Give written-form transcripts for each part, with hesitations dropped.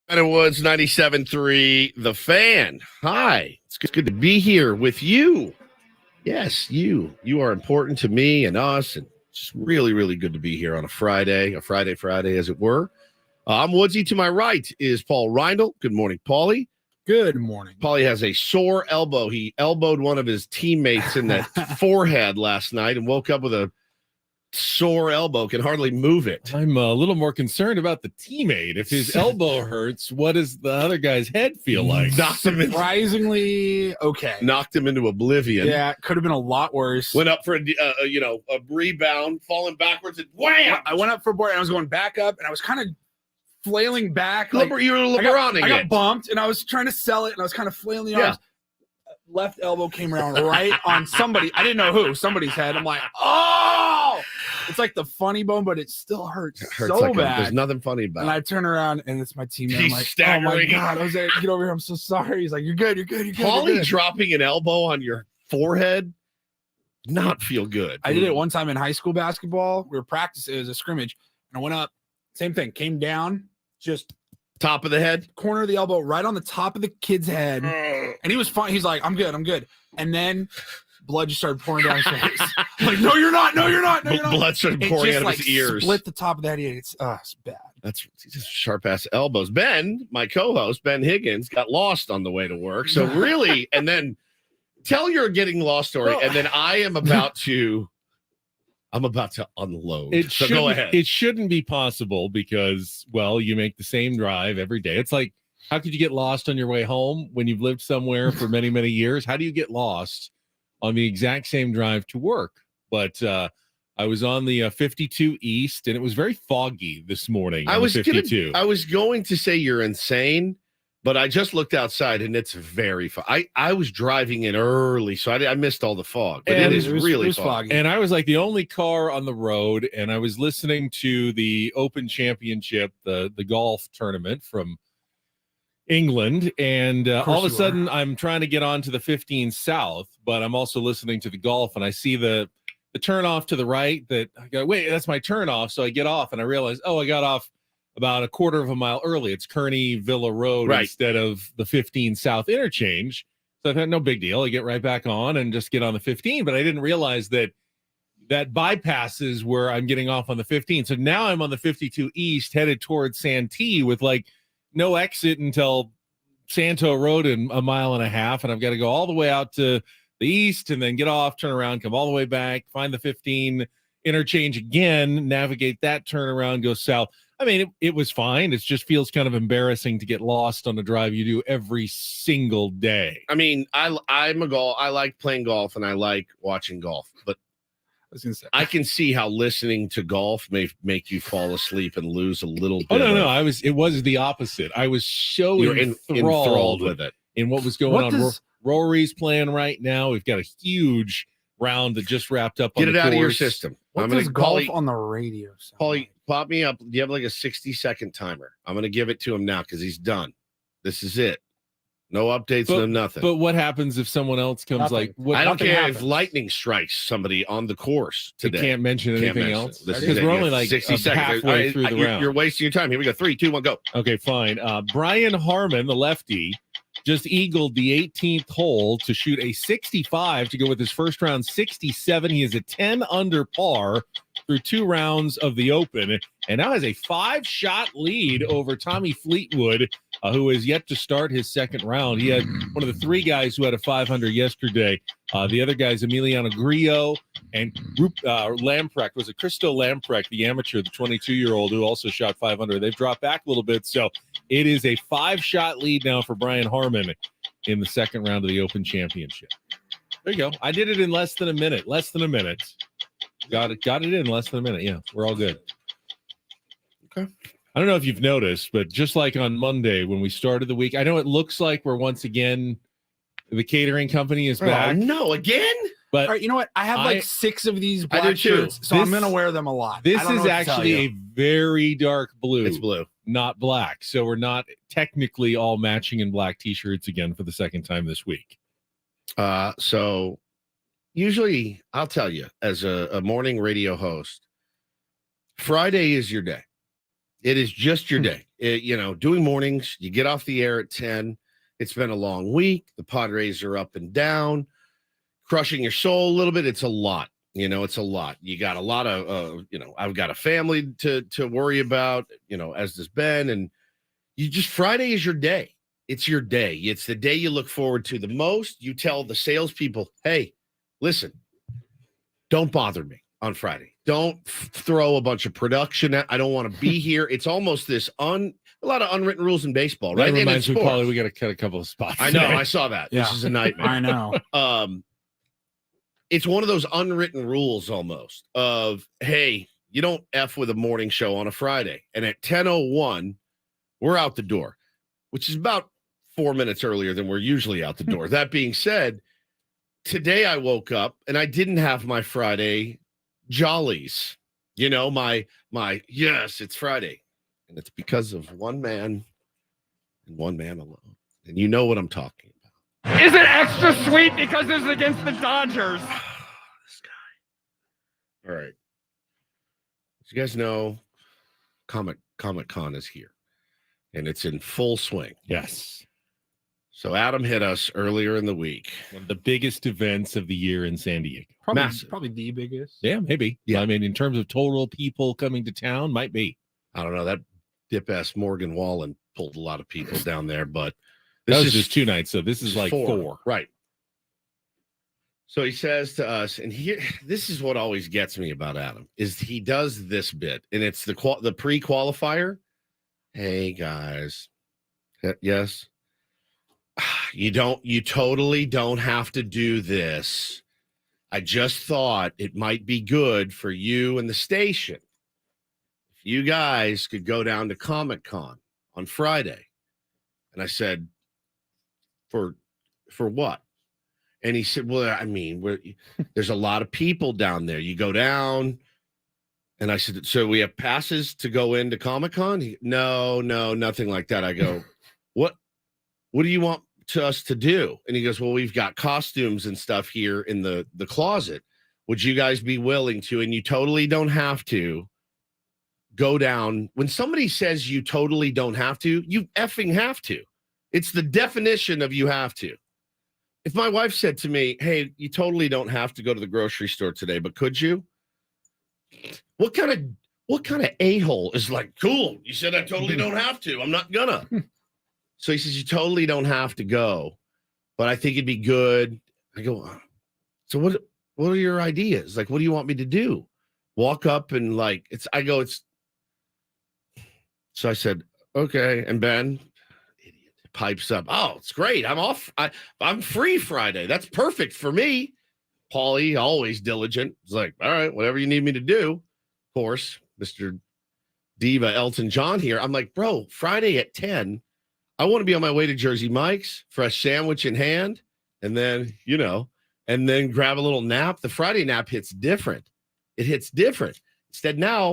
Brandon Woods, 97.3, The Fan. Hi, it's good to be here with you. Yes, you. You are important to me and us, and it's really, really good to be here on a Friday, Friday, as it were. I'm Woodsy. To my right is Paul Reindl. Good morning, Paulie. Good morning. Paulie has a sore elbow. He elbowed one of his teammates in the forehead last night and woke up with a sore elbow, can hardly move it. I'm a little more concerned about the teammate. If his elbow hurts, what does the other guy's head feel like? Surprisingly okay. Knocked him into oblivion. Yeah, could have been a lot worse. Went up for a rebound, falling backwards, and wham! I went up for a board, and I was going back up, and I was kind of flailing back. You were LeBroning I got bumped, and I was trying to sell it, and I was kind of flailing the arms. Left elbow came around right on somebody. I didn't know who. Somebody's head. I'm like, oh! It's like the funny bone, but it still hurts, so bad. There's nothing funny about it. And I turn around, and it's my teammate. I'm He's like, staggering. oh, my God. Jose, get over here. I'm so sorry. He's like, you're good. Paulie dropping an elbow on your forehead, not feel good. I did it one time in high school basketball. We were practicing. It was a scrimmage. And I went up. Same thing. Came down. Just top of the head, corner of the elbow, right on the top of the kid's head. And he was fine. He's like, I'm good. And then blood just started pouring down his face. I'm like, no, you're not. Blood started pouring out of his ears. Split the top of the head. It's bad. That's just sharp ass elbows. Ben, my co-host, Ben Higgins, got lost on the way to work. So really, and then tell your getting lost story, and then I'm about to unload. So go ahead. It shouldn't be possible because, well, you make the same drive every day. It's like, how could you get lost on your way home when you've lived somewhere for many, many years? How do you get lost on the exact same drive to work? But I was on the 52 East, and it was very foggy this morning. I was going to say you're insane, but I just looked outside, and it's very foggy. I was driving in early, so I missed all the fog. But it was really foggy. And I was like the only car on the road, and I was listening to the Open Championship, the golf tournament from England, and all of a sudden I'm trying to get on to the 15 South, but I'm also listening to the golf, and I see the turn off to the right. That I go, wait, that's my turn off. So I get off, and I realize, I got off about a quarter of a mile early. It's Kearney Villa Road instead of the 15 South interchange. So I thought, no big deal. I get right back on and just get on the 15. But I didn't realize that bypasses where I'm getting off on the 15. So now I'm on the 52 East headed towards Santee with like no exit until Santo Road in a mile and a half. And I've got to go all the way out to the east and then get off, turn around, come all the way back, find the 15 interchange again, navigate that turnaround, go south. I mean, it was fine. It just feels kind of embarrassing to get lost on a drive you do every single day. I mean, I like playing golf and I like watching golf, but I can see how listening to golf may make you fall asleep and lose a little bit. Oh, no. It was the opposite. I was so enthralled with it in what was going on. Rory's playing right now. We've got a huge round that just wrapped up. Get it out of your system. What does golf on the radio sound Paulie, pop me up. Do you have like a 60-second timer? I'm going to give it to him now because he's done. This is it. No updates, no nothing. But what happens if someone else comes? I don't care if lightning strikes somebody on the course today. You can't mention anything else because we're only like 60 seconds halfway through the round. You're wasting your time. Here we go. 3, 2, 1, go. Okay, fine. Brian Harmon, the lefty, just eagled the 18th hole to shoot a 65 to go with his first round 67. He is a 10 under par through 2 rounds of the Open, and now has a 5-shot lead over Tommy Fleetwood, who has yet to start his second round. He had one of the 3 guys who had a 500 yesterday. The other guys, Emiliano Grillo and Lamprecht. Was it Christo Lamprecht, the amateur, the 22-year-old who also shot 500? They've dropped back a little bit, so it is a 5-shot lead now for Brian Harmon in the second round of the Open Championship. There you go. I did it in less than a minute. Got it in less than a minute. Yeah, we're all good. Okay. I don't know if you've noticed, but just like on Monday when we started the week, I know it looks like we're once again, the catering company is back. Oh, no, again? But all right, you know what? I have 6 of these black shirts, so I'm going to wear them a lot. This is actually a very dark blue. It's blue, not black. So we're not technically all matching in black T-shirts again for the second time this week. So usually, I'll tell you, as a morning radio host, Friday is your day. It is just your day. Doing mornings, you get off the air at 10. It's been a long week. The Padres are up and down, crushing your soul a little bit. It's a lot. It's a lot. You got a lot of, I've got a family to worry about, as does Ben. And Friday is your day. It's your day. It's the day you look forward to the most. You tell the salespeople, hey, listen, don't bother me on Friday. Don't throw a bunch of production at. I don't want to be here. It's almost this a lot of unwritten rules in baseball, right? That reminds me, Paulie, we got to cut a couple of spots. I know. I saw that. Yeah. This is a nightmare. I know. It's one of those unwritten rules almost of, hey, you don't F with a morning show on a Friday. And at 10:01, we're out the door, which is about 4 minutes earlier than we're usually out the door. That being said, today I woke up and I didn't have my Friday jollies. My yes, it's Friday. And it's because of one man and one man alone. And you know what I'm talking about. Is it extra sweet because this is against the Dodgers? This guy. All right. As you guys know, Comic-Con is here. And it's in full swing. Yes. So Adam hit us earlier in the week. One of the biggest events of the year in San Diego. Probably the biggest. Yeah, maybe. Yeah. I mean, in terms of total people coming to town, might be. I don't know. That dip-ass Morgan Wallen pulled a lot of people down there, but that was just 2 nights, so this is like four. Right. So he says to us, and this is what always gets me about Adam, is he does this bit, and it's the pre-qualifier. Hey, guys. Yes. You totally don't have to do this. I just thought it might be good for you and the station if you guys could go down to Comic-Con on Friday. And I said, for what? And he said, well, I mean, there's a lot of people down there. You go down. And I said, so we have passes to go into Comic-Con? No, nothing like that. I go, what do you want us to do? And he goes, well, we've got costumes and stuff here in the closet. Would you guys be willing to? And you totally don't have to go down. When somebody says you totally don't have to, you effing have to. It's the definition of you have to. If my wife said to me, hey, you totally don't have to go to the grocery store today, but could you? What kind of a-hole is like, cool, you said I totally don't have to. I'm not gonna. So he says, you totally don't have to go, but I think it'd be good. I go, so what are your ideas? Like, what do you want me to do? Walk up and so I said, okay. And Ben, idiot, pipes up. Oh, it's great. I'm off. I'm free Friday. That's perfect for me. Paulie, always diligent. He's like, all right, whatever you need me to do. Of course, Mr. Diva Elton John here. I'm like, bro, Friday at 10, I want to be on my way to Jersey Mike's, fresh sandwich in hand, and then, and then grab a little nap. The Friday nap hits different. It hits different. Instead, now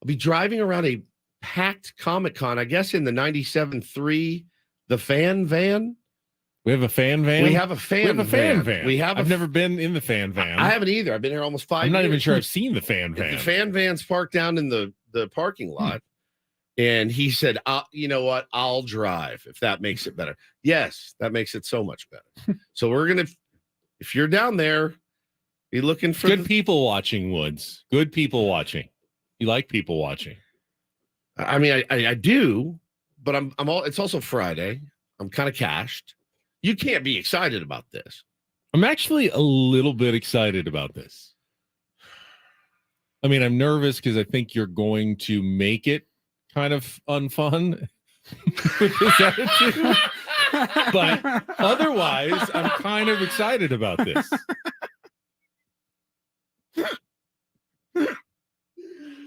I'll be driving around a packed Comic-Con, I guess in the 97.3, the fan van. We have a fan van? We have a fan van. I've never been in the fan van. I haven't either. I've been here almost 5 years. I'm not even sure I've seen the fan van. The fan van's parked down in the parking lot. And he said, you know what? I'll drive if that makes it better. Yes, that makes it so much better. So we're going to, if you're down there, be looking for good people watching, Woods. Good people watching. You like people watching. I mean, I do, but it's also Friday. I'm kind of cashed. You can't be excited about this. I'm actually a little bit excited about this. I mean, I'm nervous because I think you're going to make it kind of unfun with this attitude. But otherwise, I'm kind of excited about this.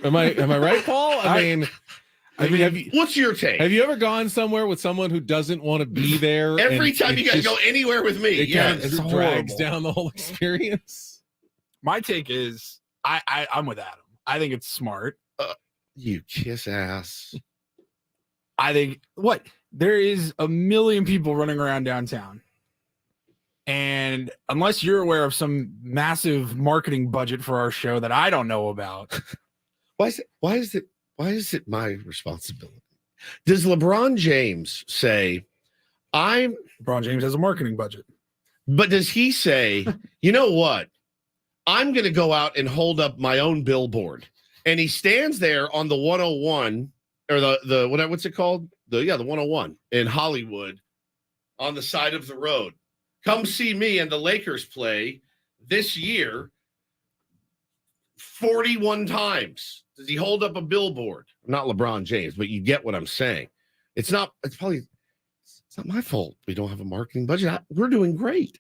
Am I right, Paul? I mean, what's your take? Have you ever gone somewhere with someone who doesn't want to be there? Every time you guys go anywhere with me, it drags down the whole experience. My take is I'm with Adam. I think it's smart. You kiss ass. I think there is a million people running around downtown. And unless you're aware of some massive marketing budget for our show that I don't know about. Why is Why is it my responsibility? Does LeBron James say, LeBron James has a marketing budget. but does he say, you know what? I'm going to go out and hold up my own billboard. And he stands there on the 101 or the what's it called? The 101 in Hollywood on the side of the road. Come see me and the Lakers play this year 41 times. Does he hold up a billboard? Not LeBron James, but you get what I'm saying. It's not my fault we don't have a marketing budget. We're doing great.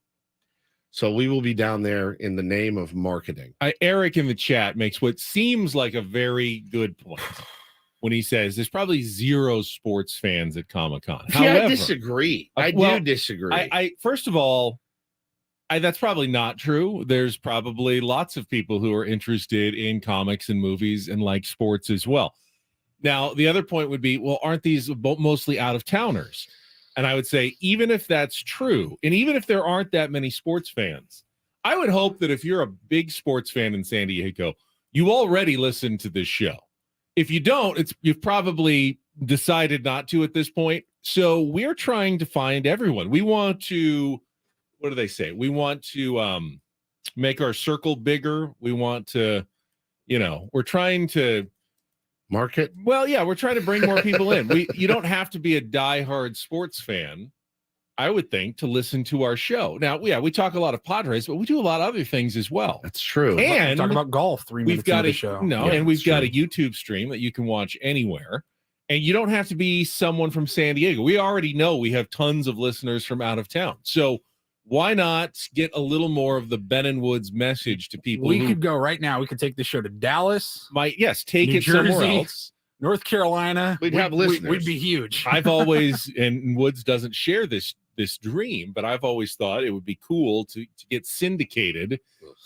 So we will be down there in the name of marketing. Eric in the chat makes what seems like a very good point when he says there's probably zero sports fans at Comic-Con. However, I disagree. I do disagree. I first of all, that's probably not true. There's probably lots of people who are interested in comics and movies and like sports as well. Now, the other point would be, well, aren't these mostly out-of-towners? And I would say, even if that's true, and even if there aren't that many sports fans, I would hope that if you're a big sports fan in San Diego, you already listen to this show. If you don't, you've probably decided not to at this point. So we're trying to find everyone. We want to, what do they say? We want to make our circle bigger. We want to, we're trying to market. Well, yeah, we're trying to bring more people in. You don't have to be a diehard sports fan, I would think, to listen to our show. Now, yeah, we talk a lot of Padres, but we do a lot of other things as well. That's true. And talk about golf 3 minutes into the show. And we've got a YouTube stream that you can watch anywhere. And you don't have to be someone from San Diego. We already know we have tons of listeners from out of town. So why not get a little more of the Ben and Woods message to people? We could go right now. We could take the show to Dallas. Take New it Jersey, somewhere else. North Carolina. We'd have listeners. We'd be huge. I've always, and Woods doesn't share this dream, but I've always thought it would be cool to get syndicated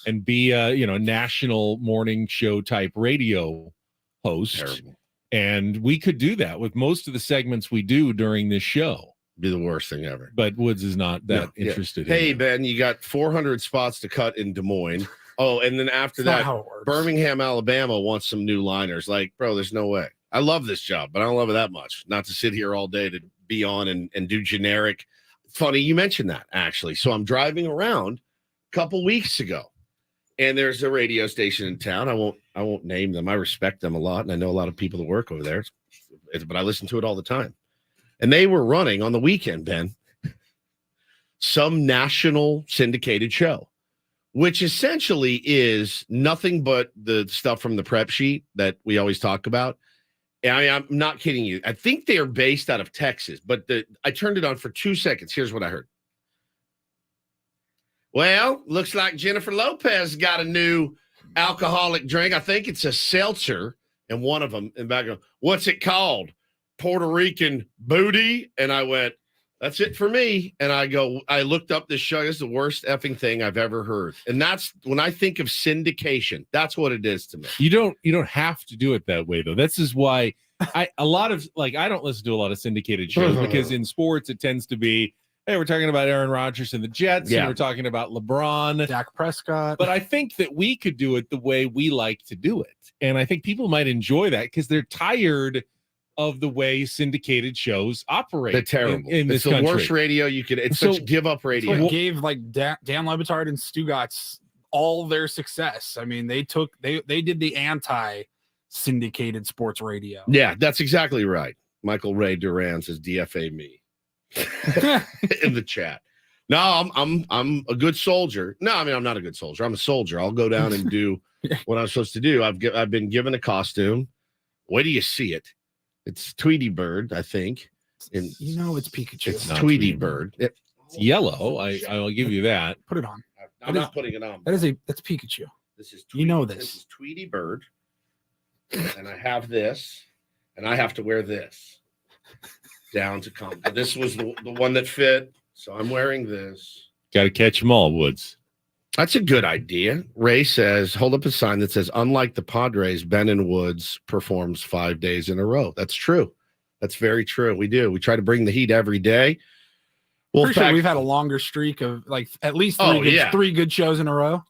and be a national morning show type radio host. Terrible. And we could do that with most of the segments we do during this show. Be the worst thing ever. But Woods is not that interested. Hey, Ben, you got 400 spots to cut in Des Moines. Oh, and then after that, Birmingham, Alabama wants some new liners. Like, bro, there's no way. I love this job, but I don't love it that much. Not to sit here all day to be on and do generic. Funny you mentioned that, actually. So I'm driving around a couple weeks ago, and there's a radio station in town. I won't name them. I respect them a lot, and I know a lot of people that work over there. But I listen to it all the time. And they were running on the weekend, Ben, some national syndicated show, which essentially is nothing but the stuff from the prep sheet that we always talk about. And I'm not kidding you. I think they are based out of Texas, but I turned it on for 2 seconds. Here's what I heard. Well, looks like Jennifer Lopez got a new alcoholic drink. I think it's a seltzer. And one of them in the background, what's it called? Puerto Rican booty. And I went, that's it for me. And I looked up this show. It's the worst effing thing I've ever heard. And that's when I think of syndication, that's what it is to me. You don't have to do it that way though. This is why I don't listen to a lot of syndicated shows because in sports it tends to be, hey, we're talking about Aaron Rodgers and the Jets, and we're talking about LeBron, Dak Prescott. But I think that we could do it the way we like to do it. And I think people might enjoy that because they're tired of the way syndicated shows operate. They're terrible. In this it's the country. Worst radio you could. It's such give up radio. It gave Dan Lebitard and Stugotz all their success. I mean, they did the anti-syndicated sports radio. Yeah, that's exactly right. Michael Ray Duran says DFA me in the chat. No, I'm a good soldier. No, I mean I'm not a good soldier. I'm a soldier. I'll go down and do what I'm supposed to do. I've been given a costume. Where do you see it? It's Tweety Bird, I think. And it's Pikachu. It's Tweety Bird. It's yellow. I'll give you that. Put it on. I'm not putting it on. That's Pikachu. This is this. This is Tweety Bird, and I have this, and I have to wear this down to come. This was the one that fit, so I'm wearing this. Got to catch them all, Woods. That's a good idea. Ray says, hold up a sign that says, unlike the Padres, Ben and Woods performs 5 days in a row. That's true. That's very true. We do. We try to bring the heat every day. Pretty sure we've had a longer streak of like at least three good shows in a row.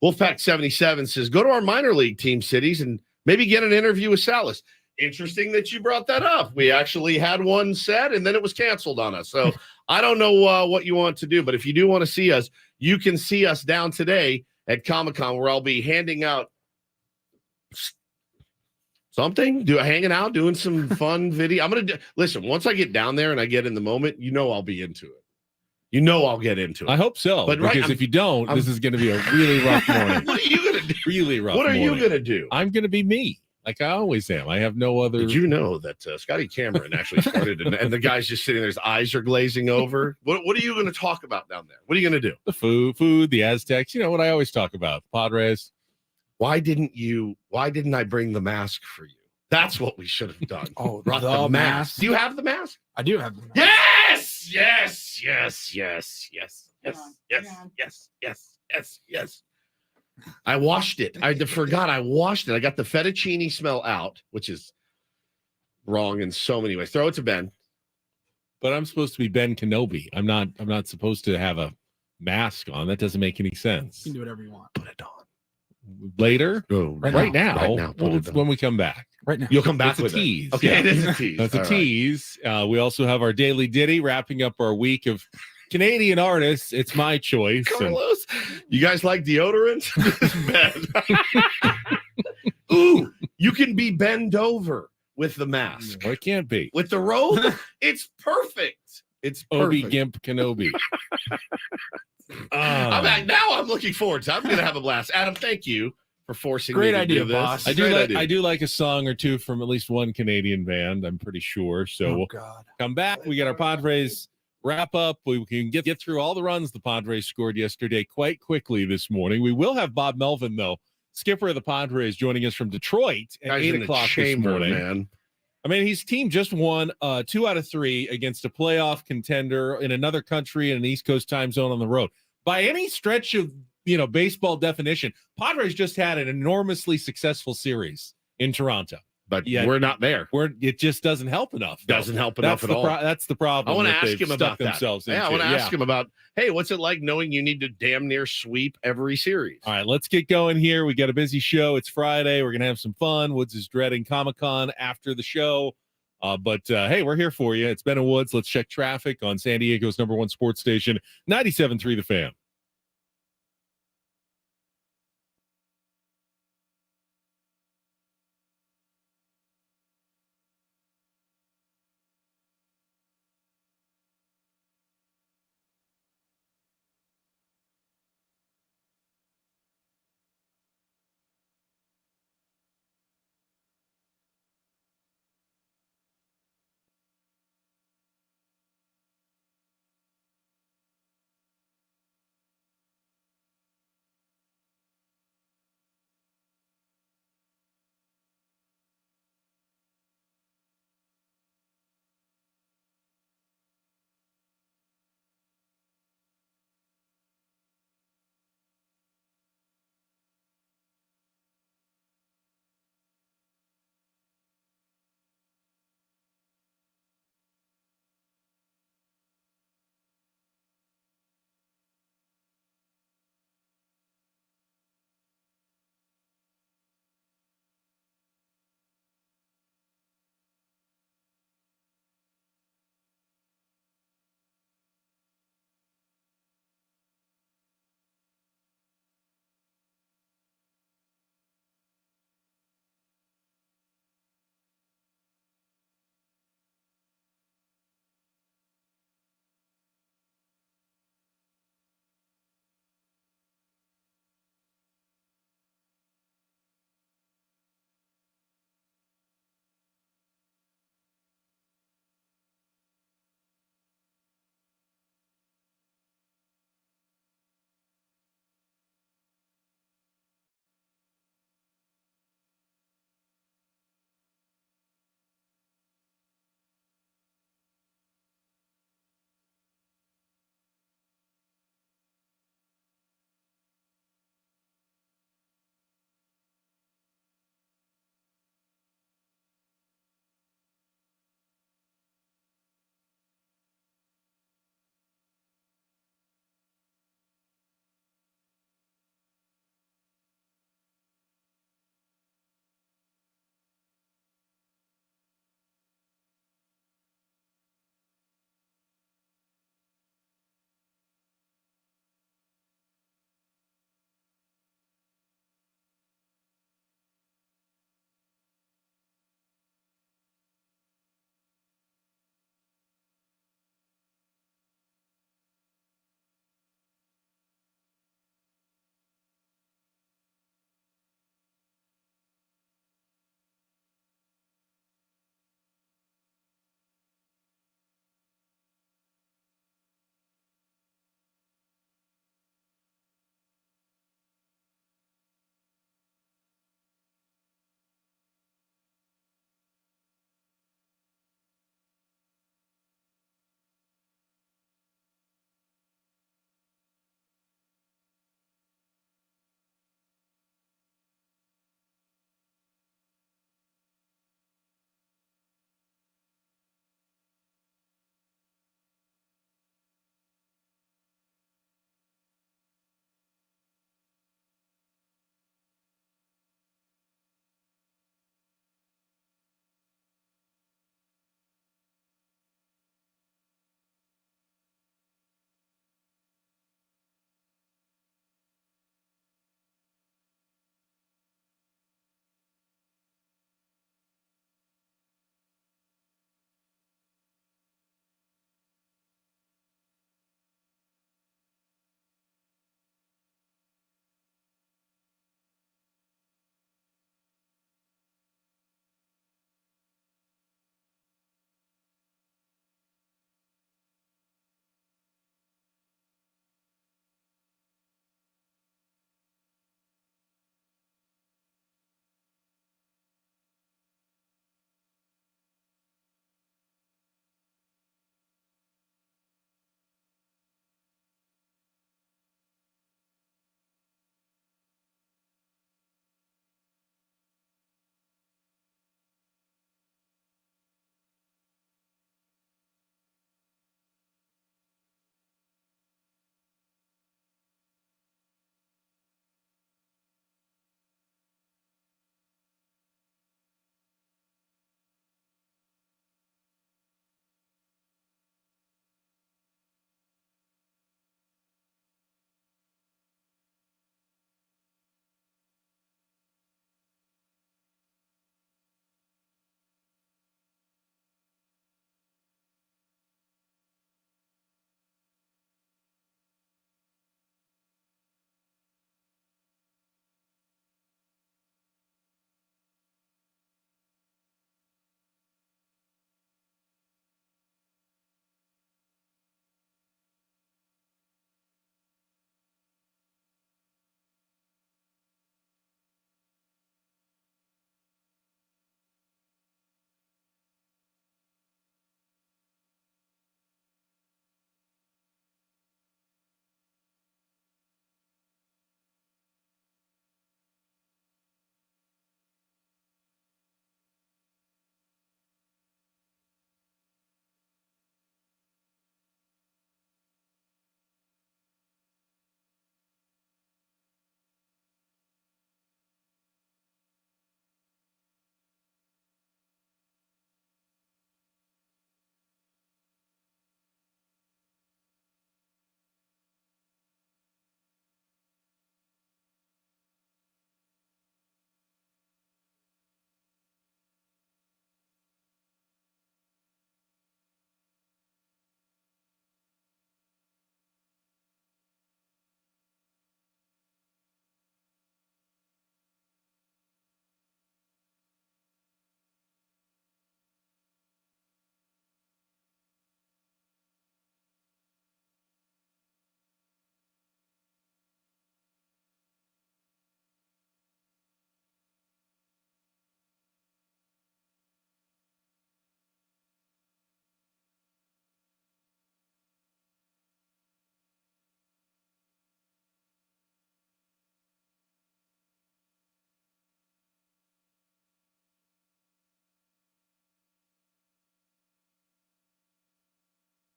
Wolfpack 77 says, go to our minor league team cities and Maybe get an interview with Salas. Interesting that you brought that up. We actually had one set and then it was canceled on us. So I don't know what you want to do, but if you do want to see us, you can see us down today at Comic-Con, where I'll be handing out something, hanging out, doing some fun video. I'm going to listen, once I get down there and I get in the moment, I'll be into it. I'll get into it. I hope so. But because if you don't, this is going to be a really rough morning. What are you going to do? Really rough What are morning. you going to do? I'm going to be me, like I always am. I have no other. Did you know that Scotty Cameron actually started, and the guy's just sitting there, his eyes are glazing over? What are you going to talk about down there? What are you going to do? The food, the Aztecs, what I always talk about, Padres. Why didn't I bring the mask for you? That's what we should have done. Oh, brought the mask. Do you have the mask? I do have the mask. Yes. I washed it. I forgot I washed it. I got the fettuccine smell out, which is wrong in so many ways. Throw it to Ben. But I'm supposed to be Ben Kenobi. I'm not supposed to have a mask on. That doesn't make any sense. You can do whatever you want. Put it on. Later? Oh, right now. When we come back. Right now. You'll come back It's with a tease. It. Okay, Yeah. it is a tease. That's a All tease. We also have our Daily Ditty wrapping up our week of Canadian artists. It's my choice. Carlos, you guys like deodorant? Ben. Ooh, you can be bent over with the mask. Well, it can't be. With the robe, it's perfect. It's Obi perfect. Gimp Kenobi. Now I'm looking forward to it. I'm going to have a blast. Adam, thank you for forcing Great me to idea, do this. boss. I do like a song or two from at least one Canadian band, I'm pretty sure. So we'll God. come back. We got our Padres wrap up. We can get through all the runs the Padres scored yesterday quite quickly this morning. We will have Bob Melvin, though, skipper of the Padres, joining us from Detroit at Guys 8 in o'clock the chamber, this morning. man. I mean, his team just won 2 out of 3 against a playoff contender in another country in an East Coast time zone on the road. By any stretch of baseball definition, Padres just had an enormously successful series in Toronto. But we're not there. It just doesn't help enough. Doesn't help enough at all. That's the problem. I want to that ask they've him stuck about that. themselves Yeah, I into. want to ask him about, hey, what's it like knowing you need to damn near sweep every series? All right, let's get going here. We got a busy show. It's Friday. We're going to have some fun. Woods is dreading Comic-Con after the show. But hey, we're here for you. It's Ben and Woods. Let's check traffic on San Diego's #1 sports station, 97.3 The Fan.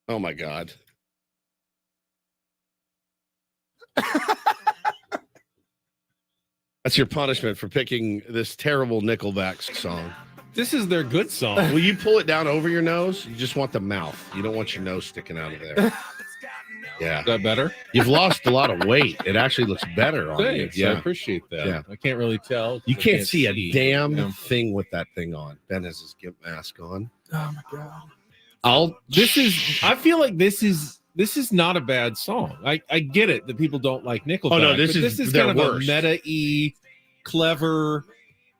Oh my God. That's your punishment for picking this terrible Nickelback song. This is their good song. Will you pull it down over your nose? You just want the mouth. You don't want your nose sticking out of there. Yeah. Is that better? You've lost a lot of weight. It actually looks better on Thanks. you. I Yeah. appreciate that. Yeah. I can't really tell. You I can't see a damn Yeah. thing with that thing on. Ben has his gimp mask on. Oh my God. I feel like this is not a bad song. I get it that people don't like Nickelback. Oh, no, but this is kind of their worst. a meta-y, clever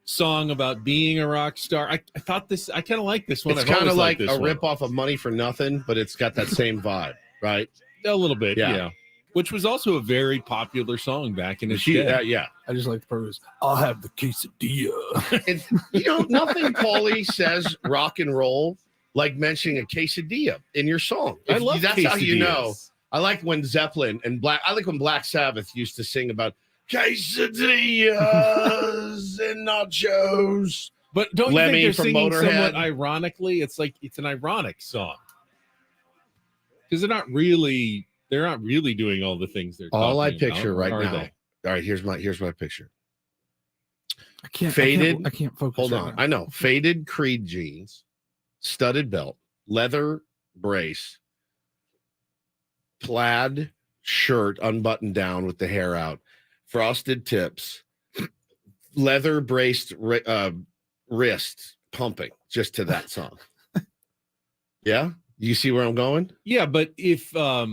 song about being a rock star. I thought this. I kind of like this one. It's I've kind of always like liked this a one. rip off of Money for Nothing, but it's got that same vibe, right? A little bit, Yeah. yeah. Which was also a very popular song back in its She, day. yeah. I just like the purpose. I'll have the quesadilla. And, nothing Paulie says rock and roll like mentioning a quesadilla in your song. I love That's how you know. quesadillas. I like when Zeppelin and Black Sabbath used to sing about quesadillas and nachos. But don't Lemmy you think from they're singing Motorhead. somewhat ironically? It's like it's an ironic song because they're not really doing all the things they're. All I talking picture about, right are now. they? All right, here's my picture. I can't focus. Hold right on. now. I know. Faded Creed jeans, studded belt, leather brace, plaid shirt unbuttoned down with the hair out, frosted tips, leather braced wrist pumping just to that song. Yeah? You see where I'm going? Yeah, but if I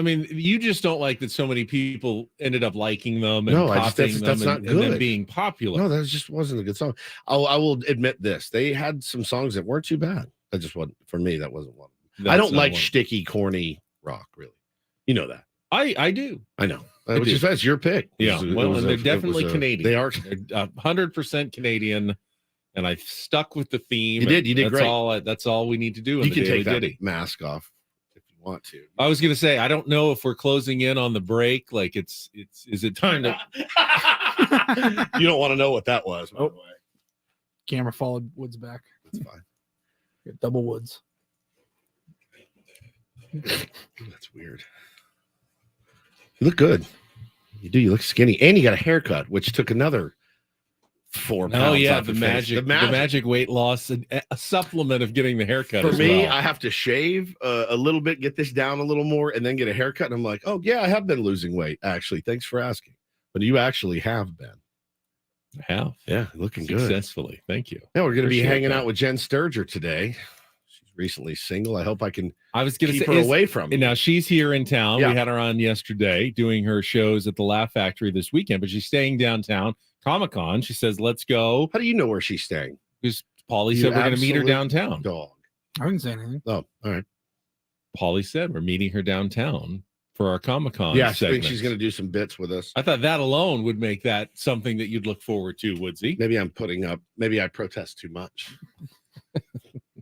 mean, you just don't like that so many people ended up liking them and No, copying that's them not and then good. being popular. No, that just wasn't a good song. I will admit this. They had some songs that weren't too bad. That just wasn't, for me, that wasn't one. I don't like sticky, corny rock, really. You know that. I do. I know. I Which do. is that's your pick. Yeah. Well, and they're definitely Canadian. They are. They're 100% Canadian, and I stuck with the theme. You did That's great. That's all we need to do. You can take that mask off if you want to. I was going to say, I don't know if we're closing in on the break. Like is it time to? You don't want to know what that was. By the way. Camera followed Woods back. That's fine. Double Woods. That's weird. You look good. You do. You look skinny, and you got a haircut, which took another 4 pounds. Oh yeah, off the your face. magic weight loss, a supplement of getting the haircut. For as me, well. I have to shave a little bit, get this down a little more, and then get a haircut. And I'm like, oh yeah, I have been losing weight. Actually, thanks for asking. But you actually have been. I have. Yeah, looking good. Successfully. Thank you. Yeah, we're going to be Appreciate hanging that. out with Jen Sturger today. She's recently single. I hope I can I was going to keep say her away from you. Now she's here in town. Yeah. We had her on yesterday doing her shows at the Laugh Factory this weekend, but she's staying downtown. Comic-Con. She says, "Let's go." How do you know where she's staying? Because Paulie You said we're going to meet her absolute downtown. Dog. I didn't say anything. Oh, all right. Paulie said we're meeting her downtown for our Comic-Con. Yeah, I think segment. she's going to do some bits with us. I thought that alone would make that something that you'd look forward to, Woodsy. Maybe I protest too much.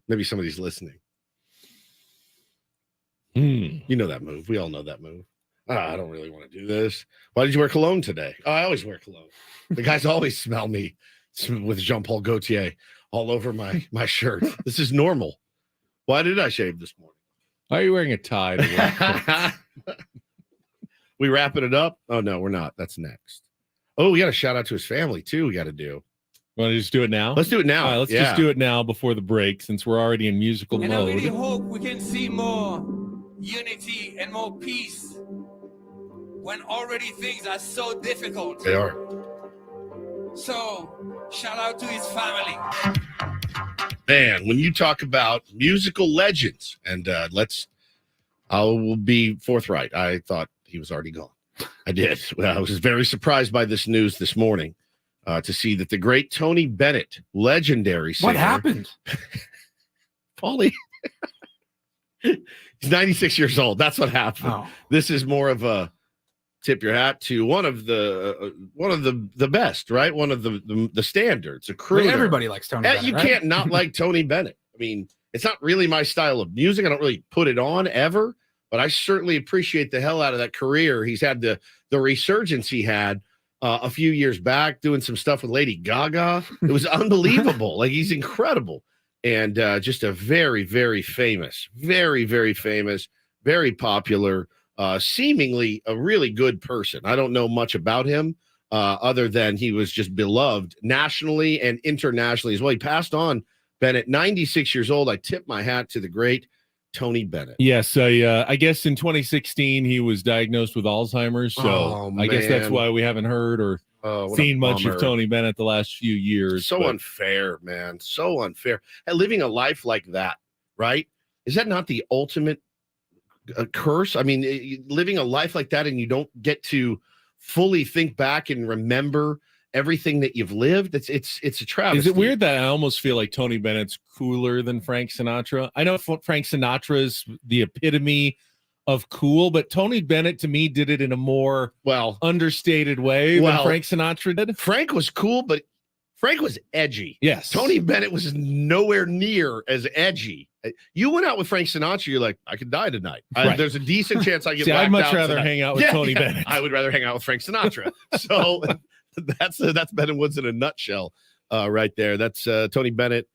Maybe somebody's listening. You know that move. We all know that move. I don't really want to do this. Why did you wear cologne today? Oh, I always wear cologne. The guys always smell me with Jean-Paul Gaultier all over my shirt. This is normal. Why did I shave this morning? Why are you wearing a tie to work? We wrapping it up? Oh, no, we're not. That's next. Oh, we got a shout out to his family, too. We got to do. Want to just do it now? Let's do it now. All right, let's just do it now before the break, since we're already in musical And I mode. really hope we can see more unity and more peace when already things are so difficult. They are. So, shout out to his family. Man, when you talk about musical legends, and I will be forthright. I thought he was already gone. I did. Well, I was very surprised by this news this morning to see that the great Tony Bennett, legendary singer. What happened? Paulie. He's 96 years old. That's what happened. Oh. This is more of a tip your hat to one of the best, right? One of the standards. A crooner. Everybody likes Tony Bennett, You right? can't not like Tony Bennett. I mean, it's not really my style of music. I don't really put it on ever, but I certainly appreciate the hell out of that career. He's had the resurgence he had a few years back, doing some stuff with Lady Gaga. It was unbelievable. Like, he's incredible. and just a very, very famous, very popular, seemingly a really good person. I don't know much about him other than he was just beloved nationally and internationally as well. He passed on, Bennett, 96 years old. I tip my hat to the great Tony Bennett. Yes, I guess in 2016 he was diagnosed with Alzheimer's, so I guess that's why we haven't heard or seen much of Tony Bennett the last few years. So unfair, man. So unfair. And living a life like that, right? Is that not the ultimate curse? I mean, living a life like that and you don't get to fully think back and remember everything that you've lived. It's a travesty. Is it weird that I almost feel like Tony Bennett's cooler than Frank Sinatra? I know Frank Sinatra's the epitome of cool, but Tony Bennett to me did it in a more understated way than Frank Sinatra did. Frank was cool, but Frank was edgy. Yes. Tony Bennett was nowhere near as edgy. You went out with Frank Sinatra, you're like, I could die tonight. Right. There's a decent chance I get I'd much rather tonight. hang out with Tony Bennett. I would rather hang out with Frank Sinatra. So that's Bennett Woods in a nutshell right there. That's Tony Bennett,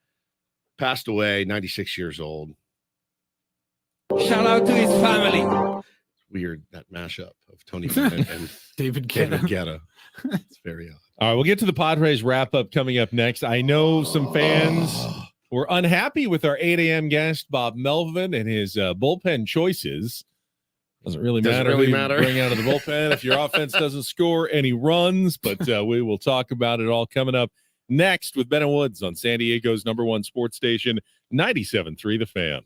passed away, 96 years old. Shout out to his family. Weird, that mashup of Tony Bennett and David Guetta. It's very odd. All right, we'll get to the Padres wrap-up coming up next. I know some fans were unhappy with our 8 a.m. guest, Bob Melvin, and his bullpen choices. Doesn't really matter. Bring out of the bullpen if your offense doesn't score any runs, but we will talk about it all coming up next with Bennett Woods on San Diego's #1 sports station, 97.3 The Fan.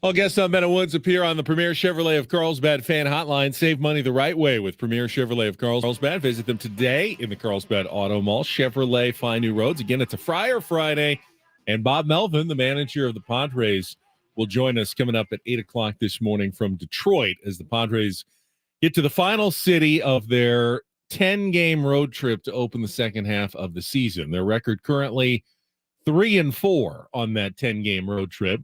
All guests on Ben Woods appear on the Premier Chevrolet of Carlsbad fan hotline. Save money the right way with Premier Chevrolet of Carlsbad. Visit them today in the Carlsbad Auto Mall. Chevrolet, find new roads. Again, it's a Friar Friday. And Bob Melvin, the manager of the Padres, will join us coming up at 8 o'clock this morning from Detroit as the Padres get to the final city of their 10-game road trip to open the second half of the season. Their record currently 3-4 on that 10-game road trip.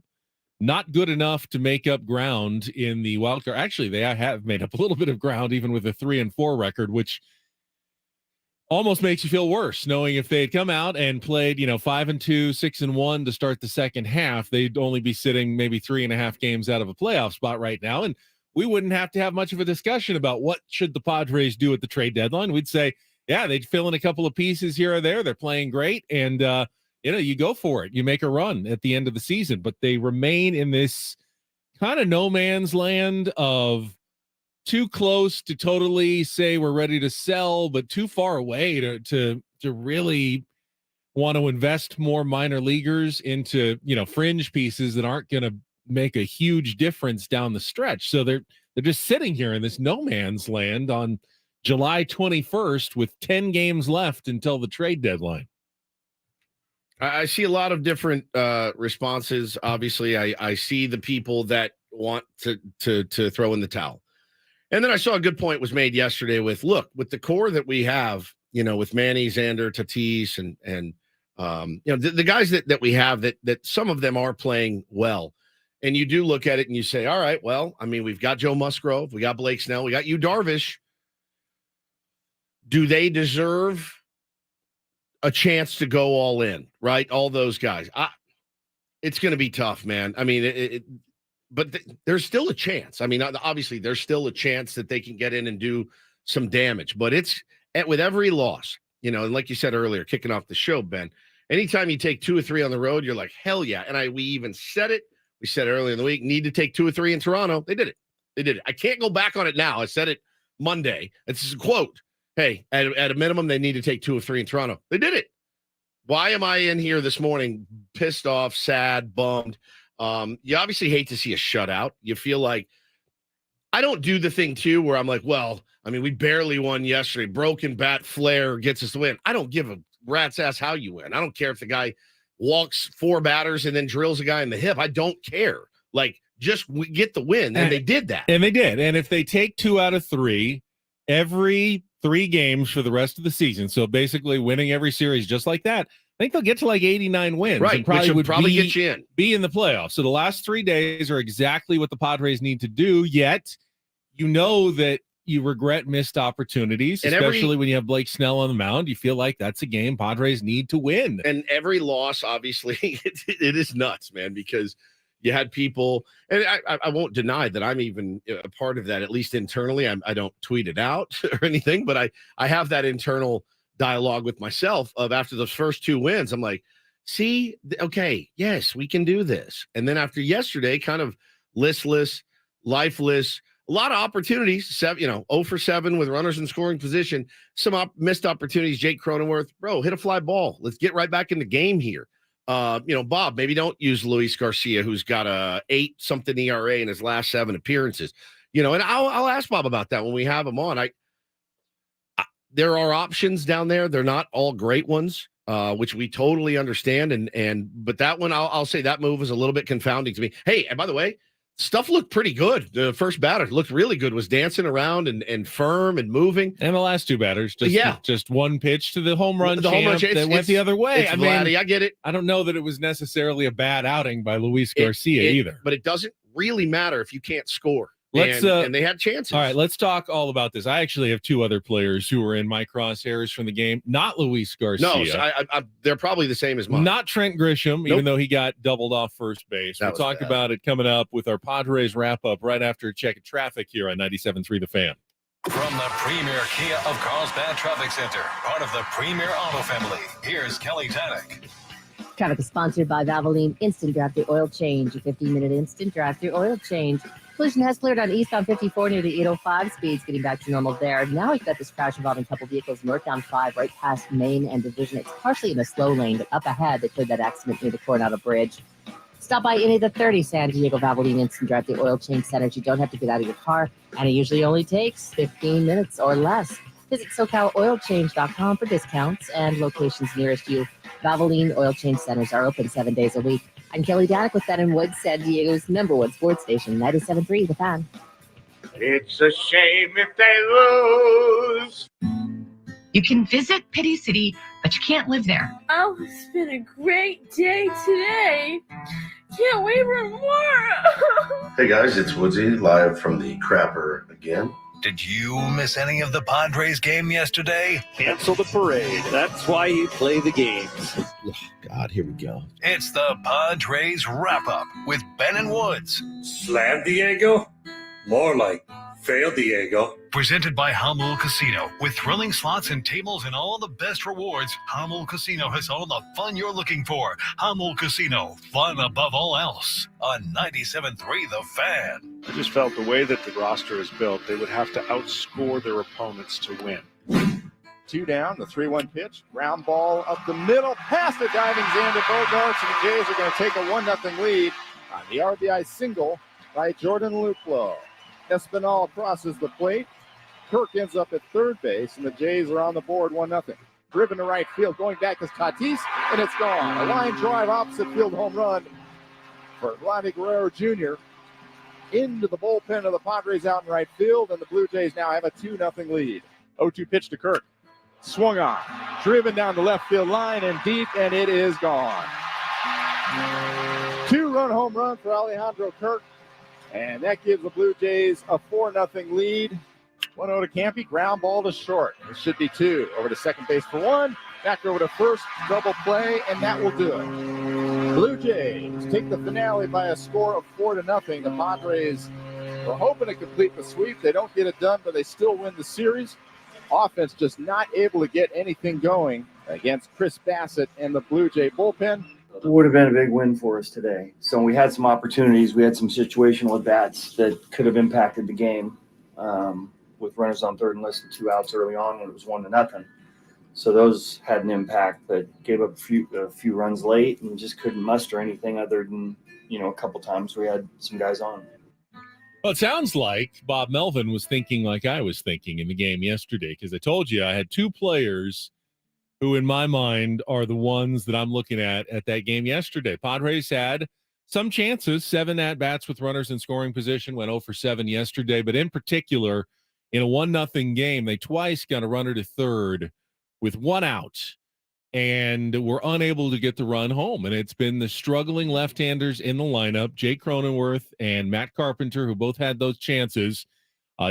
Not good enough to make up ground in the wild card. Actually, they have made up a little bit of ground even with a 3-4 record, which almost makes you feel worse knowing if they had come out and played, 5-2, 6-1 to start the second half, they'd only be sitting maybe 3.5 games out of a playoff spot right now. And we wouldn't have to have much of a discussion about what should the Padres do at the trade deadline. We'd say, yeah, they'd fill in a couple of pieces here or there. They're playing great. And, you go for it. You make a run at the end of the season, but they remain in this kind of no man's land of too close to totally say we're ready to sell, but too far away to really want to invest more minor leaguers into, fringe pieces that aren't going to make a huge difference down the stretch. So they're just sitting here in this no man's land on July 21st with 10 games left until the trade deadline. I see a lot of different responses. Obviously, I see the people that want to throw in the towel. And then I saw a good point was made yesterday with the core that we have, with Manny, Xander, Tatis, and the guys that we have that some of them are playing well. And you do look at it and you say, all right, well, I mean, we've got Joe Musgrove, we got Blake Snell, we got Yu Darvish. Do they deserve a chance to go all in, right? All those guys. It's going to be tough, man. I mean, there's still a chance. I mean, obviously, there's still a chance that they can get in and do some damage. But it's with every loss, and like you said earlier, kicking off the show, Ben, anytime you take 2 or 3 on the road, you're like, hell yeah. And we even said it. We said earlier in the week, need to take 2 or 3 in Toronto. They did it. I can't go back on it now. I said it Monday. It's a quote. Hey, at a minimum, they need to take 2 or 3 in Toronto. They did it. Why am I in here this morning pissed off, sad, bummed? You obviously hate to see a shutout. You feel like I don't do the thing, too, where I'm like, well, I mean, we barely won yesterday. Broken bat flare gets us the win. I don't give a rat's ass how you win. I don't care if the guy walks 4 batters and then drills a guy in the hip. I don't care. Like, just get the win. And they did that. And they did. And if they take 2 out of 3, every 3 games for the rest of the season, so basically winning every series just like that, I think they'll get to like 89 wins. Right, and probably which would get you in. Be in the playoffs. So the last 3 days are exactly what the Padres need to do, yet that you regret missed opportunities, especially when you have Blake Snell on the mound. You feel like that's a game Padres need to win. And every loss, obviously, it is nuts, man, because you had people, and I won't deny that I'm even a part of that, at least internally. I don't tweet it out or anything, but I have that internal dialogue with myself of after those first 2 wins, I'm like, see, okay, yes, we can do this. And then after yesterday, kind of listless, lifeless, a lot of opportunities, 0 for 7 with runners in scoring position, some missed opportunities. Jake Cronenworth, bro, hit a fly ball. Let's get right back in the game here. Bob, maybe don't use Luis Garcia, who's got a 8-something ERA in his last 7 appearances. And I'll ask Bob about that when we have him on. There are options down there. They're not all great ones, which we totally understand. But that one, I'll say that move was a little bit confounding to me. Hey, and by the way, stuff looked pretty good. The first batter looked really good, was dancing around and firm and moving. And the last 2 batters, just one pitch to the home run that went the other way. I mean, I get it. I don't know that it was necessarily a bad outing by Luis Garcia either. But it doesn't really matter if you can't score. And they had chances. All right, let's talk all about this. I actually have 2 other players who were in my crosshairs from the game. Not Luis Garcia. No, so they're probably the same as mine. Not Trent Grisham, even though he got doubled off first base. We'll talk about it coming up with our Padres wrap-up right after a check of traffic here on 97.3 The Fan. From the Premier Kia of Carlsbad Traffic Center, part of the Premier Auto family, here's Kelly Tannick. Traffic is sponsored by Valvoline Instant Drive-Thru Oil Change, a 15-minute instant drive-thru oil change. Collision has cleared on eastbound 54 near the 805. Speeds getting back to normal there. Now we've got this crash involving a couple vehicles northbound 5 right past Main and Division. It's partially in a slow lane, but up ahead they cleared that accident near the Coronado Bridge. Stop by any of the 30 San Diego Valvoline Instant Drive-Thru Oil Change Centers. You don't have to get out of your car, and it usually only takes 15 minutes or less. Visit SoCalOilChange.com for discounts and locations nearest you. Valvoline Oil Change Centers are open 7 days a week. I'm Kelly Danick with Ben & Woods, San Diego's #1 sports station, 97.3 The Fan. It's a shame if they lose. You can visit Pity City, but you can't live there. Oh, it's been a great day today. Can't wait for more. Hey guys, it's Woodsy live from the Crapper again. Did you miss any of the Padres game yesterday? Cancel the parade. That's why you play the games. Oh, God, here we go. It's the Padres wrap-up with Ben and Woods. Slam Diego? More like fail Diego. Presented by Hamel Casino. With thrilling slots and tables and all the best rewards, Hamel Casino has all the fun you're looking for. Hamel Casino, fun above all else. On 97.3 The Fan. I just felt the way that the roster is built, they would have to outscore their opponents to win. 2 down, the 3-1 pitch. Ground ball up the middle, past the diving Xander Bogaerts, and the Jays are going to take a 1-0 lead on the RBI single by Jordan Luplow. Espinal crosses the plate. Kirk ends up at third base, and the Jays are on the board 1-0. Driven to right field, going back is Tatis, and it's gone. A line drive opposite field home run for Vladimir Guerrero Jr. into the bullpen of the Padres out in right field, and the Blue Jays now have a 2-0 lead. 0-2 pitch to Kirk. Swung on. Driven down the left field line and deep, and it is gone. 2-run home run for Alejandro Kirk. And that gives the Blue Jays a 4-0 lead. 1-0 to Campy, ground ball to short. It should be 2. Over to second base for 1. Back over to first, double play, and that will do it. Blue Jays take the finale by a score of 4-0. The Padres were hoping to complete the sweep. They don't get it done, but they still win the series. Offense just not able to get anything going against Chris Bassett and the Blue Jay bullpen. It would have been a big win for us today. So we had some opportunities. We had some situational at-bats that could have impacted the game with runners on third and less than 2 outs early on when it was 1-0. So those had an impact, but gave up a few runs late and just couldn't muster anything other than, a couple times we had some guys on. Well, it sounds like Bob Melvin was thinking like I was thinking in the game yesterday, because I told you I had 2 players who in my mind are the ones that I'm looking at that game yesterday. Padres had some chances, 7 at-bats with runners in scoring position, went 0 for 7 yesterday, but in particular, in a 1-0 game, they twice got a runner to third with 1 out and were unable to get the run home. And it's been the struggling left-handers in the lineup, Jake Cronenworth and Matt Carpenter, who both had those chances,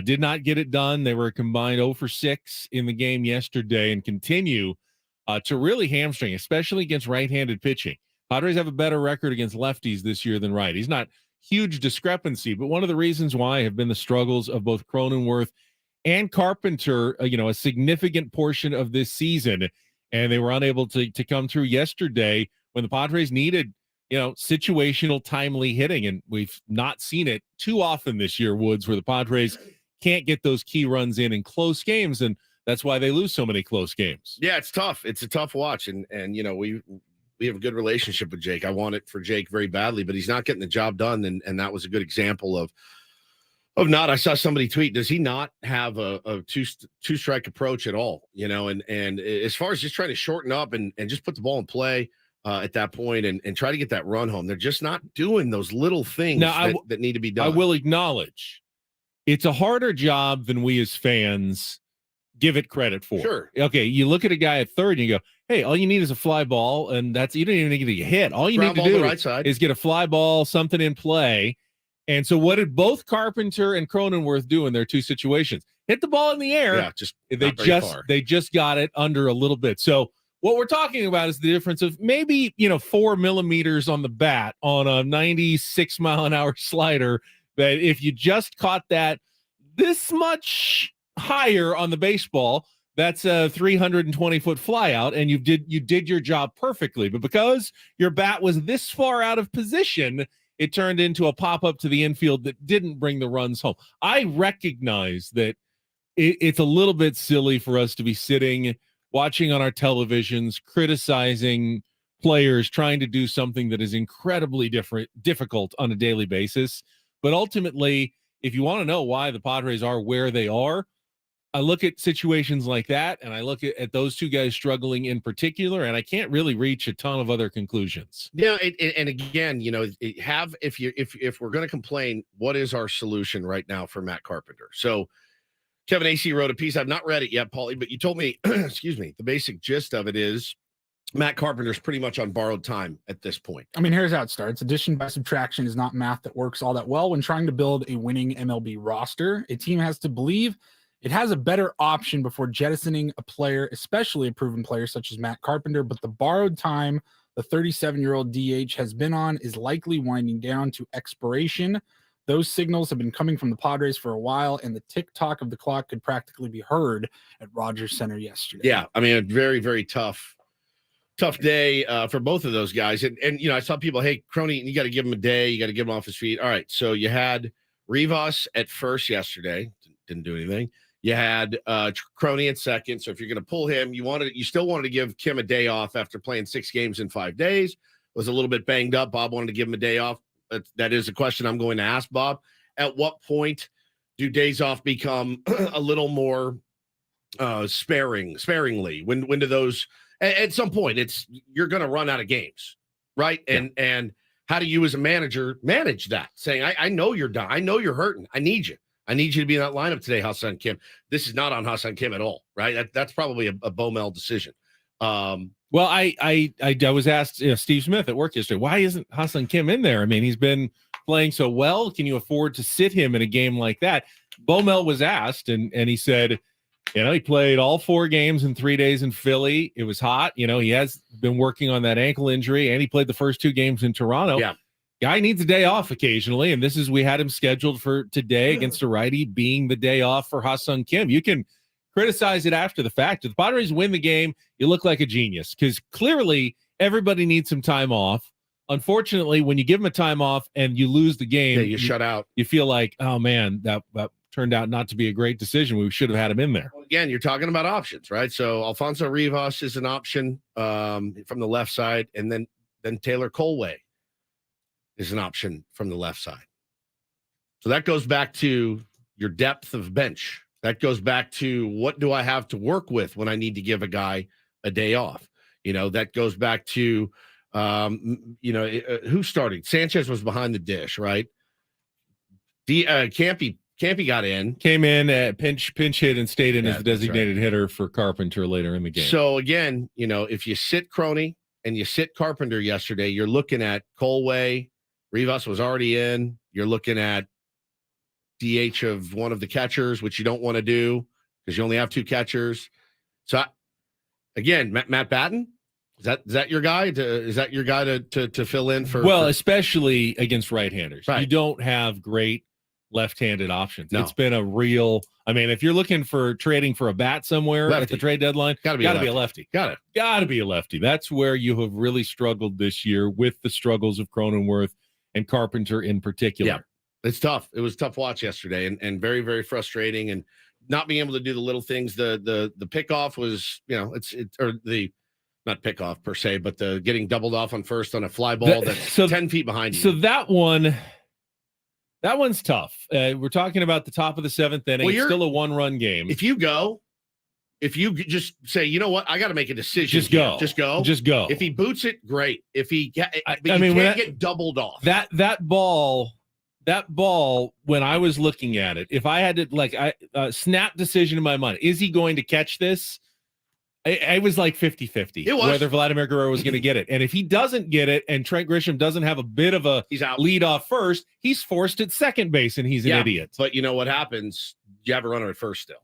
did not get it done. They were a combined 0 for 6 in the game yesterday and continue to really hamstring, especially against right-handed pitching. Padres have a better record against lefties this year than righties. Not huge discrepancy, but one of the reasons why have been the struggles of both Cronenworth and Carpenter, a significant portion of this season, and they were unable to come through yesterday when the Padres needed, situational, timely hitting, and we've not seen it too often this year, Woods, where the Padres can't get those key runs in close games, and that's why they lose so many close games. Yeah, it's tough. It's a tough watch. And we have a good relationship with Jake. I want it for Jake very badly, but he's not getting the job done. And that was a good example of not. I saw somebody tweet, does he not have a two strike approach at all? And as far as just trying to shorten up and just put the ball in play at that point and try to get that run home, they're just not doing those little things that need to be done. I will acknowledge it's a harder job than we as fans give it credit for. Sure. Okay, you look at a guy at third and you go, hey, all you need is a fly ball, and you don't even need to get hit. All you need to do is get a fly ball, something in play. And so what did both Carpenter and Cronenworth do in their 2 situations? Hit the ball in the air. Yeah, they just got it under a little bit. So what we're talking about is the difference of maybe 4 millimeters on the bat on a 96-mile-an-hour slider, that if you just caught that this much higher on the baseball, that's a 320-foot flyout, and you did your job perfectly. But because your bat was this far out of position, it turned into a pop-up to the infield that didn't bring the runs home. I recognize that it's a little bit silly for us to be sitting, watching on our televisions, criticizing players trying to do something that is incredibly difficult on a daily basis. But ultimately, if you want to know why the Padres are where they are, I look at situations like that, and I look at those two guys struggling in particular, and I can't really reach a ton of other conclusions. Yeah, and again, if we're going to complain, what is our solution right now for Matt Carpenter? So Kevin AC wrote a piece. I've not read it yet, Paulie, but you told me, excuse me, the basic gist of it is Matt Carpenter's pretty much on borrowed time at this point. I mean, here's how it starts. Addition by subtraction is not math that works all that well when trying to build a winning MLB roster. A team has to believe it has a better option before jettisoning a player, especially a proven player such as Matt Carpenter, but the borrowed time the 37-year-old DH has been on is likely winding down to expiration. Those signals have been coming from the Padres for a while, and the tick-tock of the clock could practically be heard at Rogers Center yesterday. Yeah, I mean, a very, very tough day for both of those guys. And I saw people, hey, Crony, you got to give him a day. You got to get him off his feet. All right, so you had Rivas at first yesterday. Didn't do anything. You had Crony at second. So if you're going to pull him, you still wanted to give Kim a day off after playing 6 games in 5 days. Was a little bit banged up. Bob wanted to give him a day off. That is a question I'm going to ask Bob. At what point do days off become a little more sparingly? When do those? At some point, you're going to run out of games, right? And how do you as a manager manage that? Saying, I know you're done. I know you're hurting. I need you. I need you to be in that lineup today, Ha-Seong Kim. This is not on Ha-Seong Kim at all, right? That's probably a Bomel decision. Well, I was asked, Steve Smith at work yesterday, why isn't Ha-Seong Kim in there? I mean, he's been playing so well. Can you afford to sit him in a game like that? Bomel was asked, and he said, he played all 4 games in 3 days in Philly. It was hot. He has been working on that ankle injury, and he played the first 2 games in Toronto. Yeah. Guy needs a day off occasionally, and we had him scheduled for today against a righty, being the day off for Ha-Seong Kim. You can criticize it after the fact. If the Padres win the game, you look like a genius, because clearly everybody needs some time off. Unfortunately, when you give them a time off and you lose the game, you shut out. You feel like, oh man, that turned out not to be a great decision. We should have had him in there. Well, again, you're talking about options, right? So Alfonso Rivas is an option from the left side, and then Taylor Colway is an option from the left side. So that goes back to your depth of bench. That goes back to what do I have to work with when I need to give a guy a day off? That goes back to, who started? Sanchez was behind the dish, right? Campy got in. Came in, pinch hit, and stayed in as the designated hitter for Carpenter later in the game. So again, if you sit Crony and you sit Carpenter yesterday, you're looking at Colway. Rivas was already in. You're looking at DH of one of the catchers, which you don't want to do because you only have 2 catchers. So again, Matt Batten, is that your guy? Is that your guy to fill in for? Well, especially against right-handers, right. You don't have great left-handed options. No. It's been a real. I mean, if you're looking for trading for a bat somewhere at the trade deadline, gotta be a lefty. Gotta be a lefty. That's where you have really struggled this year with the struggles of Cronenworth and Carpenter in particular. Yeah, it's tough. It was a tough watch yesterday, and very, very frustrating, and not being able to do the little things. The pickoff was, or the not pickoff per se, but the getting doubled off on first on a fly ball that's 10 feet behind you. So that one's tough. We're talking about the top of the 7th inning. It's still a 1-run game. If you just say, you know what, I got to make a decision. Just go. If he boots it, great. If he, can't get doubled off. That ball, when I was looking at it, if I had to snap decision in my mind, is he going to catch this? I was like 50-50 whether Vladimir Guerrero was going to get it. And if he doesn't get it and Trent Grisham doesn't have a bit of a lead off first, he's forced at second base and he's an idiot. But you know what happens? You have a runner at first still.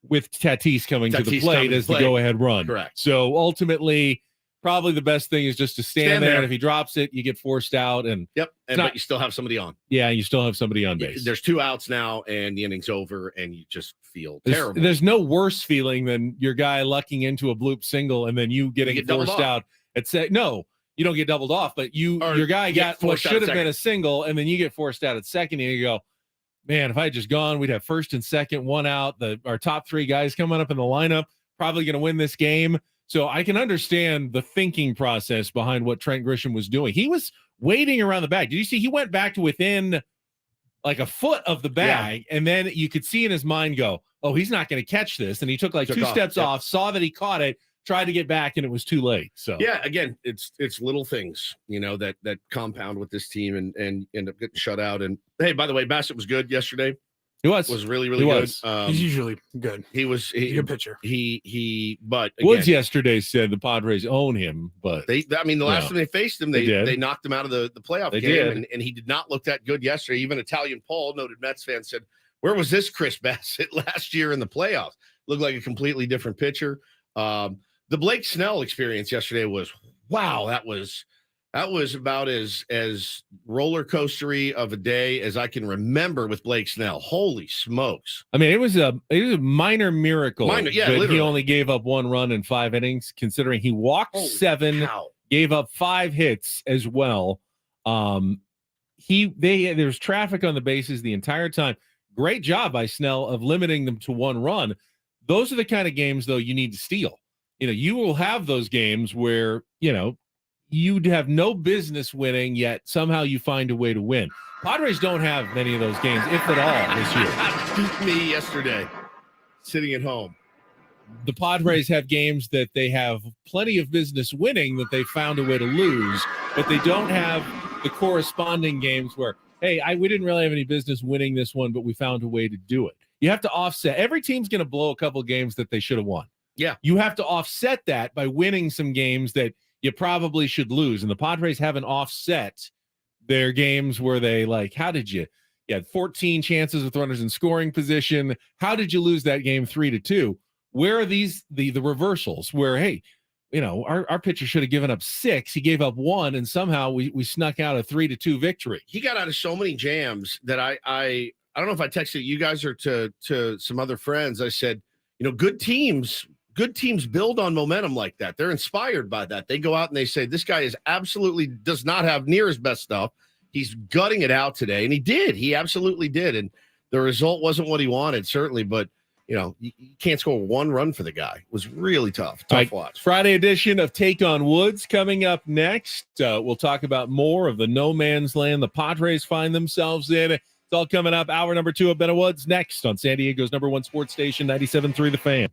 With Tatis coming to the plate as the go-ahead run. Correct. So ultimately, probably the best thing is just to stand there. And if he drops it, you get forced out. And but you still have somebody on. Yeah, you still have somebody on base. There's 2 outs now, and the inning's over, and you just feel terrible. There's no worse feeling than your guy lucking into a bloop single, and then you getting forced out. No, you don't get doubled off, but your guy got what should have been a single, and then you get forced out at second, and you go, man, if I had just gone, we'd have first and second, 1 out. Our top 3 guys coming up in the lineup, probably going to win this game. So I can understand the thinking process behind what Trent Grisham was doing. He was waiting around the bag. Did you see he went back to within like a foot of the bag, and then you could see in his mind go, oh, he's not going to catch this. And he took like two steps off, saw that he caught it, tried to get back, and it was too late. So yeah, again, it's little things, that compound with this team and end up getting shut out. And hey, by the way, Bassett was good yesterday. He was really, really good. He's usually good. He's a good pitcher. But again, Woods yesterday said the Padres own him, but the last time they faced him, they knocked him out of the playoff They game, did. and he did not look that good yesterday. Even Italian Paul, noted Mets fan, said, "Where was this Chris Bassett last year in the playoffs? Looked like a completely different pitcher." The Blake Snell experience yesterday was wow. That was about as roller coastery of a day as I can remember with Blake Snell. Holy smokes! I mean, it was a minor miracle that literally. he only gave up 1 run in 5 innings, considering he walked 7, gave up 5 hits as well. There's traffic on the bases the entire time. Great job by Snell of limiting them to 1 run. Those are the kind of games, though, you need to steal. You will have those games where, you'd have no business winning, yet somehow you find a way to win. Padres don't have many of those games, if at all, this year. Beat me yesterday, sitting at home. The Padres have games that they have plenty of business winning that they found a way to lose, but they don't have the corresponding games where, hey, we didn't really have any business winning this one, but we found a way to do it. You have to offset. Every team's going to blow a couple games that they should have won. Yeah. You have to offset that by winning some games that you probably should lose. And the Padres haven't offset their games where they how did you had 14 chances with runners in scoring position. How did you lose that game 3-2? Where are these the reversals where, hey, our pitcher should have given up 6. He gave up 1, and somehow we snuck out a 3-2 victory. He got out of so many jams that I don't know if I texted you guys or to some other friends. I said, good teams build on momentum like that. They're inspired by that. They go out and they say, this guy does not have near his best stuff. He's gutting it out today. And he did. He absolutely did. And the result wasn't what he wanted, certainly. But, you can't score 1 run for the guy. It was really tough. Tough watch. Friday edition of Take on Woods coming up next. We'll talk about more of the no man's land the Padres find themselves in. It's all coming up. Hour number 2 of Ben Woods next on San Diego's #1 sports station, 97.3 The Fan.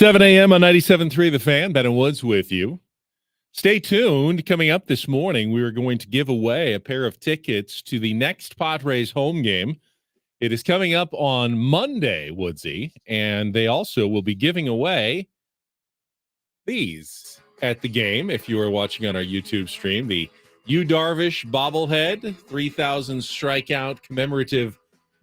7 a.m. on 97.3 The Fan. Ben and Woods with you. Stay tuned. Coming up this morning, we are going to give away a pair of tickets to the next Padres home game. It is coming up on Monday, Woodsy, and they also will be giving away these at the game. If you are watching on our YouTube stream, the Yu Darvish bobblehead, 3,000 strikeout commemorative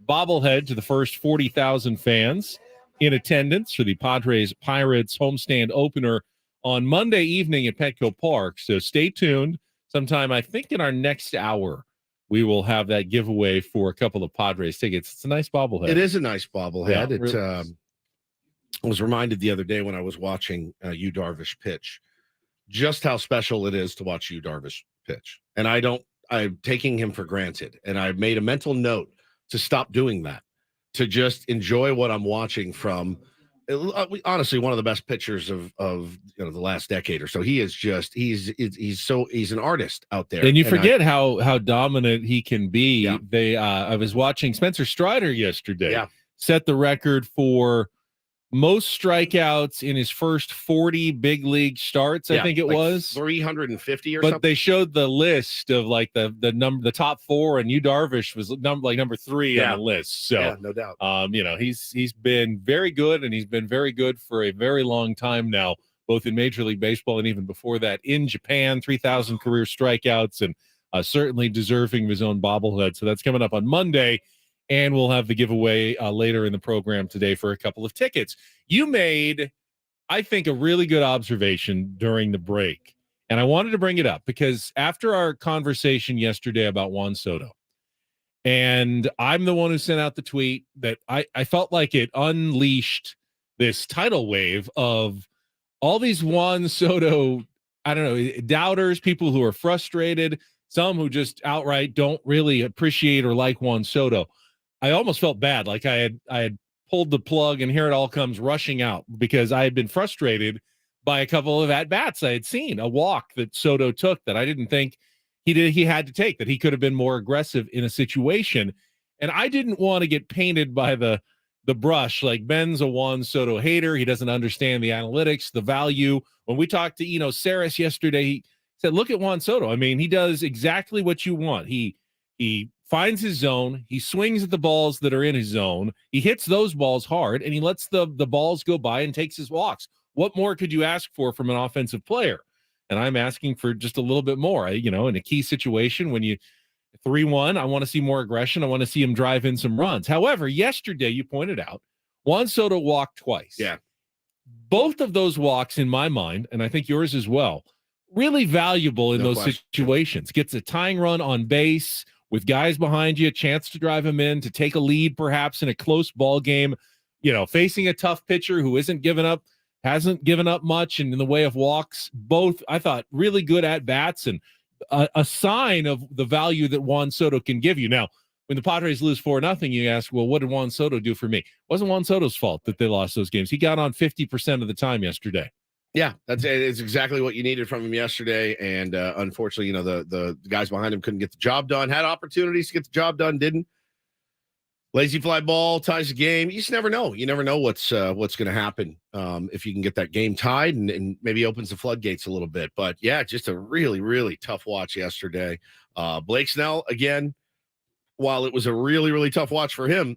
bobblehead to the first 40,000 fans in attendance for the Padres Pirates homestand opener on Monday evening at Petco Park. So stay tuned. Sometime, I think, in our next hour, we will have that giveaway for a couple of Padres tickets. It's a nice bobblehead. It is a nice bobblehead. Yeah, It really. I was reminded the other day when I was watching Yu Darvish pitch just how special it is to watch Yu Darvish pitch. And I'm taking him for granted. And I made a mental note to stop doing that, to just enjoy what I'm watching from honestly one of the best pitchers of the last decade or so. He is just he's an artist out there. And you forget how dominant he can be. Yeah. I was watching Spencer Strider yesterday. Yeah. Set the record for most strikeouts in his first 40 big league starts. I think it was 350 or but something. they showed the list of like the top four, and Yu Darvish was number 3 on the list. So yeah, no doubt. He's been very good, and he's been very good for a very long time now, both in Major League Baseball and even before that in Japan. 3,000 career strikeouts, and certainly deserving of his own bobblehead. So that's coming up on Monday. And we'll have the giveaway later in the program today for a couple of tickets. You made, I think, a really good observation during the break. And I wanted to bring it up because after our conversation yesterday about Juan Soto, and I'm the one who sent out the tweet that I felt like it unleashed this tidal wave of all these Juan Soto, doubters, people who are frustrated, some who just outright don't really appreciate or like Juan Soto. I almost felt bad, like I had pulled the plug, and here it all comes rushing out because I had been frustrated by a couple of at-bats I had seen, a walk that Soto took that I didn't think he had to take, that he could have been more aggressive in a situation. And I didn't want to get painted by the brush, like Ben's a Juan Soto hater. He doesn't understand the analytics, the value. When we talked to Saris yesterday, he said, look at Juan Soto. I mean, he does exactly what you want. He finds his zone. He swings at the balls that are in his zone. He hits those balls hard, and he lets the balls go by and takes his walks. What more could you ask for from an offensive player? And I'm asking for just a little bit more. In a key situation when you 3-1, I want to see more aggression. I want to see him drive in some runs. However, yesterday you pointed out Juan Soto walked twice. Yeah. Both of those walks, in my mind, and I think yours as well, really valuable in those situations. Gets a tying run on base with guys behind you, a chance to drive him in, to take a lead perhaps in a close ball game, facing a tough pitcher who hasn't given up much in the way of walks. Both, I thought, really good at-bats and a sign of the value that Juan Soto can give you. Now, when the Padres lose 4-0, you ask, well, what did Juan Soto do for me? It wasn't Juan Soto's fault that they lost those games. He got on 50% of the time yesterday. Yeah, it's exactly what you needed from him yesterday. And unfortunately, the guys behind him couldn't get the job done. Had opportunities to get the job done, didn't. Lazy fly ball ties the game. You just never know. You never know what's going to happen if you can get that game tied and maybe opens the floodgates a little bit. But yeah, just a really, really tough watch yesterday. Blake Snell, again, while it was a really, really tough watch for him,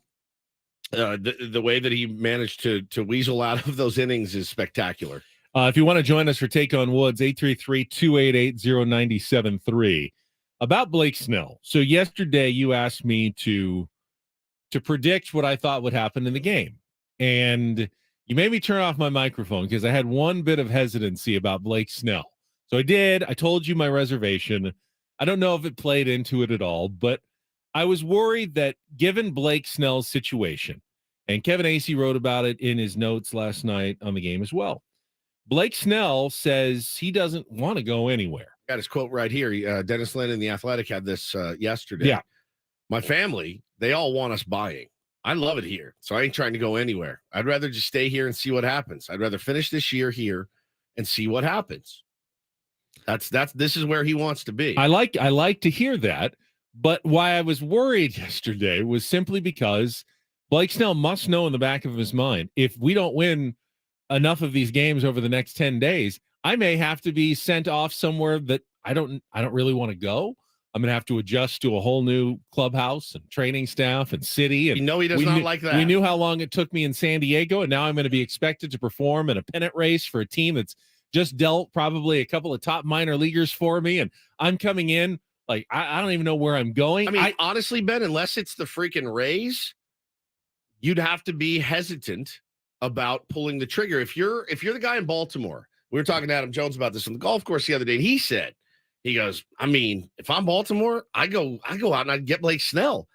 the way that he managed to weasel out of those innings is spectacular. If you want to join us for Take on Woods, 833-288-0973. About Blake Snell. So yesterday you asked me to predict what I thought would happen in the game. And you made me turn off my microphone because I had one bit of hesitancy about Blake Snell. So I did. I told you my reservation. I don't know if it played into it at all, but I was worried that given Blake Snell's situation, and Kevin Acee wrote about it in his notes last night on the game as well, Blake Snell says he doesn't want to go anywhere. Got his quote right here. Dennis Lynn in The Athletic had this yesterday. Yeah. My family, they all want us buying. I love it here, so I ain't trying to go anywhere. I'd rather just stay here and see what happens. I'd rather finish this year here and see what happens. This is where he wants to be. I like to hear that, but why I was worried yesterday was simply because Blake Snell must know in the back of his mind, if we don't win enough of these games over the next 10 days, I may have to be sent off somewhere that I don't really want to go. I'm going to have to adjust to a whole new clubhouse and training staff and city. And he does not like that. We knew how long it took me in San Diego, and now I'm going to be expected to perform in a pennant race for a team that's just dealt probably a couple of top minor leaguers for me. And I'm coming in like, I don't even know where I'm going. I mean, honestly, Ben, unless it's the freaking Rays, you'd have to be hesitant about pulling the trigger. If you're the guy in Baltimore, we were talking to Adam Jones about this on the golf course the other day, and he goes, I mean, if I'm Baltimore, I go out and I get Blake Snell.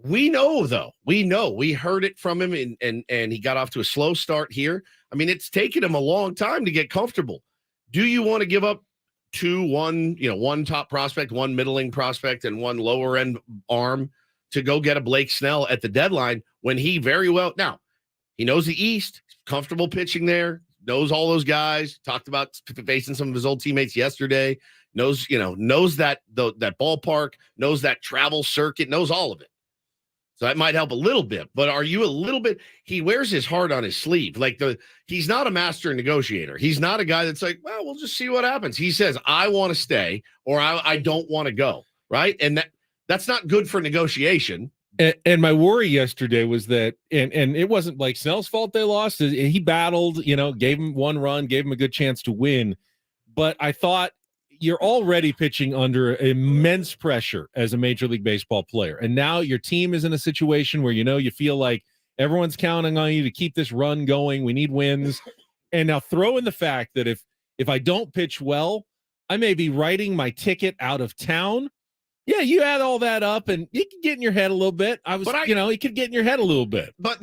We know, though. We heard it from him, and he got off to a slow start here. I mean, it's taken him a long time to get comfortable. Do you want to give up one top prospect, one middling prospect, and one lower end arm to go get a Blake Snell at the deadline when he very well now he knows the East, comfortable pitching there, knows all those guys, talked about facing some of his old teammates yesterday, knows that ballpark, knows that travel circuit, knows all of it. So that might help a little bit, but are you a little bit, he wears his heart on his sleeve. He's not a master negotiator. He's not a guy that's like, well, we'll just see what happens. He says, I want to stay or I don't want to go. Right. And that's not good for negotiation. And my worry yesterday was that, and it wasn't Blake Snell's fault they lost. He battled, gave him one run, gave him a good chance to win. But I thought you're already pitching under immense pressure as a Major League Baseball player. And now your team is in a situation where, you feel like everyone's counting on you to keep this run going. We need wins. And now throw in the fact that if I don't pitch well, I may be writing my ticket out of town. Yeah, you add all that up, and it can get in your head a little bit. It could get in your head a little bit. But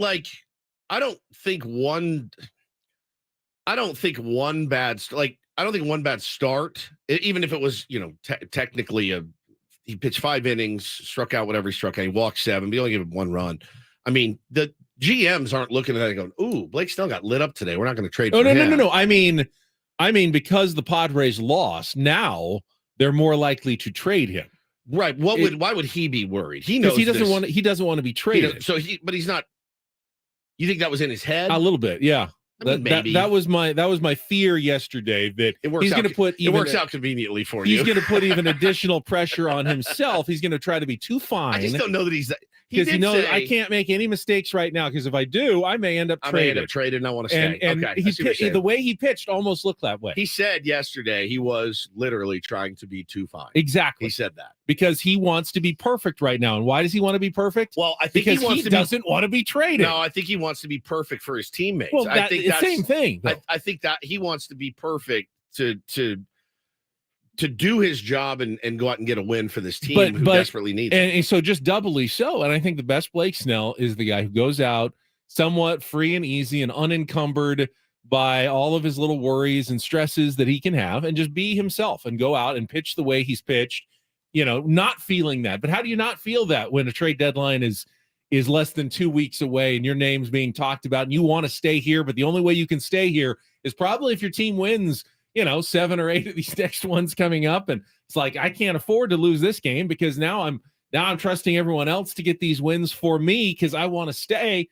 I don't think one bad start, even if it was, technically he pitched 5 innings, struck out whatever he struck out, he walked 7, but he only gave him 1 run. I mean, the GMs aren't looking at that and going, "Ooh, Blake Snell got lit up today. We're not going to trade." No. I mean, because the Padres lost, now they're more likely to trade him. Right. Why would he be worried? He knows he doesn't want to be traded. But he's not. You think that was in his head? A little bit, yeah. Maybe. That was my fear yesterday, that he's going to put it works out conveniently for you. He's going to put even additional pressure on himself. He's going to try to be too fine. I just don't know that he's that. Because he knows I can't make any mistakes right now, because if I do, I may end up traded. And I want to stay. And okay, the way he pitched almost looked that way. He said yesterday he was literally trying to be too fine. Exactly. He said that. Because he wants to be perfect right now. And why does he want to be perfect? Well, I think because he doesn't want to be traded. No, I think he wants to be perfect for his teammates. Well, I think that's the same thing. I think that he wants to be perfect to do his job and go out and get a win for this team who desperately needs it. And so just doubly so. And I think the best Blake Snell is the guy who goes out somewhat free and easy and unencumbered by all of his little worries and stresses that he can have, and just be himself and go out and pitch the way he's pitched, not feeling that. But how do you not feel that when a trade deadline is less than 2 weeks away and your name's being talked about and you want to stay here, but the only way you can stay here is probably if your team wins 7 or 8 of these next ones coming up. And it's like, I can't afford to lose this game, because now I'm trusting everyone else to get these wins for me because I want to stay.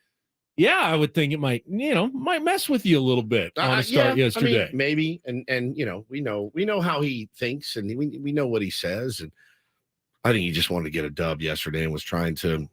Yeah, I would think it might mess with you a little bit on a start yesterday. I mean, maybe. And we know how he thinks, and we know what he says. And I think he just wanted to get a dub yesterday and was trying to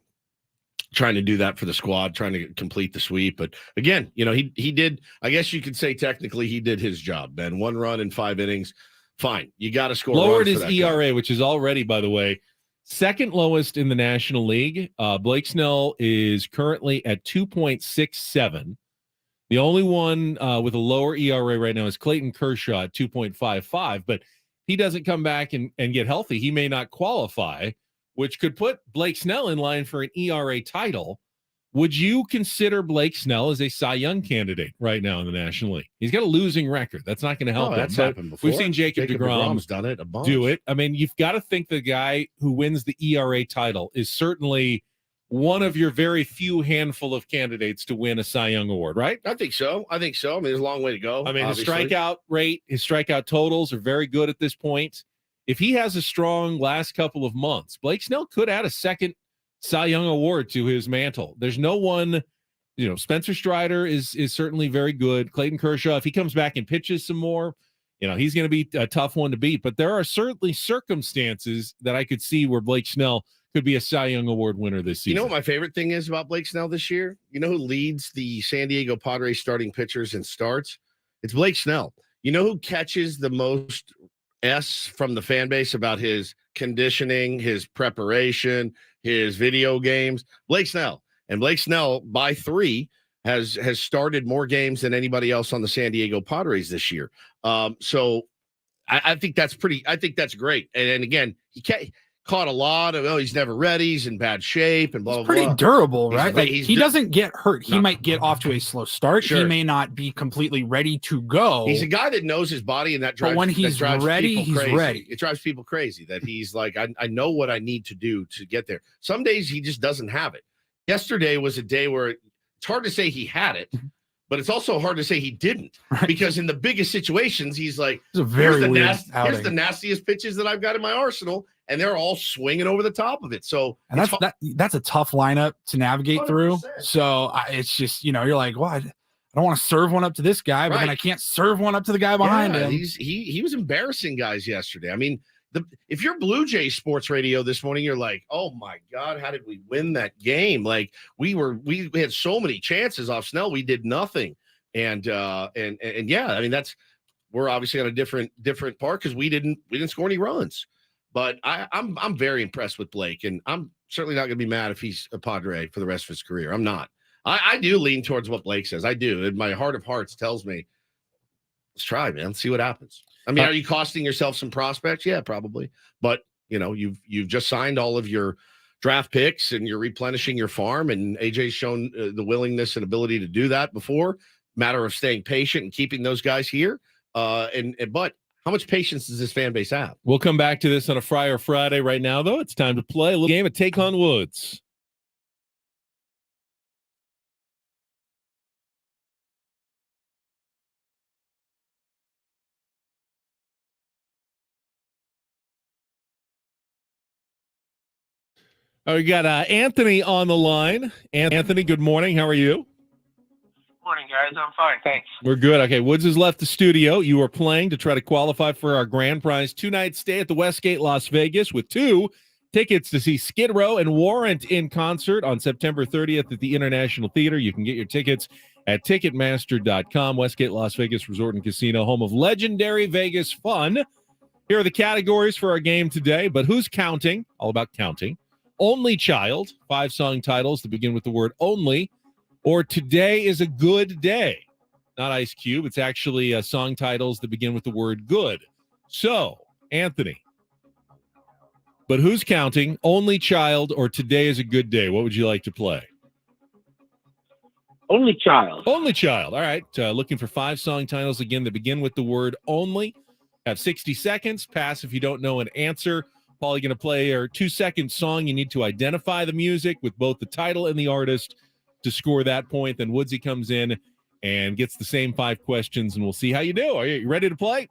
do that for the squad, trying to complete the sweep. But again, he did, I guess you could say technically he did his job, Ben. 1 run in 5 innings. Fine. You got to score. Lowered his ERA, which is already, by the way, second lowest in the National League. Blake Snell is currently at 2.67. The only one with a lower ERA right now is Clayton Kershaw at 2.55, but he doesn't come back and get healthy. He may not qualify, which could put Blake Snell in line for an ERA title. Would you consider Blake Snell as a Cy Young candidate right now in the National League? He's got a losing record. That's not going to help him. That's happened before. We've seen Jacob DeGrom's done it a bunch. Do it. I mean, you've got to think the guy who wins the ERA title is certainly one of your very few handful of candidates to win a Cy Young award, right? I think so. I mean, there's a long way to go. I mean, his strikeout rate, his strikeout totals are very good at this point. If he has a strong last couple of months, Blake Snell could add a second Cy Young award to his mantle. There's no one Spencer Strider is certainly very good. Clayton Kershaw, if he comes back and pitches some more, he's going to be a tough one to beat. But there are certainly circumstances that I could see where Blake Snell could be a Cy Young Award winner this season. You know what my favorite thing is about Blake Snell this year? You know who leads the San Diego Padres starting pitchers in starts? It's Blake Snell. You know who catches the most S from the fan base about his conditioning, his preparation, his video games? Blake Snell. And Blake Snell, by 3, has started more games than anybody else on the San Diego Padres this year. So I think that's great. And again, he caught a lot of, he's never ready, he's in bad shape, and blah, blah, blah. Pretty durable, right? He doesn't get hurt. He might get off to a slow start. Sure. He may not be completely ready to go. He's a guy that knows his body, and that drives. But when he's ready, he's crazy. ready. It drives people crazy that he's like, I know what I need to do to get there. Some days he just doesn't have it. Yesterday was a day where it's hard to say he had it, but it's also hard to say he didn't, because in the biggest situations, he's like, here's the nastiest pitches that I've got in my arsenal, and they're all swinging over the top of it. So, and that's a tough lineup to navigate 100%. Through. So it's just, you're like, well, I don't want to serve one up to this guy, but then I can't serve one up to the guy behind him. He was embarrassing guys yesterday. I mean, if you're Blue Jays sports radio this morning, you're like, oh my God, how did we win that game? Like we had so many chances off Snell, we did nothing. And yeah, I mean, we're obviously on a different part because we didn't score any runs. But I'm very impressed with Blake, and I'm certainly not going to be mad if he's a Padre for the rest of his career. I'm not. I do lean towards what Blake says. I do. And my heart of hearts tells me, let's try, man. See what happens. I mean, are you costing yourself some prospects? Yeah, probably. But, you've just signed all of your draft picks and you're replenishing your farm, and AJ's shown the willingness and ability to do that before. Matter of staying patient and keeping those guys here. But how much patience does this fan base have? We'll come back to this on a Friar Friday. Right now, though, it's time to play a little game of Take on Woods. We got Anthony on the line. Anthony, good morning. How are you? Morning, guys. I'm fine, thanks. We're good. Okay, Woods has left the studio. You are playing to try to qualify for our grand prize 2-night stay at the Westgate Las Vegas with 2 tickets to see Skid Row and Warrant in concert on September 30th at the International Theater. You can get your tickets at Ticketmaster.com. Westgate Las Vegas Resort and Casino, home of legendary Vegas fun. Here are the categories for our game today, but who's counting? All about counting. Only Child, 5 song titles that begin with the word only, or Today is a Good Day. Not Ice Cube. It's actually song titles that begin with the word good. So, Anthony, but who's counting? Only Child or Today is a Good Day? What would you like to play? Only Child. Only Child. All right. Looking for 5 song titles again that begin with the word only. Have 60 seconds. Pass if you don't know an answer. Paul, you're going to play our 2-second song. You need to identify the music with both the title and the artist to score that point. Then Woodsy comes in and gets the same 5 questions, and we'll see how you do. Are you ready to play?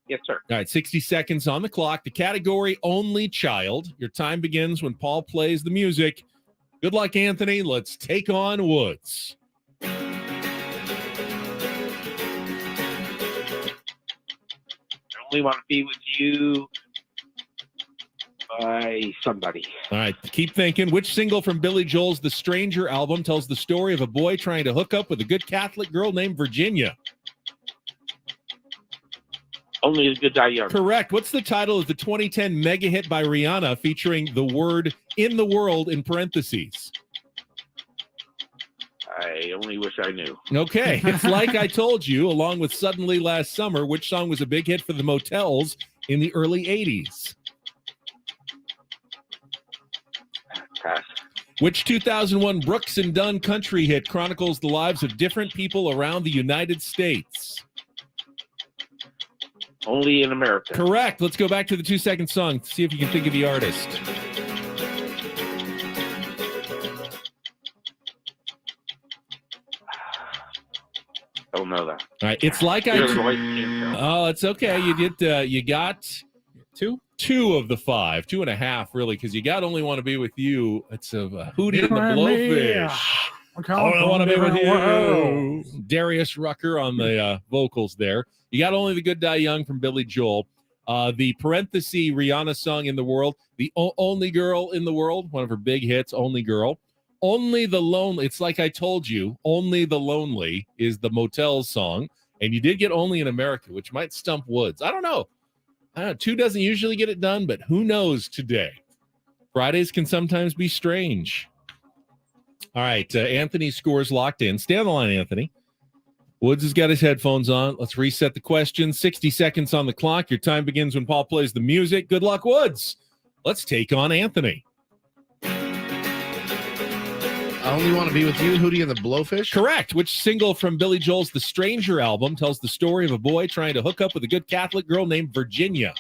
Yes, sir. All right, 60 seconds on the clock. The category Only Child. Your time begins when Paul plays the music. Good luck, Anthony. Let's take on Woods. I only want to be with you by somebody. All right, keep thinking. Which single from Billy Joel's The Stranger album tells the story of a boy trying to hook up with a good Catholic girl named Virginia? Only a Good Die Young. Correct. What's the title of the 2010 mega hit by Rihanna featuring the word in the world in parentheses? I only wish I knew. Okay. It's Like I Told You, along with Suddenly Last Summer. Which song was a big hit for the Motels in the early 80s? Pass. Which 2001 Brooks and Dunn country hit chronicles the lives of different people around the United States? Only in America. Correct. Let's go back to the 2-second song. See if you can think of the artist. Don't know that. All right. It's Like I... Oh, it's okay. You got... 2? 2 of the 5. 2.5, really, because you got Only Want to Be With You. It's a Hootie and the Blowfish. I want to be with you. Darius Rucker on the vocals there. You got Only the Good Die Young from Billy Joel. The parenthesis Rihanna song in the world. The Only Girl in the World, one of her big hits, Only Girl. Only the Lonely. It's Like I Told You. Only the Lonely is the Motels song. And you did get Only in America, which might stump Woods. I don't know. 2 doesn't usually get it done, but who knows today? Fridays can sometimes be strange. All right, Anthony's scores locked in. Stay on the line, Anthony. Woods has got his headphones on. Let's reset the question. 60 seconds on the clock. Your time begins when Paul plays the music. Good luck, Woods. Let's take on Anthony. I Only Want to Be With You, Hootie and the Blowfish? Correct. Which single from Billy Joel's The Stranger album tells the story of a boy trying to hook up with a good Catholic girl named Virginia?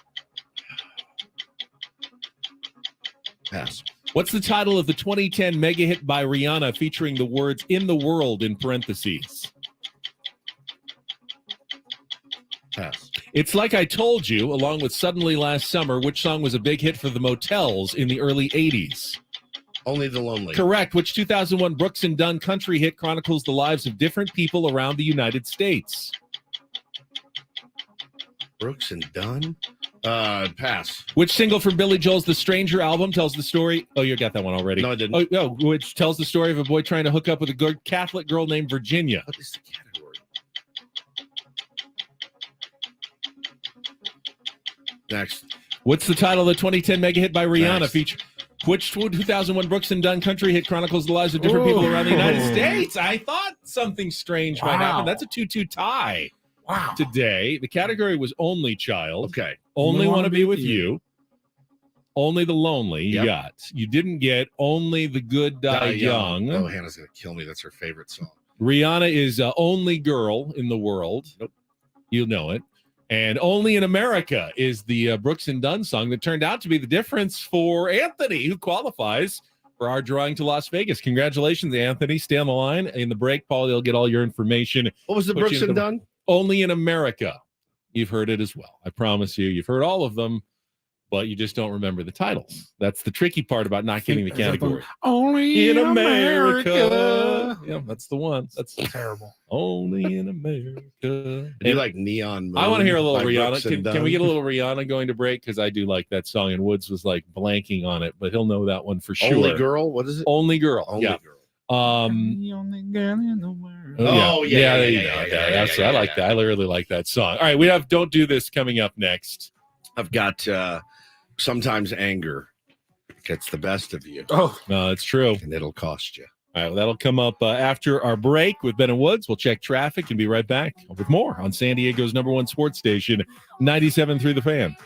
Pass. What's the title of the 2010 mega hit by Rihanna featuring the words "in the world" in parentheses? Pass. It's Like I Told You, along with Suddenly Last Summer, which song was a big hit for the Motels in the early 80s? Only the Lonely. Correct. Which 2001 Brooks and Dunn country hit chronicles the lives of different people around the United States? Brooks and Dunn? Pass. Which single from Billy Joel's The Stranger album tells the story? Oh, you got that one already. No, I didn't. Oh, no, which tells the story of a boy trying to hook up with a good Catholic girl named Virginia. What is the category? Next. What's the title of the 2010 mega hit by Rihanna Next. feature? Which 2001 Brooks and Dunn country hit chronicles the lives of different people around the United States? I thought something strange might happen. That's a 2-2 tie. Wow. Today, the category was Only Child. Okay. Only Want to Be With You. Only the Lonely. You Yep. got. You didn't get Only the Good Die Young. Oh, Hannah's going to kill me. That's her favorite song. Rihanna is Only Girl in the World. Nope. You'll know it. And Only in America is the Brooks and Dunn song that turned out to be the difference for Anthony, who qualifies for our drawing to Las Vegas. Congratulations, Anthony. Stay on the line. In the break, Paul, you'll get all your information. What was the Put you Brooks into and the- Dunn? Only in America. You've heard it as well. I promise you. You've heard all of them, but you just don't remember the titles. That's the tricky part about not getting the category. Only in America. Yeah, that's the one. That's terrible. Only in America. Do you like Neon Moon? I want to hear a little by Brooks Rihanna. and Can we Dunn? get a little Rihanna going to break? Because I do like that song, and Woods was like blanking on it, but he'll know that one for sure. Only Girl? What is it? Only Girl. Only yeah. Girl. The only girl in the world. Yeah, that's I like that. I really like that song. All right, we have Don't Do This coming up next. I've got Sometimes Anger gets the best of you. Oh, no, it's true. And it'll cost you. All right, well, that'll come up after our break with Ben and Woods. We'll check traffic and be right back with more on San Diego's #1 sports station, 97.3 The Fan.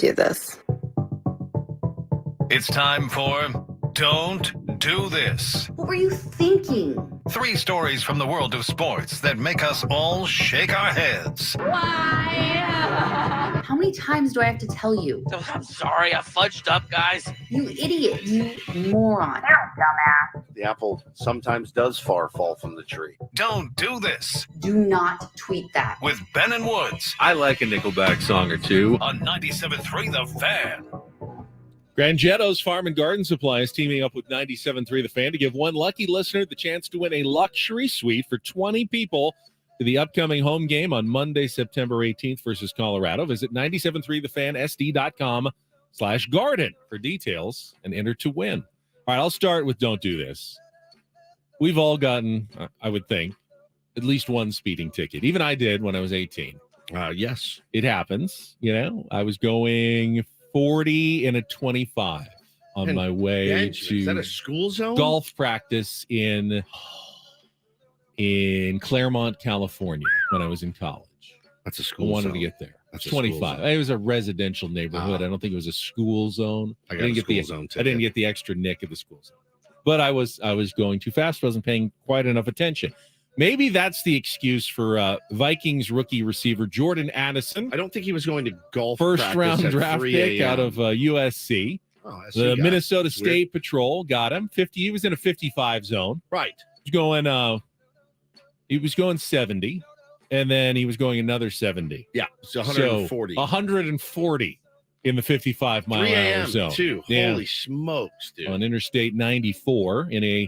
do this. It's time for Don't Do This. What were you thinking? 3 stories from the world of sports that make us all shake our heads. How many times do I have to tell you? I'm sorry, I fudged up, guys. You idiot. You moron. Dumbass. The apple sometimes does fall from the tree. Don't do this Do not tweet that. with Ben and Woods I like a Nickelback song or two. on 97.3 The Fan. Grangetto's Farm and Garden Supply is teaming up with 97.3 The Fan to give one lucky listener the chance to win a luxury suite for 20 people to the upcoming home game on Monday, September 18th versus Colorado. Visit 973thefansd.com/garden for details and enter to win. All right, I'll start with Don't Do This. We've all gotten, I would think, at least one speeding ticket. Even I did when I was 18. Yes. It happens. I was going 40 and a 25 on And my way Benjamin, to is that a school zone? golf practice in Claremont, California when I was in college. That's a I school wanted zone. to get there. That's a 25. school It was a residential neighborhood. I don't think it was a school zone. I got a school zone I didn't get the extra nick of the school zone. But I was going too fast. Wasn't paying quite enough attention. Maybe that's the excuse for Vikings rookie receiver Jordan Addison. I don't think he was going to golf. First practice round at draft 3 pick a.m. out of USC. Oh, that's The you got. Minnesota Weird. State Patrol got him 50. He was in a 55 zone. Right. He was going 70, and then he was going another 70. Yeah, it's 140. So 140 in the 55 mile 3 an hour a.m. zone. too. Yeah. Holy smokes, dude. On Interstate 94 in a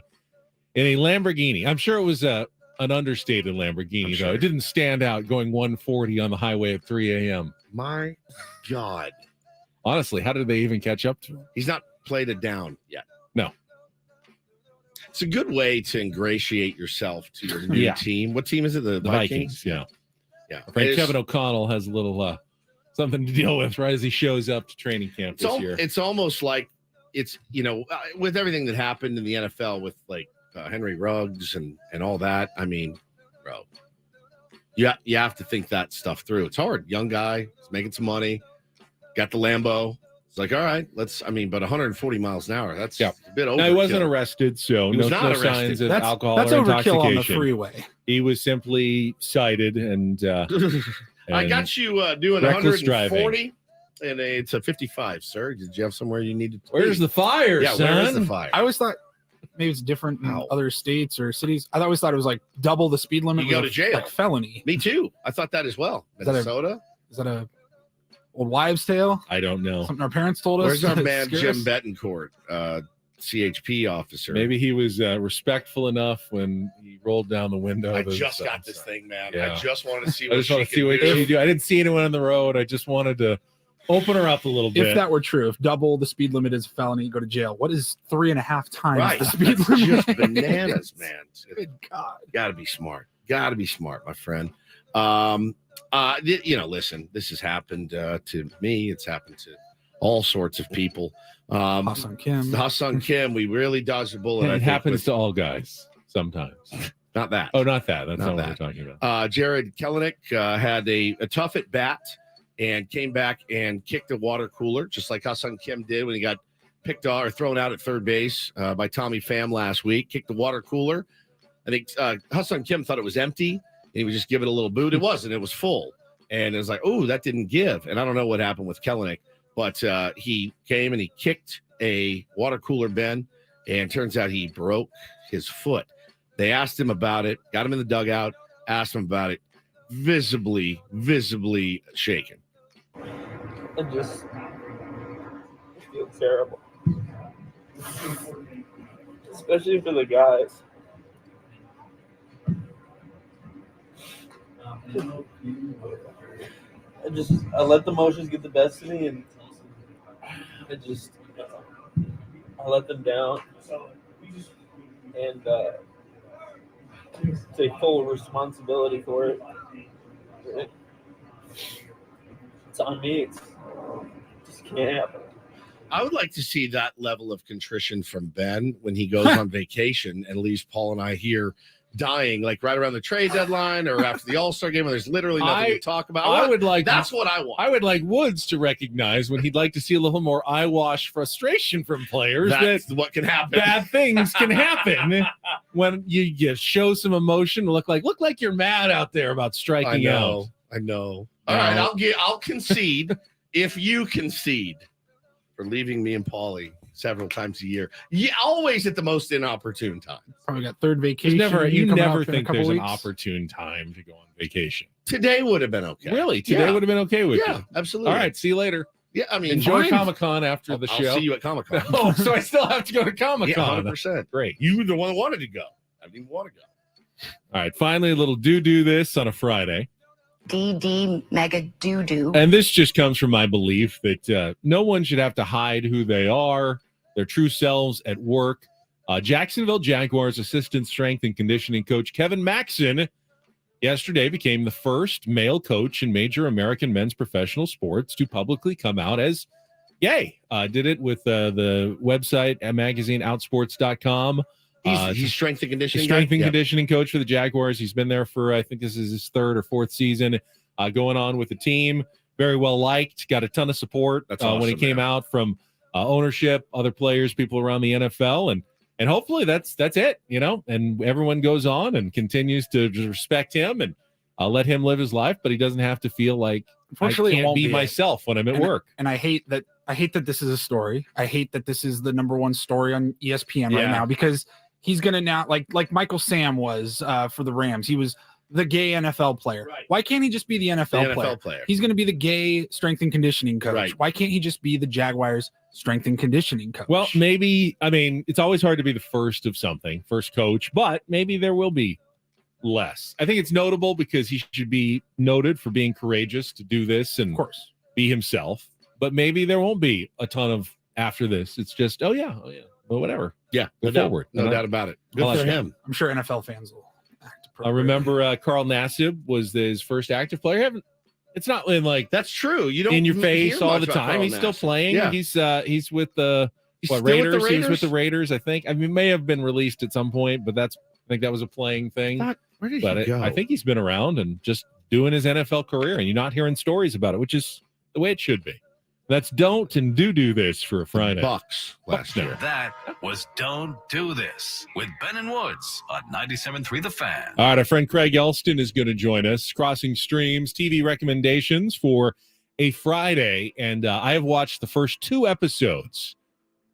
Lamborghini. I'm sure it was an understated Lamborghini, though. It didn't stand out going 140 on the highway at 3 a.m. My God. Honestly, how did they even catch up to him? He's not played it down yet. No. It's a good way to ingratiate yourself to your new Yeah. team. What team is it? The Vikings. Yeah. Yeah. Right, It's- Kevin O'Connell has a little something to deal with right as he shows up to training camp this year. It's almost like it's, with everything that happened in the NFL with like Henry Ruggs and all that. I mean, bro, you have to think that stuff through. It's hard. Young guy, he's making some money, got the Lambo. It's like, all right, but 140 miles an hour. That's a bit overkill. Now, he wasn't arrested, so He was no not arrested. signs of That's- alcohol that's or overkill on the intoxication. freeway. He was simply cited and I got you doing reckless 140, and it's a 55, sir. Did you have somewhere you needed to Where's be? the fire, Yeah, son? where is the fire? I always thought maybe it's different in other states or cities. I always thought it was like double the speed limit. You go was to jail. Like felony. Me too. I thought that as well. Is that a- Minnesota? Is that a old wives' tale? I don't know. Something our parents told us. Where's our to man scare Jim us? Betancourt, CHP officer? Maybe he was respectful enough when he rolled down the window. I of the just got stop this sign. thing, man. Yeah. I just want to see I what just want to she see can what do. you do. I didn't see anyone on the road. I just wanted to open her up a little bit. If that were true, if double the speed limit is a felony, you go to jail. What is 3.5 times Right. the speed That's limit? just bananas, man. Good God. Got to be smart. Got to be smart, my friend. Listen, this has happened to me. It's happened to all sorts of people. Hassan Kim, we really dodged a bullet. I it think, happens with- to all guys sometimes. Not that. Oh, not that. That's Not not what that. we're talking about. Jared Kellenick had a tough at bat and came back and kicked a water cooler, just like Hassan Kim did when he got picked off or thrown out at third base by Tommy Pham last week. Kicked the water cooler. I think Hassan Kim thought it was empty, and he would just give it a little boot. It wasn't. It was full. And it was like, oh, that didn't give. And I don't know what happened with Kellenick, but he came and he kicked a water cooler bin, and turns out he broke his foot. They asked him about it, got him in the dugout, asked him about it, visibly shaken. I just feel terrible. Especially for the guys. I let the emotions get the best of me, and I let them down, and take full responsibility for it. It's on me. It just can't happen. I would like to see that level of contrition from Ben when he goes on vacation and leaves Paul and I here dying, like right around the trade deadline or after the All-Star game, when there's literally nothing to talk about. That's what I want. I would like Woods to recognize when he'd like to see a little more eyewash frustration from players. That's what can happen. Bad things can happen when you show some emotion. Look like you're mad out there about striking out. I know. All right, I'll concede if you concede for leaving me and Paulie several times a year. Yeah, always at the most inopportune time. Probably got third vacation. You coming never up in a think couple there's an weeks. opportune time to go on vacation. Today would have been okay. Really? Today would have been okay with you? Yeah, absolutely. All right, see you later. Yeah, I mean, enjoy fine. Comic-Con after the show. I'll see you at Comic-Con. Oh, so I still have to go to Comic-Con. Yeah, 100%. Great. You were the one that wanted to go. I didn't even want to go. All right, finally a little do this on a Friday. DD mega doo-doo. And this just comes from my belief that no one should have to hide who they are, their true selves at work. Jacksonville Jaguars assistant strength and conditioning coach Kevin Maxson yesterday became the first male coach in major American men's professional sports to publicly come out as gay. Did it with the website and magazine outsports.com. He's strength and conditioning conditioning coach for the Jaguars. He's been there for, I think this is his third or fourth season going on with the team. Very well liked. Got a ton of support awesome, when he came out from ownership, other players, people around the NFL. And hopefully that's it, and everyone goes on and continues to respect him and let him live his life. But he doesn't have to feel like Unfortunately, I it can't won't be be myself when I'm at work. And I hate that this is a story. I hate that this is the number one story on ESPN right now, because he's going to now, like Michael Sam was for the Rams. He was the gay NFL player. Right. Why can't he just be the NFL player? He's going to be the gay strength and conditioning coach. Right. Why can't he just be the Jaguars strength and conditioning coach? Well, maybe, it's always hard to be the first of something, first coach, but maybe there will be less. I think it's notable because he should be noted for being courageous to do this and, of course, be himself. But maybe there won't be a ton of after this. It's just, oh yeah, well, whatever. Yeah, go forward. No doubt about it. Good for him. I'm sure NFL fans will act I remember Carl Nassib was his first active player. It's not in like that's true. You don't in your hear face all much the about time. Carl He's still Nassib. playing. Yeah. He's with the Raiders? Raiders. He was with the Raiders, I think. May have been released at some point, but I think that was a playing thing. Where did he go? I think he's been around and just doing his NFL career, and you're not hearing stories about it, which is the way it should be. That's don't and do this for a Friday. Bucks last year. That was Don't Do This with Ben and Woods on 97.3 The Fan. All right, our friend Craig Elston is going to join us. Crossing Streams TV recommendations for a Friday, and I have watched the first 2 episodes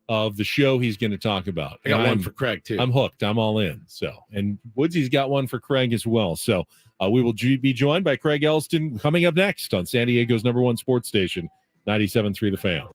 of the show he's going to talk about. I got one for Craig too. I'm hooked. I'm all in. So, and Woodsy's got one for Craig as well. So we will be joined by Craig Elston coming up next on San Diego's #1 sports station, 97.3 The Fan.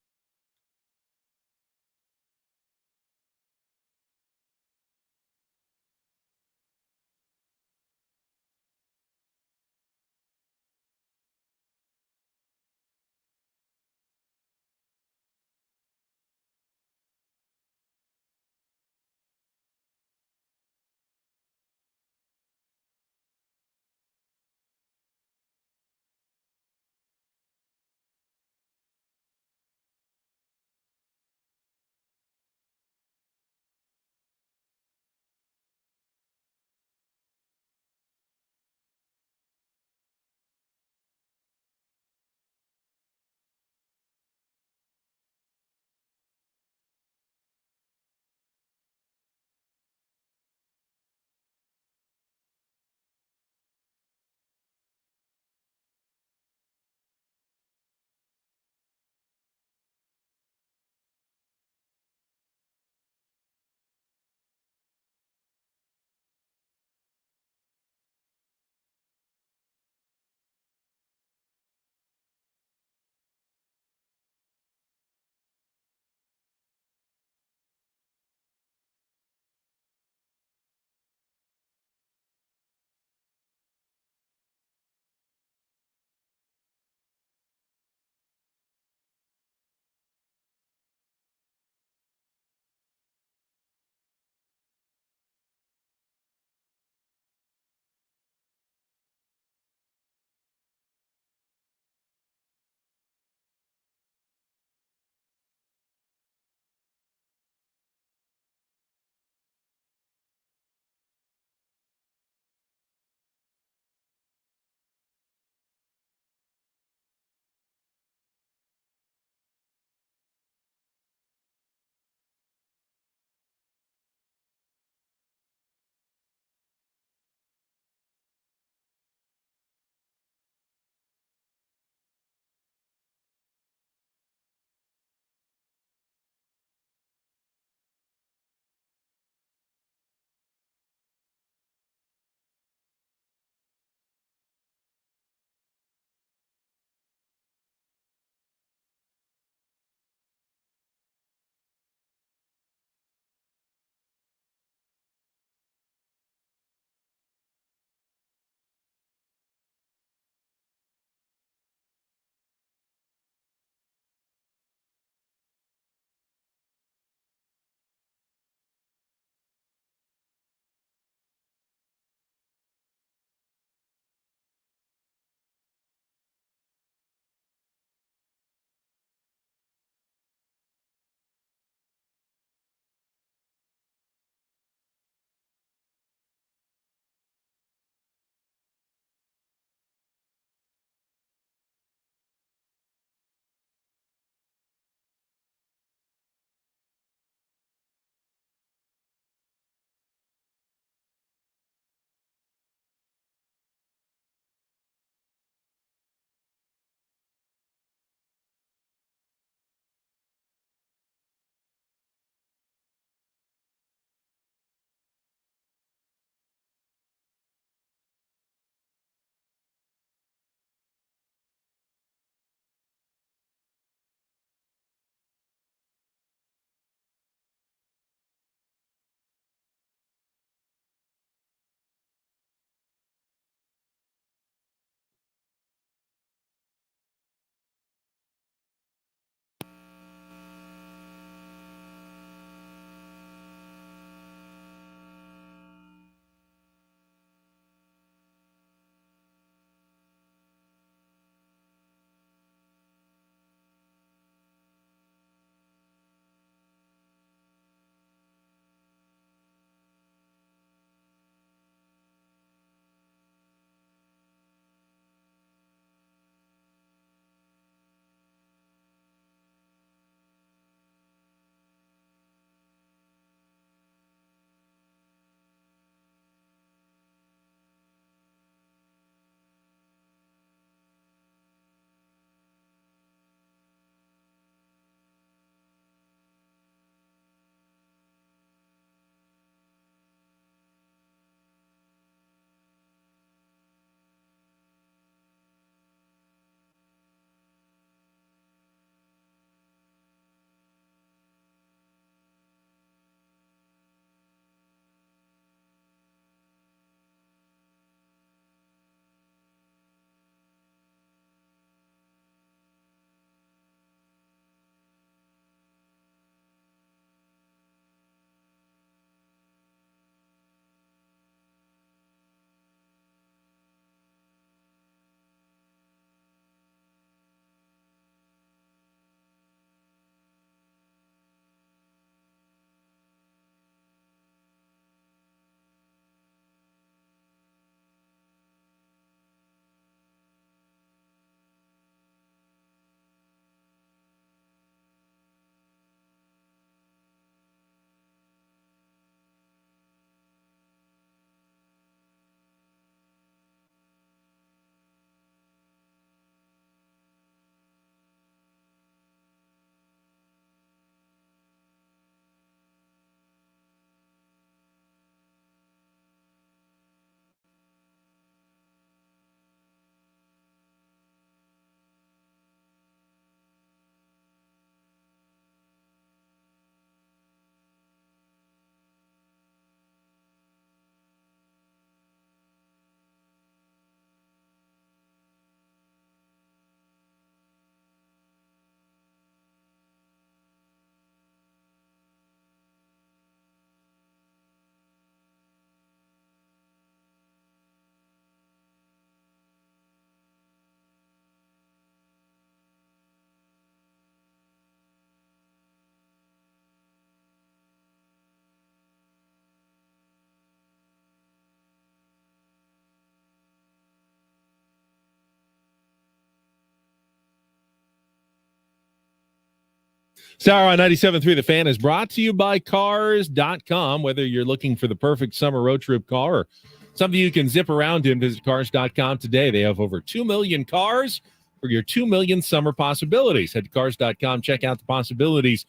Sour on 97.3 The Fan is brought to you by Cars.com. Whether you're looking for the perfect summer road trip car or something you can zip around in, visit Cars.com today. They have over 2 million cars for your 2 million summer possibilities. Head to Cars.com, check out the possibilities.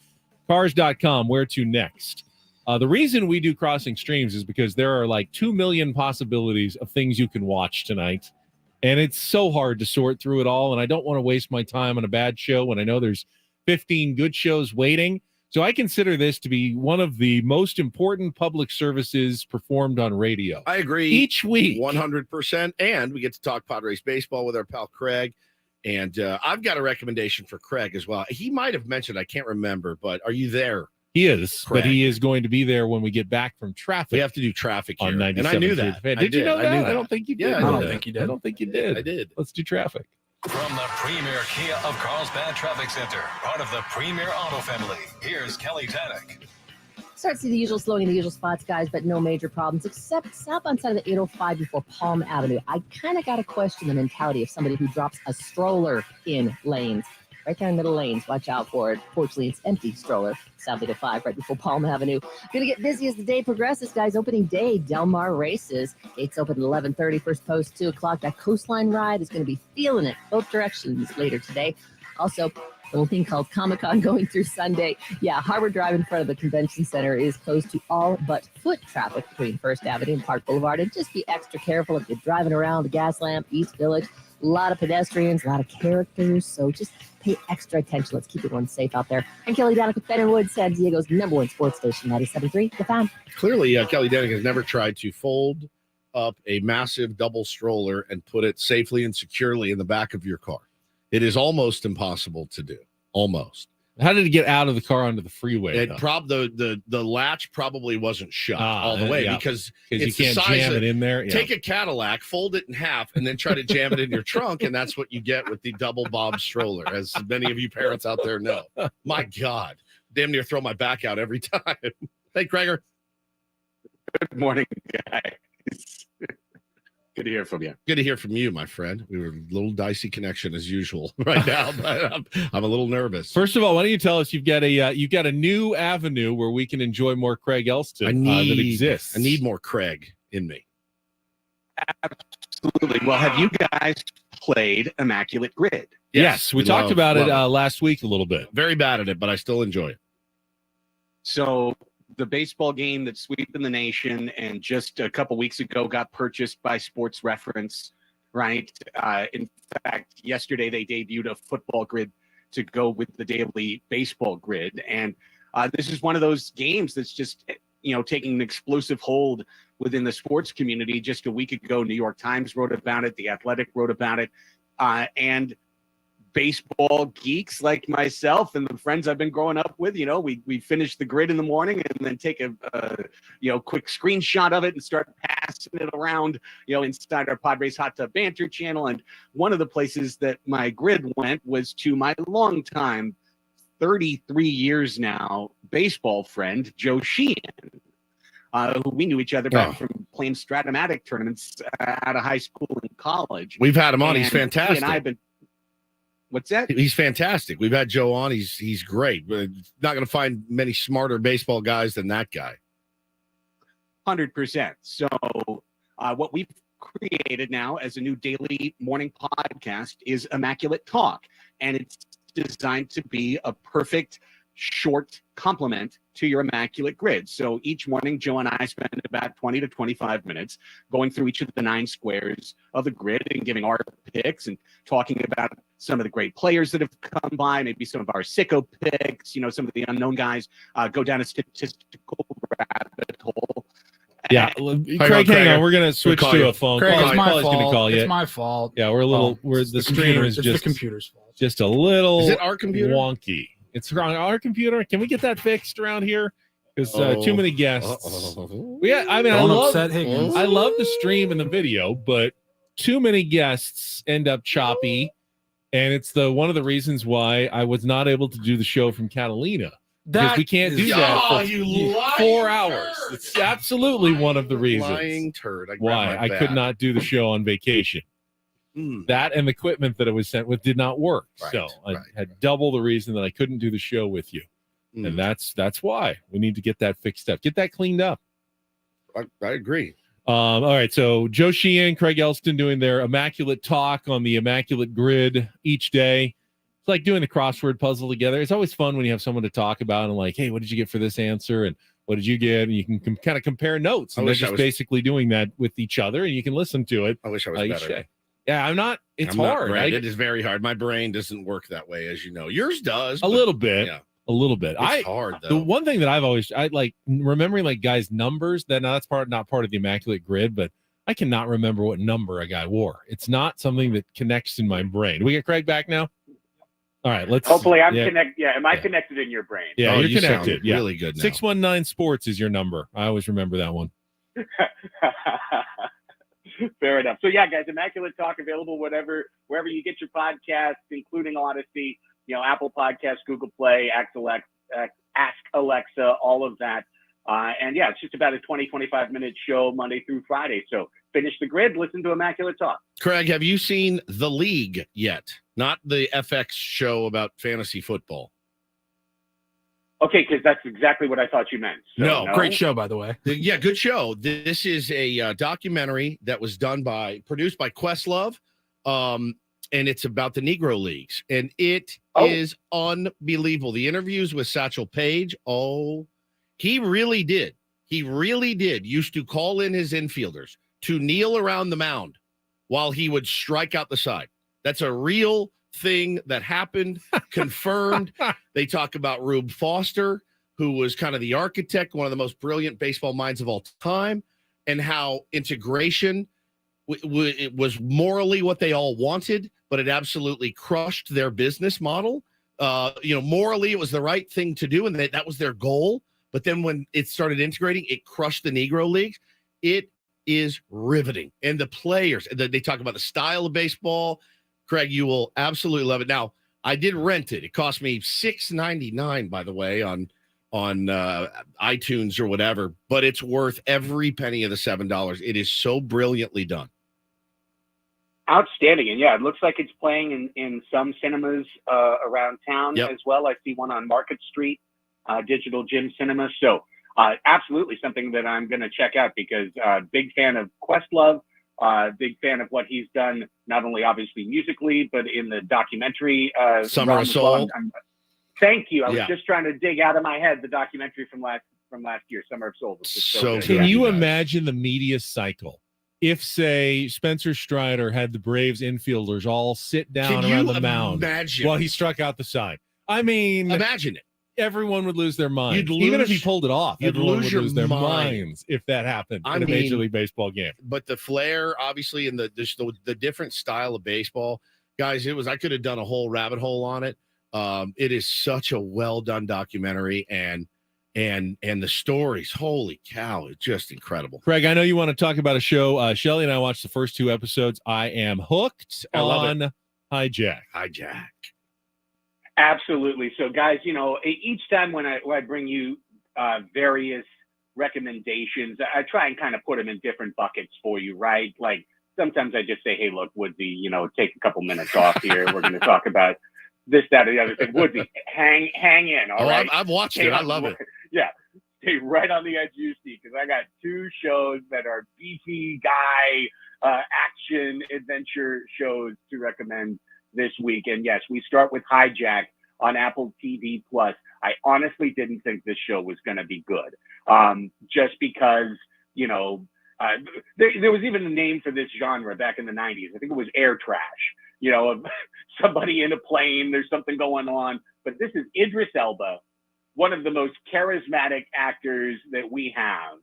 Cars.com, where to next? The reason we do Crossing Streams is because there are like 2 million possibilities of things you can watch tonight. And it's so hard to sort through it all. And I don't want to waste my time on a bad show when I know there's 15 good shows waiting. So I consider this to be one of the most important public services performed on radio. I agree. Each week. 100%. And we get to talk Padres baseball with our pal Craig. And I've got a recommendation for Craig as well. He might have mentioned, I can't remember, but are you there? He is, Craig? but he is going to be there when we get back from traffic. We have to do traffic here. On 97. And I knew that. Did you know that? I knew that. I don't think you did. Yeah, I don't think you did. I don't think you did. I did. Let's do traffic. From the Premier Kia of Carlsbad Traffic Center, part of the Premier Auto family, here's Kelly Tannick. Start to see the usual slowing in the usual spots, guys, but no major problems, except southbound side of the 805 before Palm Avenue. I kind of got to question the mentality of somebody who drops a stroller in lanes. Right there in middle lanes, watch out for it. Fortunately, it's empty stroller, south 805, right before Palm Avenue. Going to get busy as the day progresses, guys. Opening day, Del Mar races. Gates open at 11:30, first post 2 o'clock. That coastline ride is going to be feeling it both directions later today. Also, a little thing called Comic-Con going through Sunday. Yeah, Harbor Drive in front of the convention center is closed to all but foot traffic between First Avenue and Park Boulevard. And just be extra careful if you're driving around the Gas Lamp, East Village. A lot of pedestrians, a lot of characters, so just pay extra attention. Let's keep everyone safe out there. I'm Kelly Danick with Fennerwood, San Diego's #1 sports station, 97.3 The Fan. Clearly, Kelly Danick has never tried to fold up a massive double stroller and put it safely and securely in the back of your car. It is almost impossible to do. Almost. How did it get out of the car onto the freeway? It the latch probably wasn't shut all the way because you can't jam it in there. Yeah. Take a Cadillac, fold it in half, and then try to jam it in your trunk, and that's what you get with the double Bob stroller, as many of you parents out there know. My God, damn near throw my back out every time. Hey, Gregor. Good morning, guys. Good to hear from you. Good to hear from you, my friend. We were a little dicey connection as usual right now, but I'm a little nervous. First of all, why don't you tell us you've got a new avenue where we can enjoy more Craig Elston that exists. I need more Craig in me. Absolutely. Well, have you guys played Immaculate Grid? Yes, we talked about it last week a little bit. Very bad at it, but I still enjoy it. So the baseball game that's sweeping the nation and just a couple weeks ago got purchased by Sports Reference, right? In fact, yesterday they debuted a football grid to go with the daily baseball grid. And this is one of those games that's just, taking an explosive hold within the sports community. Just a week ago, New York Times wrote about it. The Athletic wrote about it. And baseball geeks like myself and the friends I've been growing up with, we finish the grid in the morning and then take a quick screenshot of it and start passing it around, inside our Padres Hot Tub Banter channel. And one of the places that my grid went was to my longtime, 33 years now, baseball friend, Joe Sheehan, who we knew each other back from playing Stratomatic tournaments out of high school and college. We've had him on. He's fantastic. He and I have been. What's that? He's fantastic. We've had Joe on. He's great. But not going to find many smarter baseball guys than that guy. 100%. So what we've created now as a new daily morning podcast is Immaculate Talk. And it's designed to be a perfect short complement to your Immaculate Grid. So each morning, Joe and I spend about 20 to 25 minutes going through each of the 9 squares of the grid and giving our picks and talking about some of the great players that have come by, maybe some of our sicko picks, some of the unknown guys, go down a statistical rabbit hole. Yeah, Craig, hang on. We're going to switch to a phone Craig, call. it's my Paul's fault. going to call you. It's my fault. Yeah, we're a little. The stream is just the computer's fault. Just a little. Is it our computer? Wonky. It's on our computer. Can we get that fixed around here? Because too many guests. Yeah, I mean, I love the stream and the video, but too many guests end up choppy, and it's one of the reasons why I was not able to do the show from Catalina. Because we can't do that for 4 hours. It's absolutely one of the reasons lying turd. why I could not do the show on vacation. That and the equipment that it was sent with did not work. Right, So I had double the reason that I couldn't do the show with you. And that's why we need to get that fixed up. Get that cleaned up. I agree. All right, so Joe Sheehan, Craig Elston doing their immaculate talk on the immaculate grid each day. It's like doing the crossword puzzle together. It's always fun when you have someone to talk about and like, hey, what did you get for this answer? And what did you get? And you can kind of compare notes. And they're just basically doing that with each other, and you can listen to it. I wish I was better. Day. Yeah, I'm not. It's I'm hard. Not great. It is very hard. My brain doesn't work that way, as you know. Yours does. A little bit. Yeah. A little bit. It's hard though. The one thing that I like remembering like guys' numbers. That's not part of the immaculate grid, but I cannot remember what number a guy wore. It's not something that connects in my brain. Do we get Craig back now? All right, let's. Hopefully, I'm connected. Yeah, am I connected in your brain? Yeah, you're connected. Yeah, really good. 619 Sports is your number. I always remember that one. Fair enough. So yeah, guys, Immaculate Talk available wherever you get your podcasts, including Odyssey, Apple Podcasts, Google Play, Ask Alexa, all of that. And yeah, it's just about a 20-25 minute show Monday through Friday. So finish the grid, listen to Immaculate Talk. Craig, have you seen The League yet? Not the FX show about fantasy football. Okay, because that's exactly what I thought you meant. So, no, great show, by the way. Yeah, good show. This is a documentary that was produced by Questlove, and it's about the Negro Leagues, and it is unbelievable. The interviews with Satchel Paige, he really did. He really did used to call in his infielders to kneel around the mound while he would strike out the side. That's a real thing that happened, confirmed. They talk about Rube Foster, who was kind of the architect, one of the most brilliant baseball minds of all time, and how integration it was morally what they all wanted, but it absolutely crushed their business model. Morally it was the right thing to do, and that was their goal. But then when it started integrating, it crushed the Negro Leagues. It is riveting. And the players, they talk about the style of baseball. Craig, you will absolutely love it. Now, I did rent it. It cost me $6.99, by the way, on iTunes or whatever, but it's worth every penny of the $7. It is so brilliantly done. Outstanding. And yeah, it looks like it's playing in some cinemas around town as well. I see one on Market Street, Digital Gym Cinema. So absolutely something that I'm going to check out because big fan of Questlove. Big fan of what he's done, not only obviously musically, but in the documentary. Summer of Soul. Thank you. I was just trying to dig out of my head the documentary from last year, Summer of Soul. So can you imagine the media cycle? If, say, Spencer Strider had the Braves infielders all sit down around the mound while he struck out the side. I mean, imagine it. Everyone would lose their mind. Even if he pulled it off, everyone would lose their minds if that happened in a Major League Baseball game. But the flair, obviously, and the different style of baseball, guys, I could have done a whole rabbit hole on it. It is such a well done documentary, and the stories, holy cow, it's just incredible. Craig, I know you want to talk about a show. Shelly and I watched the first 2 episodes. I am hooked on Hijack. Absolutely. So, guys, each time when I bring you various recommendations, I try and kind of put them in different buckets for you, right? Like sometimes I just say, hey, look, Woodsy, take a couple minutes off here. We're going to talk about this, that, or the other thing. Woodsy, hang in, all right? I've watched it. I love it. Yeah. Stay right on the edge of your seat because I got 2 shows that are beefy guy action adventure shows to recommend this week. And yes, we start with Hijack on Apple TV Plus. I honestly didn't think this show was going to be good. Just because, there was even a name for this genre back in the 90s. I think it was air trash, somebody in a plane, there's something going on. But this is Idris Elba, one of the most charismatic actors that we have.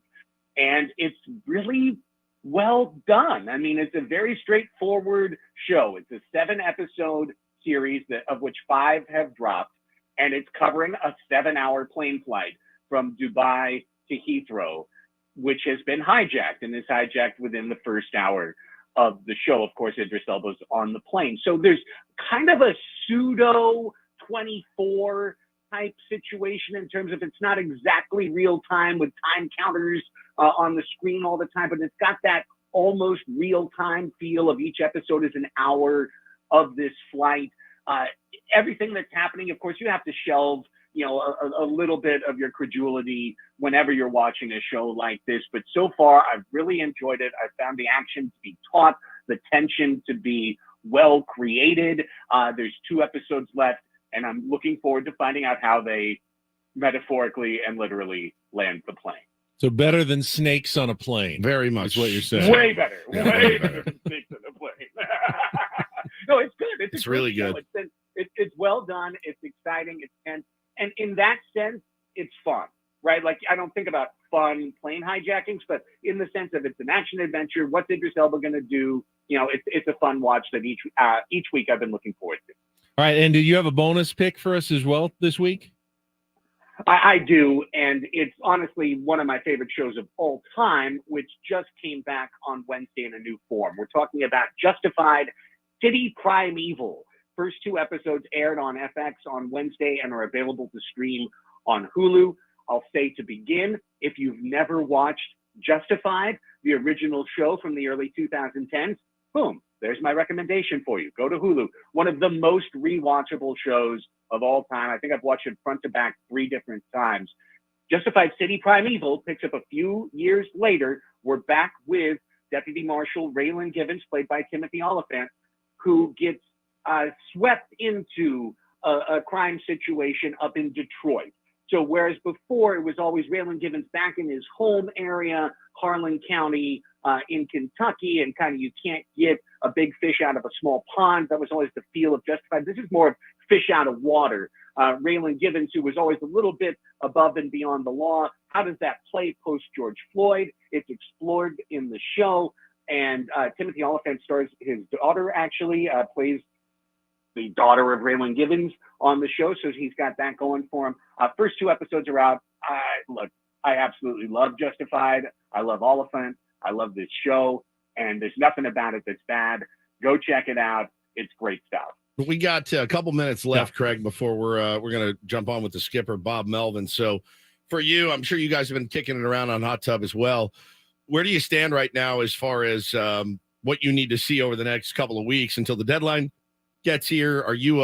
And it's really well done. I mean, it's a very straightforward show. It's a 7-episode series of which 5 have dropped, and it's covering a 7-hour plane flight from Dubai to Heathrow, which has been hijacked and is hijacked within the first hour of the show. Of course, Idris Elba's on the plane. So there's kind of a pseudo 24 type situation in terms of it's not exactly real time with time counters on the screen all the time, but it's got that almost real-time feel of each episode is an hour of this flight. Everything that's happening, of course, you have to shelve, a little bit of your credulity whenever you're watching a show like this. But so far, I've really enjoyed it. I found the action to be taut, the tension to be well created. There's 2 episodes left, and I'm looking forward to finding out how they metaphorically and literally land the plane. So better than snakes on a plane. Very much. Is what you're saying. Way better. Way better than snakes on a plane. No, it's good. It's really good. It's well done. It's exciting. It's tense. And in that sense, it's fun, right? Like, I don't think about fun plane hijackings, but in the sense of it's an action adventure. What's Idris Elba going to do? It's a fun watch that each week I've been looking forward to. All right. And do you have a bonus pick for us as well this week? I do, and it's honestly one of my favorite shows of all time, which just came back on Wednesday in a new form. We're talking about Justified, City Primeval. First 2 episodes aired on FX on Wednesday and are available to stream on Hulu. I'll say to begin, if you've never watched Justified, the original show from the early 2010s, boom, there's my recommendation for you. Go to Hulu. One of the most rewatchable shows of all time. I think I've watched it front to back 3 different times. Justified City Primeval picks up a few years later. We're back with Deputy Marshal Raylan Givens, played by Timothy Oliphant, who gets swept into a crime situation up in Detroit. So whereas before it was always Raylan Givens back in his home area, Harlan County in Kentucky, and kind of you can't get a big fish out of a small pond. That was always the feel of Justified. This is more of fish out of water. Raylan Givens, who was always a little bit above and beyond the law. How does that play post George Floyd? It's explored in the show. And Timothy Oliphant stars his daughter, actually, plays the daughter of Raylan Givens on the show. So he's got that going for him. First 2 episodes are out. Look, I absolutely love Justified. I love Oliphant. I love this show. And there's nothing about it that's bad. Go check it out. It's great stuff. We got a couple minutes left, Craig, before we're going to jump on with the skipper, Bob Melvin. So for you, I'm sure you guys have been kicking it around on Hot Tub as well. Where do you stand right now as far as what you need to see over the next couple of weeks until the deadline gets here? Are you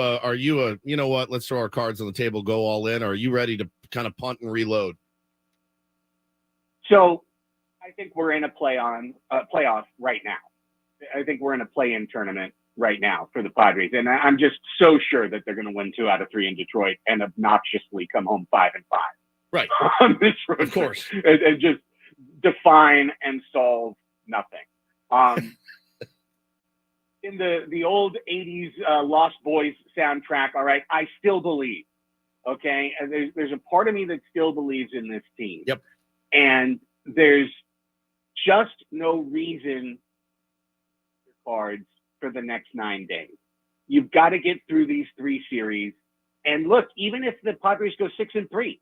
you know what, let's throw our cards on the table, go all in? Or are you ready to kind of punt and reload? So I think we're in a playoff right now. I think we're in a play-in tournament right now for the Padres. And I'm just so sure that they're going to win 2 out of 3 in Detroit and obnoxiously come home 5-5. Right. On this road. Of course. And just define and solve nothing. In the old 80s Lost Boys soundtrack, all right, I still believe, okay? And there's a part of me that still believes in this team. Yep. And there's just no reason cards for the next 9 days. You've got to get through these 3 series. And look, even if the Padres go 6-3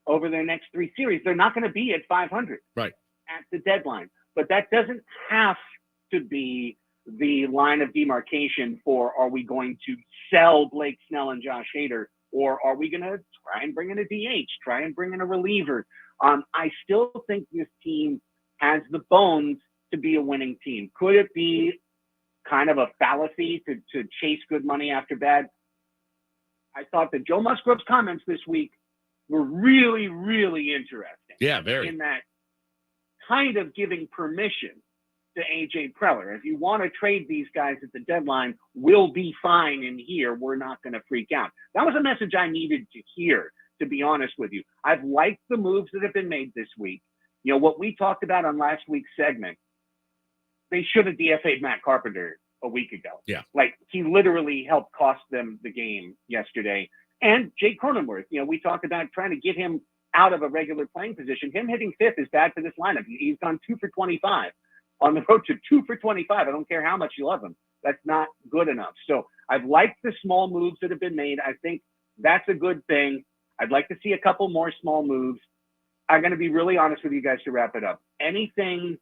over their next 3 series, they're not going to be at 500 right at the deadline. But that doesn't have to be the line of demarcation for, are we going to sell Blake Snell and Josh Hader, or are we going to try and bring in a DH, try and bring in a reliever? I still think this team has the bones to be a winning team. Could it be kind of a fallacy to chase good money after bad? I thought that Joe Musgrove's comments this week were really, really interesting. Yeah, very. In that kind of giving permission to AJ Preller. If you want to trade these guys at the deadline, we'll be fine in here. We're not going to freak out. That was a message I needed to hear, to be honest with you. I've liked the moves that have been made this week. You know, what we talked about on last week's segment, they should have DFA'd Matt Carpenter a week ago. Yeah. Like, he literally helped cost them the game yesterday. And Jake Cronenworth, you know, we talked about trying to get him out of a regular playing position. Him hitting 5th is bad for this lineup. He's gone 2 for 25 on the road to 2 for 25. I don't care how much you love him. That's not good enough. So I've liked the small moves that have been made. I think that's a good thing. I'd like to see a couple more small moves. I'm going to be really honest with you guys to wrap it up. Anything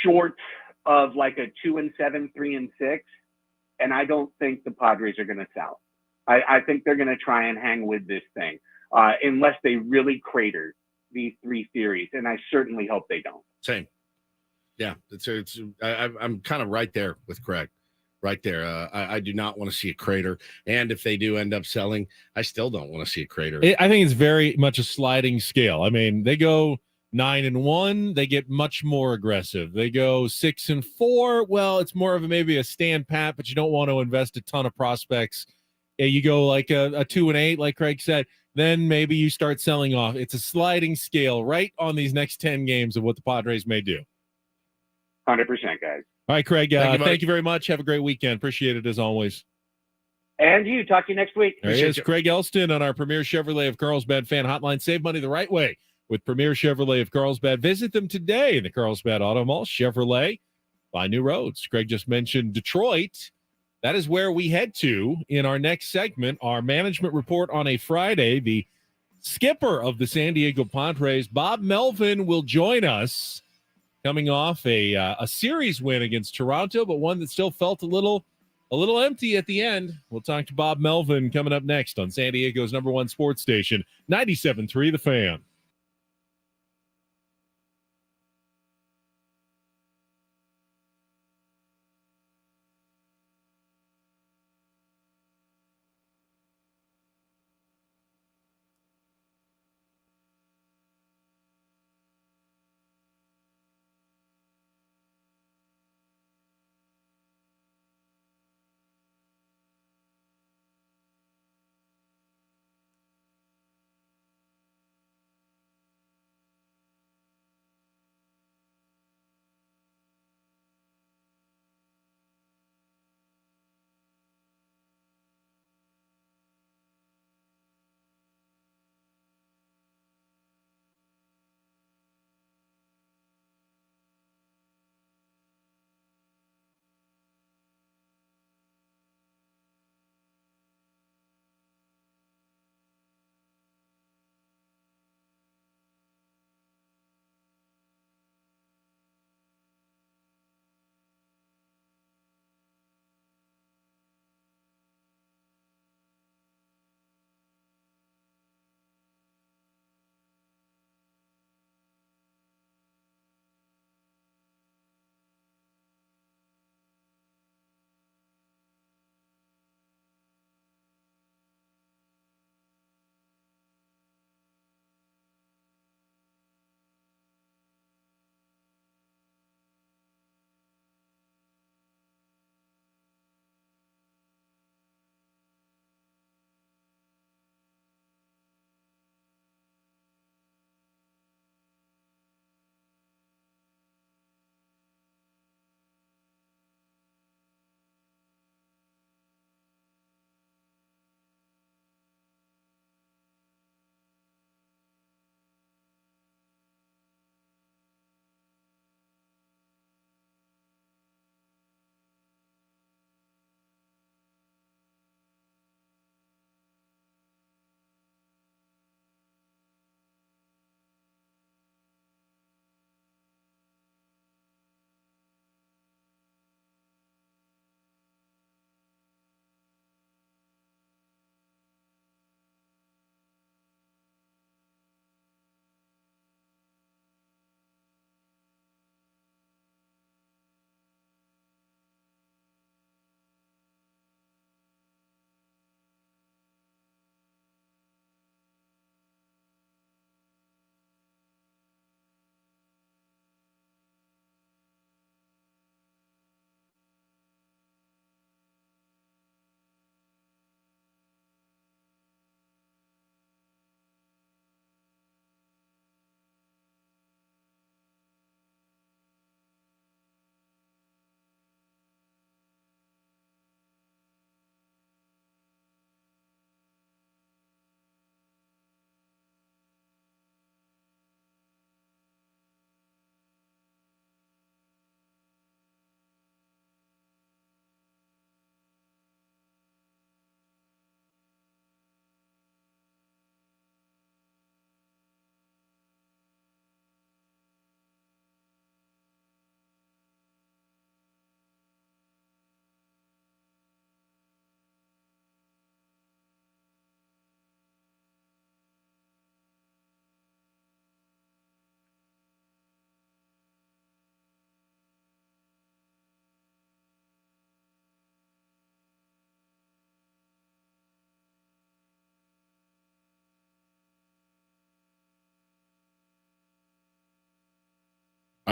short of like a 2-7, 3-6, and I don't think the Padres are going to sell. I think they're going to try and hang with this thing unless they really crater these 3 series, and I certainly hope they don't. Same. Yeah, I'm kind of right there with Craig. Right there. I do not want to see a crater. And if they do end up selling, I still don't want to see a crater. I think it's very much a sliding scale. I mean, they go 9-1, they get much more aggressive. They go 6-4. Well, it's more of maybe a stand pat, but you don't want to invest a ton of prospects. You go like a 2-8, like Craig said, then maybe you start selling off. It's a sliding scale right on these next 10 games of what the Padres may do. 100%, guys. All right, Craig, Thank you very much. Have a great weekend. Appreciate it as always. And you. Talk to you next week. There he is, Craig Elston on our Premier Chevrolet of Carlsbad fan hotline. Save money the right way with Premier Chevrolet of Carlsbad. Visit them today in the Carlsbad Auto Mall. Chevrolet, by new roads. Craig just mentioned Detroit. That is where we head to in our next segment, our management report on a Friday. The skipper of the San Diego Padres, Bob Melvin, will join us, coming off a series win against Toronto, but one that still felt a little empty at the end. We'll talk to Bob Melvin coming up next on San Diego's #1 sports station, 97.3 The Fan.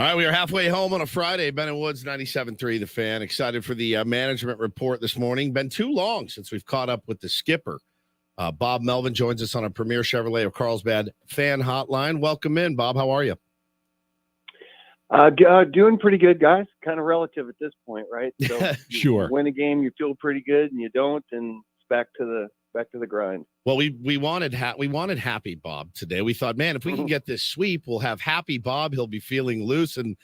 All right, we are halfway home on a Friday. Ben and Woods, 97.3 The Fan. Excited for the management report this morning. Been too long since we've caught up with the skipper. Bob Melvin joins us on a Premier Chevrolet of Carlsbad fan hotline. Welcome in, Bob. How are you? Doing pretty good, guys. Kind of relative at this point, right? So sure. You win a game, you feel pretty good, and you don't, and it's back to the grind. Well, we wanted happy Bob today. We thought, man, if we can get this sweep, we'll have happy Bob. He'll be feeling loose. And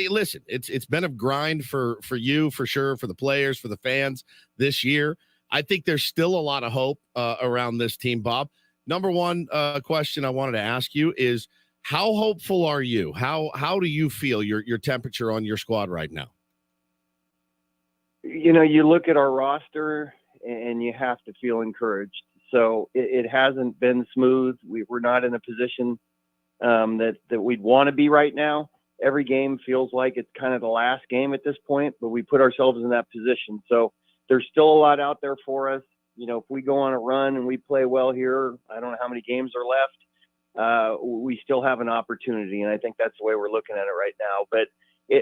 listen, it's been a grind for you, for sure, for the players, for the fans this year. I think there's still a lot of hope around this team, Bob. Number one question I wanted to ask you is, how hopeful are you? How do you feel your temperature on your squad right now? You know, you look at our roster and you have to feel encouraged. So it hasn't been smooth. We're not in a position that we'd want to be right now. Every game feels like it's kind of the last game at this point, but we put ourselves in that position. So there's still a lot out there for us. You know, if we go on a run and we play well here, I don't know how many games are left. We still have an opportunity, and I think that's the way we're looking at it right now. But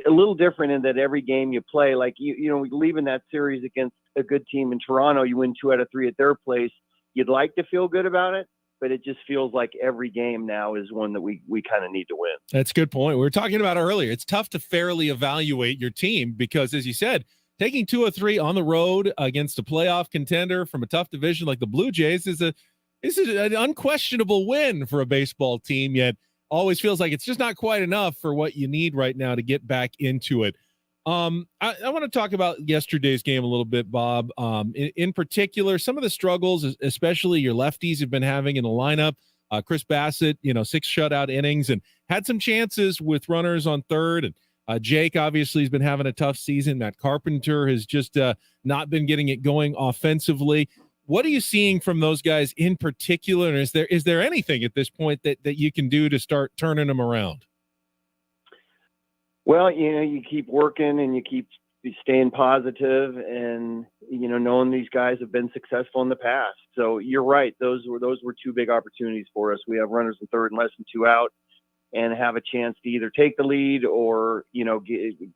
a little different in that every game you play, like you know, leaving that series against a good team in Toronto, you win 2 out of 3 at their place. You'd like to feel good about it, but it just feels like every game now is one that we kind of need to win. That's a good point. We were talking about earlier. It's tough to fairly evaluate your team because, as you said, taking 2 of 3 on the road against a playoff contender from a tough division like the Blue Jays is an unquestionable win for a baseball team, yet always feels like it's just not quite enough for what you need right now to get back into it. I want to talk about yesterday's game a little bit, Bob. In particular, some of the struggles, especially your lefties have been having in the lineup. Chris Bassett, 6 shutout innings and had some chances with runners on third. And Jake obviously has been having a tough season. Matt Carpenter has just not been getting it going offensively. What are you seeing from those guys in particular? And is there anything at this point that you can do to start turning them around? Well, you keep working and you keep staying positive and, knowing these guys have been successful in the past. So you're right. Those were 2 big opportunities for us. We have runners in third and less than 2 out and have a chance to either take the lead or,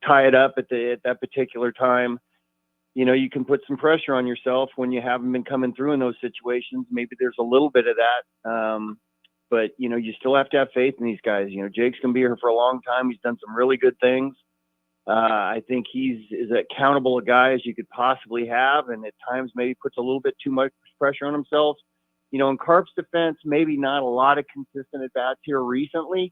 tie it up at that particular time. You can put some pressure on yourself when you haven't been coming through in those situations. Maybe there's a little bit of that. But, you still have to have faith in these guys. Jake's going to be here for a long time. He's done some really good things. I think he's as accountable a guy as you could possibly have, and at times maybe puts a little bit too much pressure on himself. In Carp's defense, maybe not a lot of consistent at-bats here recently,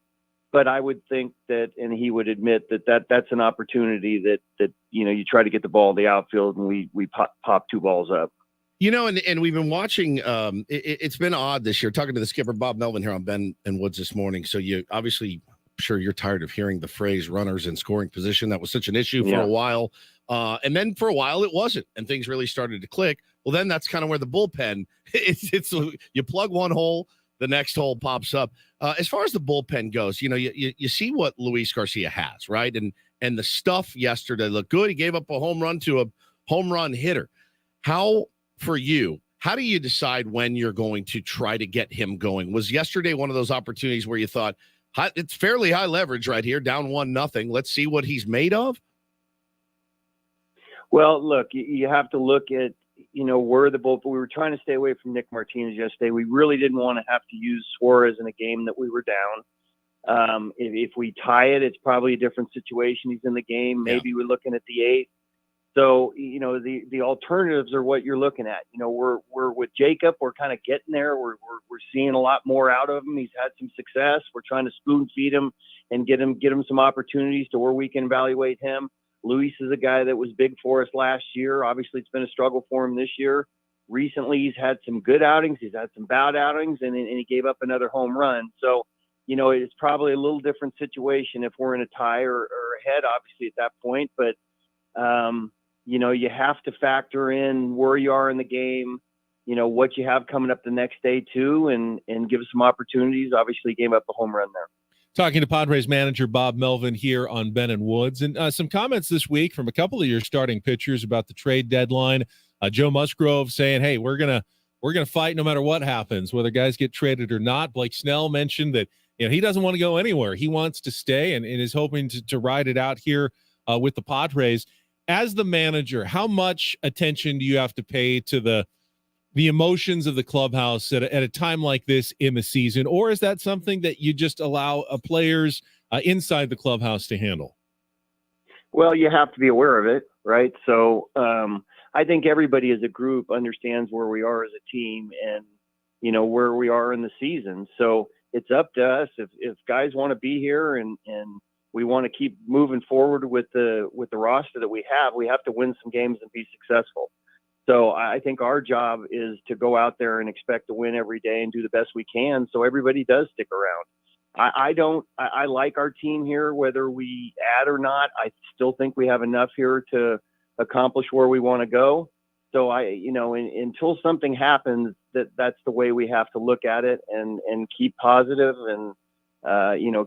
but I would think that, and he would admit that's an opportunity that you try to get the ball in the outfield, and we pop 2 balls up. And we've been watching. It's been odd this year. Talking to the skipper, Bob Melvin, here on Ben and Woods this morning. So you obviously, I'm sure you're tired of hearing the phrase "runners in scoring position." That was such an issue for a while, and then for a while it wasn't, and things really started to click. Well, then that's kind of where the bullpen. It's you plug one hole, the next hole pops up. As far as the bullpen goes, you see what Luis Garcia has, right? And the stuff yesterday looked good. He gave up a home run to a home run hitter. For you, how do you decide when you're going to try to get him going? Was yesterday one of those opportunities where you thought, it's fairly high leverage right here, down 1-0. Let's see what he's made of? Well, look, you have to look at, where the bullpen. We were trying to stay away from Nick Martinez yesterday. We really didn't want to have to use Suarez in a game that we were down. If we tie it, it's probably a different situation. He's in the game. Maybe we're looking at the 8th. So, the alternatives are what you're looking at. We're with Jacob. We're kind of getting there. We're seeing a lot more out of him. He's had some success. We're trying to spoon feed him and get him some opportunities to where we can evaluate him. Luis is a guy that was big for us last year. Obviously, it's been a struggle for him this year. Recently, he's had some good outings. He's had some bad outings, and he gave up another home run. So, it's probably a little different situation if we're in a tie or ahead, obviously, at that point. But, you have to factor in where you are in the game, what you have coming up the next day too, and give us some opportunities. Obviously, gave up a home run there. Talking to Padres manager Bob Melvin here on Ben and Woods, and some comments this week from a couple of your starting pitchers about the trade deadline. Joe Musgrove saying, "Hey, we're gonna fight no matter what happens, whether guys get traded or not." Blake Snell mentioned that he doesn't want to go anywhere. He wants to stay and is hoping to ride it out here with the Padres. As the manager, how much attention do you have to pay to the emotions of the clubhouse at a time like this in the season? Or is that something that you just allow players inside the clubhouse to handle? Well, you have to be aware of it, right? So I think everybody as a group understands where we are as a team and, where we are in the season. So it's up to us if guys want to be here and we want to keep moving forward with the roster that we have to win some games and be successful. So I think our job is to go out there and expect to win every day and do the best we can so everybody does stick around. I like our team here, whether we add or not. I still think we have enough here to accomplish where we want to go. So until something happens, that's the way we have to look at it and keep positive and,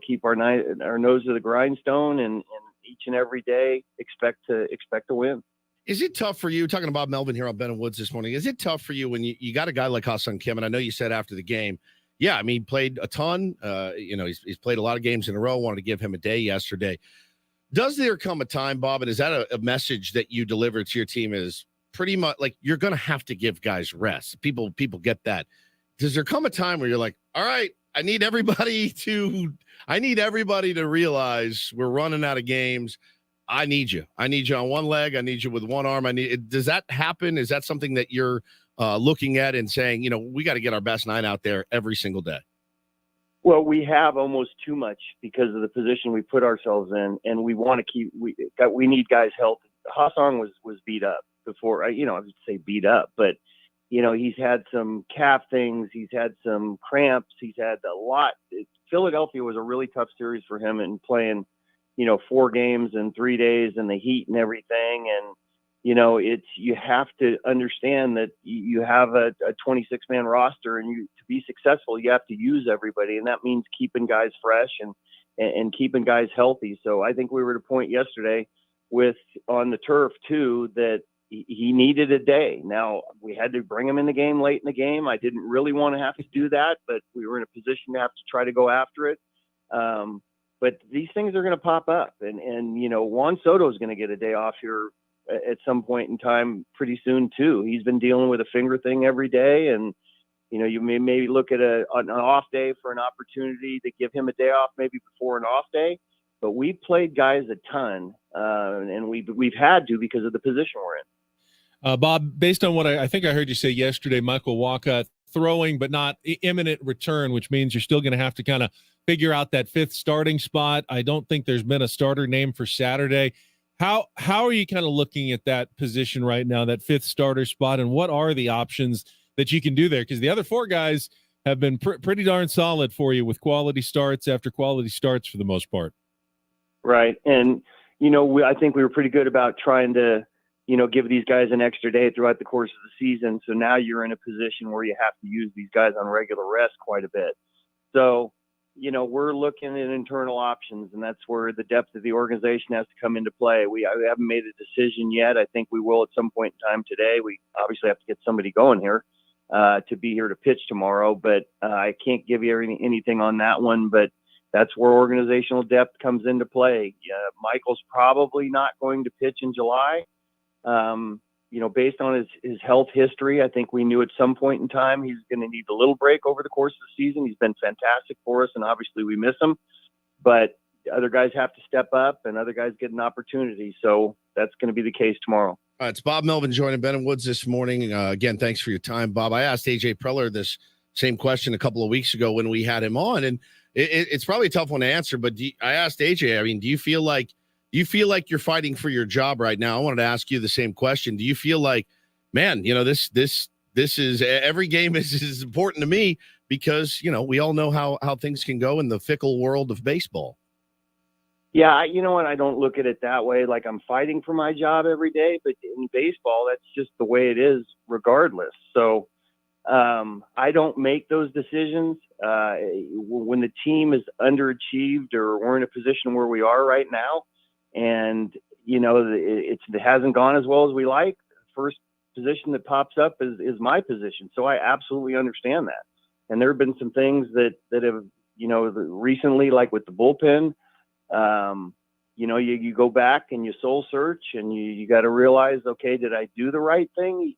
keep our nose to the grindstone and each and every day expect to win. Is it tough for you, talking about Melvin here on Ben and Woods this morning, is it tough for you when you got a guy like Ha-Seong Kim, and I know you said after the game, yeah, I mean, he played a ton. He's played a lot of games in a row. Wanted to give him a day yesterday. Does there come a time, Bob, and is that a message that you deliver to your team is pretty much like you're going to have to give guys rest? People get that. Does there come a time where you're like, all right, I need everybody to realize we're running out of games. I need you. I need you on one leg. I need you with one arm. Does that happen? Is that something that you're looking at and saying, we got to get our best nine out there every single day? Well, we have almost too much because of the position we put ourselves in, and we want to keep. We need guys healthy. Ha-Seong was beat up before. I would say beat up, but he's had some calf things. He's had some cramps. He's had a lot. Philadelphia was a really tough series for him in playing, 4 games in 3 days and the heat and everything. And, you have to understand that you have a 26-man roster and to be successful, you have to use everybody. And that means keeping guys fresh and keeping guys healthy. So I think we were at a point yesterday on the turf too, that he needed a day. Now we had to bring him in the game late in the game. I didn't really want to have to do that, but we were in a position to have to try to go after it. But these things are going to pop up and Juan Soto is going to get a day off here at some point in time pretty soon too. He's been dealing with a finger thing every day. And, you may maybe look at an off day for an opportunity to give him a day off maybe before an off day, but we've played guys a ton and we've had to because of the position we're in. Bob, based on what I think I heard you say yesterday, Michael Wacha throwing but not imminent return, which means you're still going to have to kind of figure out that 5th starting spot. I don't think there's been a starter name for Saturday. How are you kind of looking at that position right now, that 5th starter spot, and what are the options that you can do there? Because the other 4 guys have been pretty darn solid for you with quality starts after quality starts for the most part. Right. And, I think we were pretty good about trying to, give these guys an extra day throughout the course of the season. So now you're in a position where you have to use these guys on regular rest quite a bit. So, we're looking at internal options, and that's where the depth of the organization has to come into play. I haven't made a decision yet. I think we will at some point in time today. We obviously have to get somebody going here to be here to pitch tomorrow, but I can't give you anything on that one. But that's where organizational depth comes into play. Michael's probably not going to pitch in July. Based on his health history, I think we knew at some point in time he's going to need a little break over the course of the season. He's been fantastic for us, and obviously we miss him. But other guys have to step up, and other guys get an opportunity. So that's going to be the case tomorrow. All right, it's Bob Melvin joining Ben and Woods this morning. Again, thanks for your time, Bob. I asked AJ Preller this same question a couple of weeks ago when we had him on, and it's probably a tough one to answer. But I asked AJ, I mean, do you feel like you're fighting for your job right now? I wanted to ask you the same question. Do you feel like, man, this is every game is important to me because, we all know how things can go in the fickle world of baseball. Yeah, you know what? I don't look at it that way. Like I'm fighting for my job every day, but in baseball, that's just the way it is regardless. So I don't make those decisions. When the team is underachieved or we're in a position where we are right now, and it hasn't gone as well as we like, first position that pops up is my position. So I absolutely understand that. And there have been some things that have recently, like with the bullpen, you go back and you soul search, and you got to realize, okay, did I do the right thing?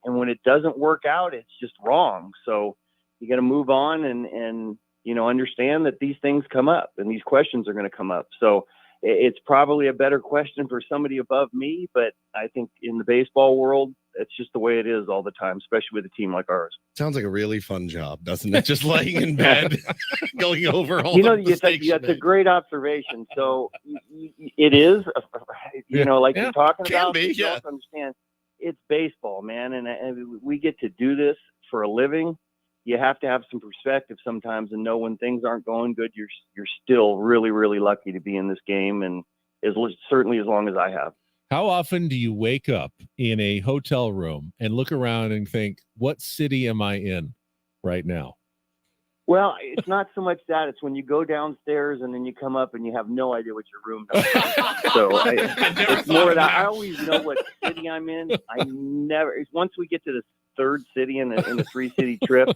And when it doesn't work out, it's just wrong. So you got to move on and understand that these things come up and these questions are going to come up. So it's probably a better question for somebody above me, but I think in the baseball world, it's just the way it is all the time, especially with a team like ours. Sounds like a really fun job, doesn't it? Just laying in bed, going over all the mistakes. That's a great observation. So it is, like you're talking about. You also understand it's baseball, man, and we get to do this for a living. You have to have some perspective sometimes and know when things aren't going good. You're still really, really lucky to be in this game, and certainly as long as I have. How often do you wake up in a hotel room and look around and think, what city am I in right now? Well, it's not so much that. It's when you go downstairs and then you come up and you have no idea what your room number is. So it's more that I always know what city I'm in. Once we get to the third city in the 3-city trip,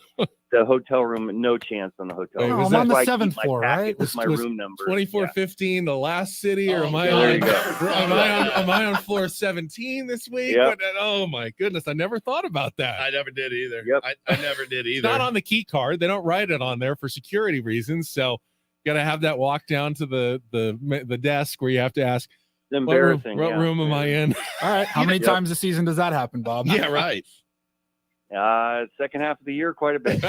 the hotel room, no chance on the hotel room. I'm on the 7th floor, right? With my room number. 2415, the last city, or am I on floor 17 this week? Yep. Oh my goodness, I never thought about that. I never did either. Yep. I never did either. It's not on the key card. They don't write it on there for security reasons. So got to have that walk down to the desk where you have to ask, it's embarrassing. What room am I in? All right. How many times a season does that happen, Bob? Yeah, right. Second half of the year, quite a bit.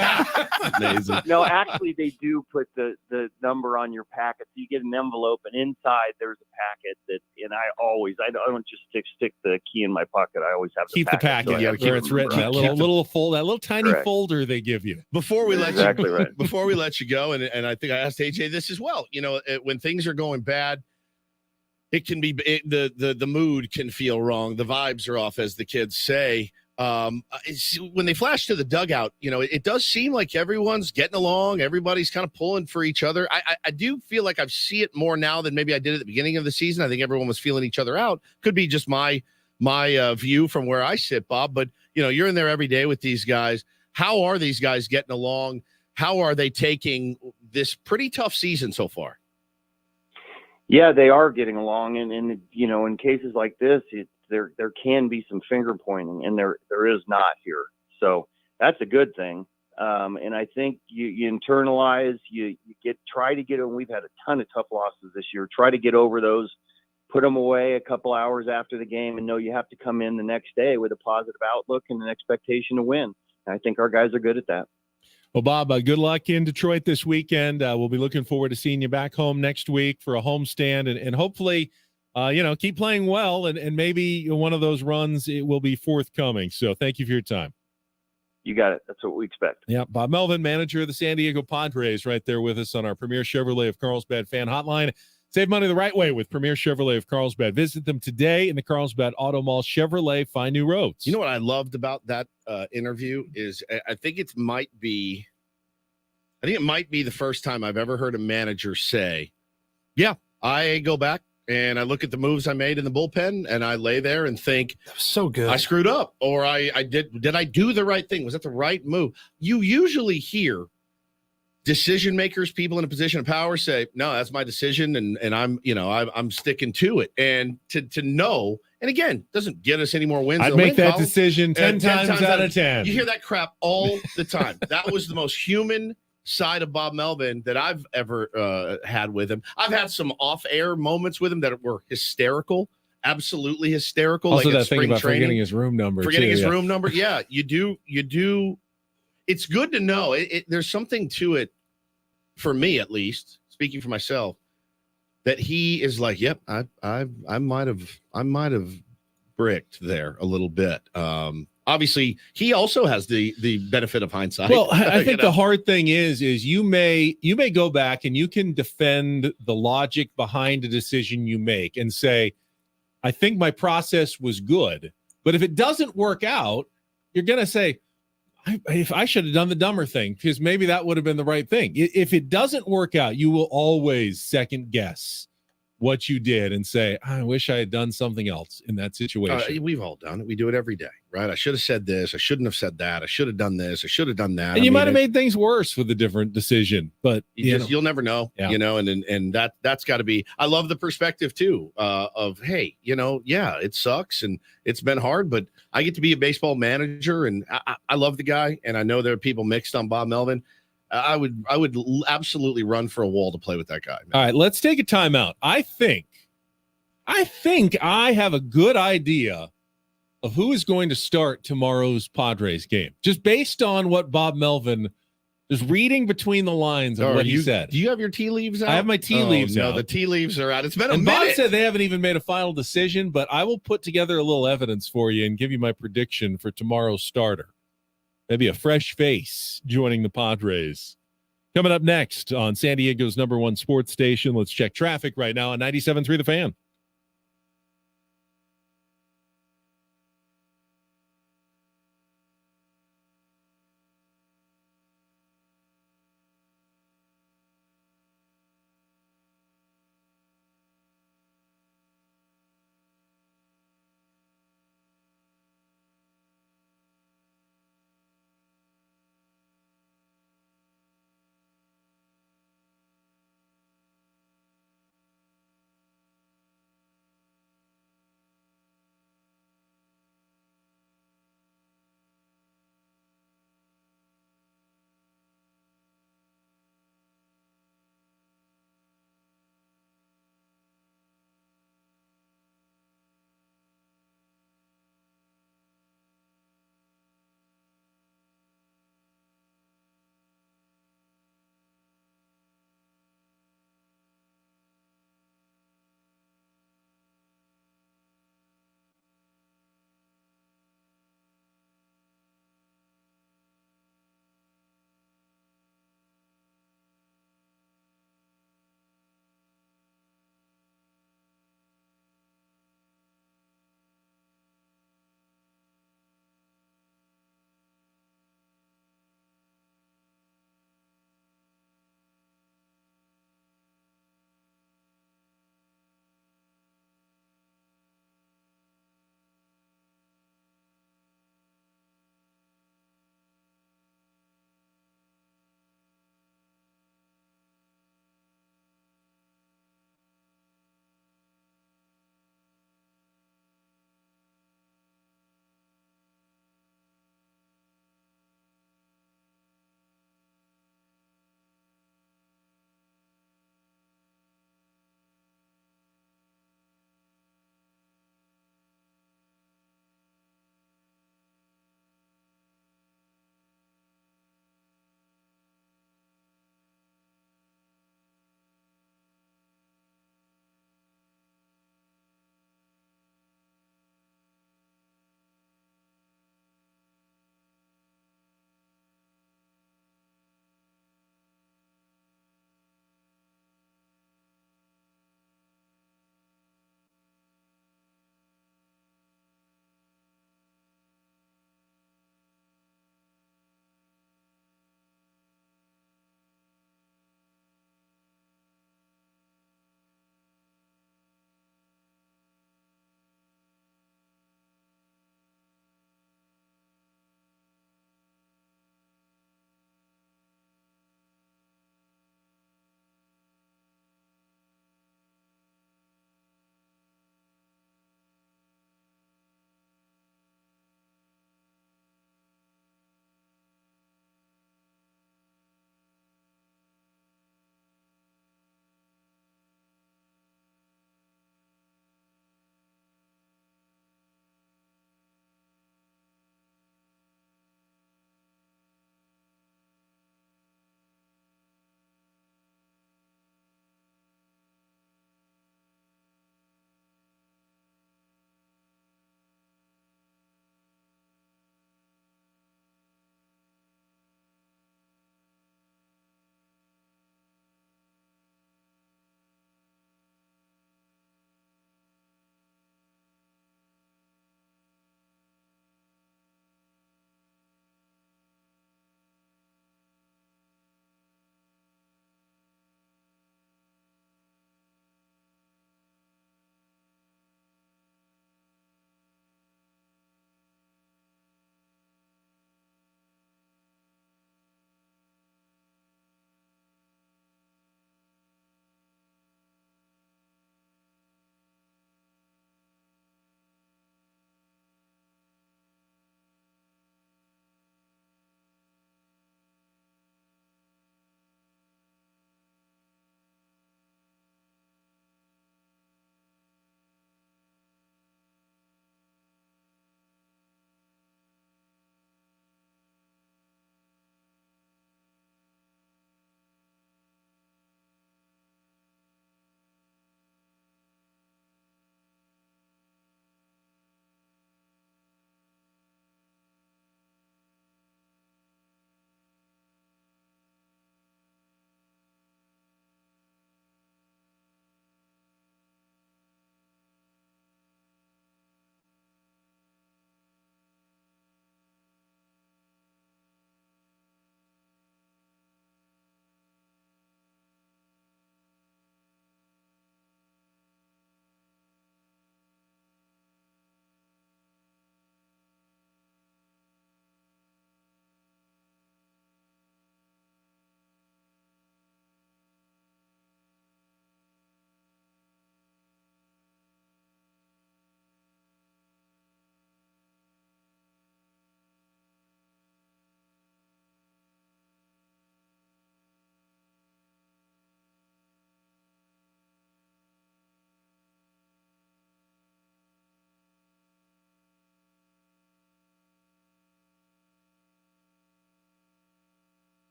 Amazing. No, actually, they do put the number on your packet. So you get an envelope, and inside there's a packet and I don't just stick the key in my pocket. I always have the packet. So Where it's written, that little tiny folder they give you. Before we let right. Before we let you go, and I think I asked AJ this as well. When things are going bad, it can be the mood can feel wrong. The vibes are off, as the kids say. When they flash to the dugout, it does seem like everyone's getting along. Everybody's kind of pulling for each other. I do feel like I see it more now than maybe I did at the beginning of the season. I think everyone was feeling each other out. Could be just my view from where I sit, Bob. But you're in there every day with these guys. How are these guys getting along? How are they taking this pretty tough season so far? Yeah, they are getting along, and in cases like this, there can be some finger pointing, and there is not here. So that's a good thing. And I think you internalize, you try to get, and we've had a ton of tough losses this year. Try to get over those, put them away a couple hours after the game, and know you have to come in the next day with a positive outlook and an expectation to win. And I think our guys are good at that. Well, Bob, good luck in Detroit this weekend. We'll be looking forward to seeing you back home next week for a homestand, and hopefully, keep playing well, and maybe one of those runs it will be forthcoming. So thank you for your time. You got it. That's what we expect. Yeah, Bob Melvin, manager of the San Diego Padres, right there with us on our Premier Chevrolet of Carlsbad fan hotline. Save money the right way with Premier Chevrolet of Carlsbad. Visit them today in the Carlsbad Auto Mall. Chevrolet, find new roads. You know what I loved about that interview is I think it might be the first time I've ever heard a manager say, yeah, I go back and I look at the moves I made in the bullpen and I lay there and think, so good. I screwed up, or I did I do the right thing? Was that the right move? You usually hear decision makers, people in a position of power say, no, that's my decision. And I'm sticking to it. And to know, and again, doesn't get us any more wins. I'd make that decision 10 times out of 10. You hear that crap all the time. That was the most human side of Bob Melvin that I've ever had with him. I've had some off-air moments with him that were hysterical, absolutely hysterical. Also, like that thing about forgetting his room number. Room number. Yeah, you do. It's good to know. There's something to it, for me at least, speaking for myself, that he is like, yep, I might have bricked there a little bit. Obviously, he also has the benefit of hindsight. Well, I think the hard thing is you may go back and you can defend the logic behind a decision you make and say, I think my process was good. But if it doesn't work out, you're going to say, if I should have done the dumber thing, because maybe that would have been the right thing. If it doesn't work out, you will always second guess what you did and say, I wish I had done something else in that situation? We've all done it. We do it every day, right? I should have said this. I shouldn't have said that. I should have done this. I should have done that. And you might have made things worse with a different decision, but you'll never know, Yeah. and that's got to be. I love the perspective too of, hey, it sucks and it's been hard, but I get to be a baseball manager, and I love the guy, and I know there are people mixed on Bob Melvin. I would absolutely run for a wall to play with that guy. All right, let's take a timeout. I think I have a good idea of who is going to start tomorrow's Padres game, just based on what Bob Melvin is reading between the lines of what he said. Do you have your tea leaves out? I have my tea leaves out. No, the tea leaves are out. It's been a and minute. Bob said they haven't even made a final decision, but I will put together a little evidence for you and give you my prediction for tomorrow's starter. Maybe a fresh face joining the Padres. Coming up next on San Diego's #1 sports station, let's check traffic right now on 97.3 The Fan.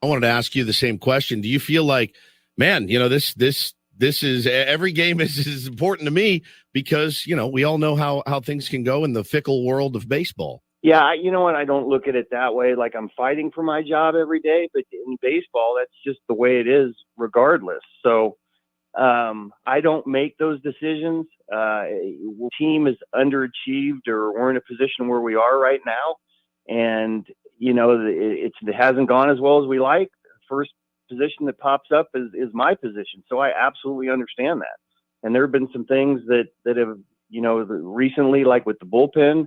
I wanted to ask you the same question. Do you feel like, man, this is every game is important to me because, we all know how things can go in the fickle world of baseball. Yeah, you know what? I don't look at it that way. Like I'm fighting for my job every day, but in baseball, that's just the way it is regardless. So I don't make those decisions. The team is underachieved or we're in a position where we are right now. And, it hasn't gone as well as we like. First position that pops up is my position. So I absolutely understand that. And there have been some things that have, recently, like with the bullpen,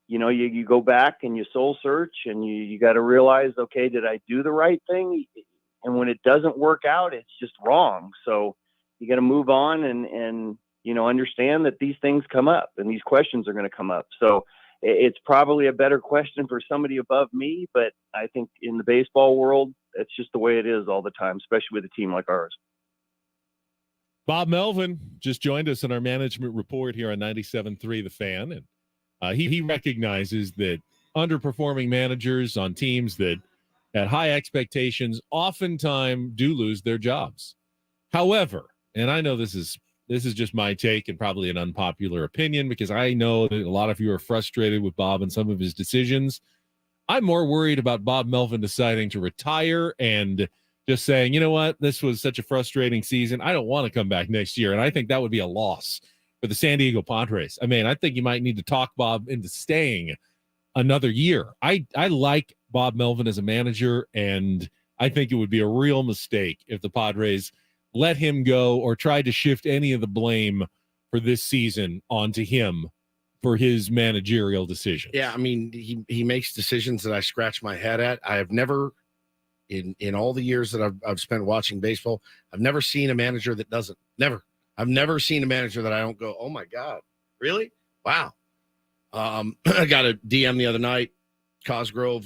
you go back and you soul search and you got to realize, okay, did I do the right thing? And when it doesn't work out, it's just wrong. So you got to move on and understand that these things come up and these questions are going to come up. So it's probably a better question for somebody above me, but I think in the baseball world, it's just the way it is all the time, especially with a team like ours. Bob Melvin just joined us in our management report here on 97.3 The Fan, and he recognizes that underperforming managers on teams that had high expectations oftentimes do lose their jobs. However, and I know this is just my take and probably an unpopular opinion because I know that a lot of you are frustrated with Bob and some of his decisions. I'm more worried about Bob Melvin deciding to retire and just saying, you know what, this was such a frustrating season. I don't want to come back next year. And I think that would be a loss for the San Diego Padres. I mean, I think you might need to talk Bob into staying another year. I like Bob Melvin as a manager, and I think it would be a real mistake if the Padres let him go or tried to shift any of the blame for this season onto him for his managerial decisions. Yeah, I mean, he makes decisions that I scratch my head at. I have never, in all the years that I've spent watching baseball, I've never seen a manager that doesn't. Never. I've never seen a manager that I don't go, oh, my God, really? Wow. I got a DM the other night. Cosgrove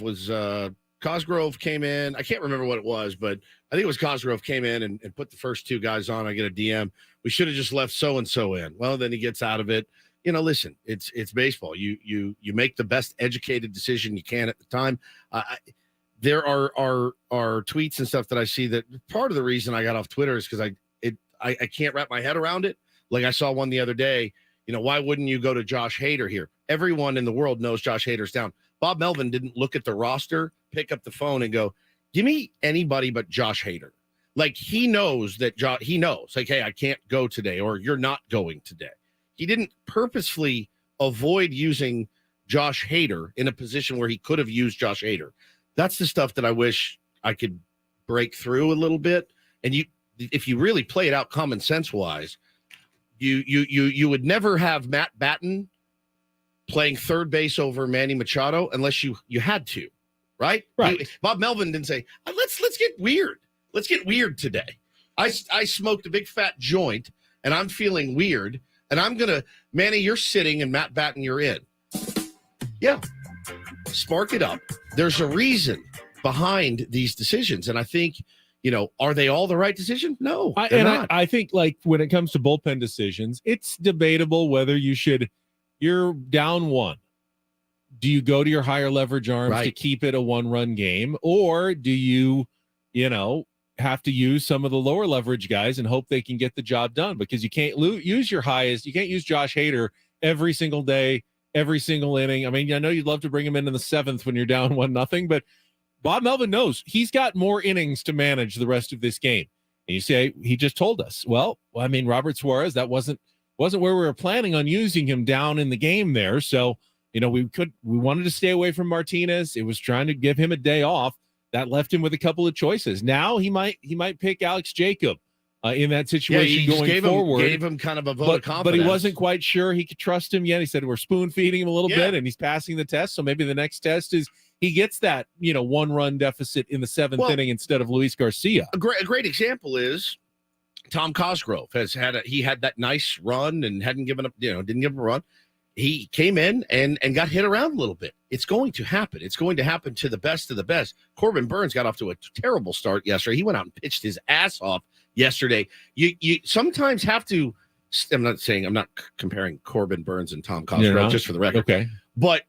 came in. I can't remember what it was, but I think it was Cosgrove came in and put the first two guys on. I get a DM. We should have just left so-and-so in. Well, then he gets out of it. Listen, it's baseball. You make the best educated decision you can at the time. There are tweets and stuff that I see that part of the reason I got off Twitter is because I can't wrap my head around it. Like I saw one the other day, why wouldn't you go to Josh Hader here? Everyone in the world knows Josh Hader's down. Bob Melvin didn't look at the roster, pick up the phone and go, give me anybody but Josh Hader. Like he knows that he knows like, hey, I can't go today or you're not going today. He didn't purposefully avoid using Josh Hader in a position where he could have used Josh Hader. That's the stuff that I wish I could break through a little bit. And if you really play it out common sense wise, you would never have Matt Batten playing third base over Manny Machado unless you had to, right? Bob Melvin didn't say, let's get weird. Let's get weird today. I smoked a big fat joint and I'm feeling weird and I'm going to, Manny, you're sitting and Matt Batten, you're in. Yeah. Spark it up. There's a reason behind these decisions. And I think, are they all the right decision? No. I think like when it comes to bullpen decisions, it's debatable whether you're down one. Do you go to your higher leverage arms to keep it a one-run game? Or do you have to use some of the lower leverage guys and hope they can get the job done? Because you can't use your highest. You can't use Josh Hader every single day, every single inning. I mean, I know you'd love to bring him in the seventh when you're down 1-0, but Bob Melvin knows he's got more innings to manage the rest of this game. And you say, he just told us, well, I mean, Robert Suarez, that wasn't where we were planning on using him down in the game there. So, we wanted to stay away from Martinez. It was trying to give him a day off. That left him with a couple of choices. Now he might pick Alex Jacob in that situation going forward. Gave him kind of a vote of confidence. But he wasn't quite sure he could trust him yet. He said, we're spoon feeding him a little bit and he's passing the test. So maybe the next test is he gets that, one-run deficit in the seventh inning instead of Luis Garcia. A great example is Tom Cosgrove he had that nice run and hadn't given up, didn't give him a run. He came in and got hit around a little bit. It's going to happen. It's going to happen to the best of the best. Corbin Burns got off to a terrible start yesterday. He went out and pitched his ass off yesterday. You sometimes have to, I'm not comparing Corbin Burns and Tom Cosgrove just for the record. Okay. But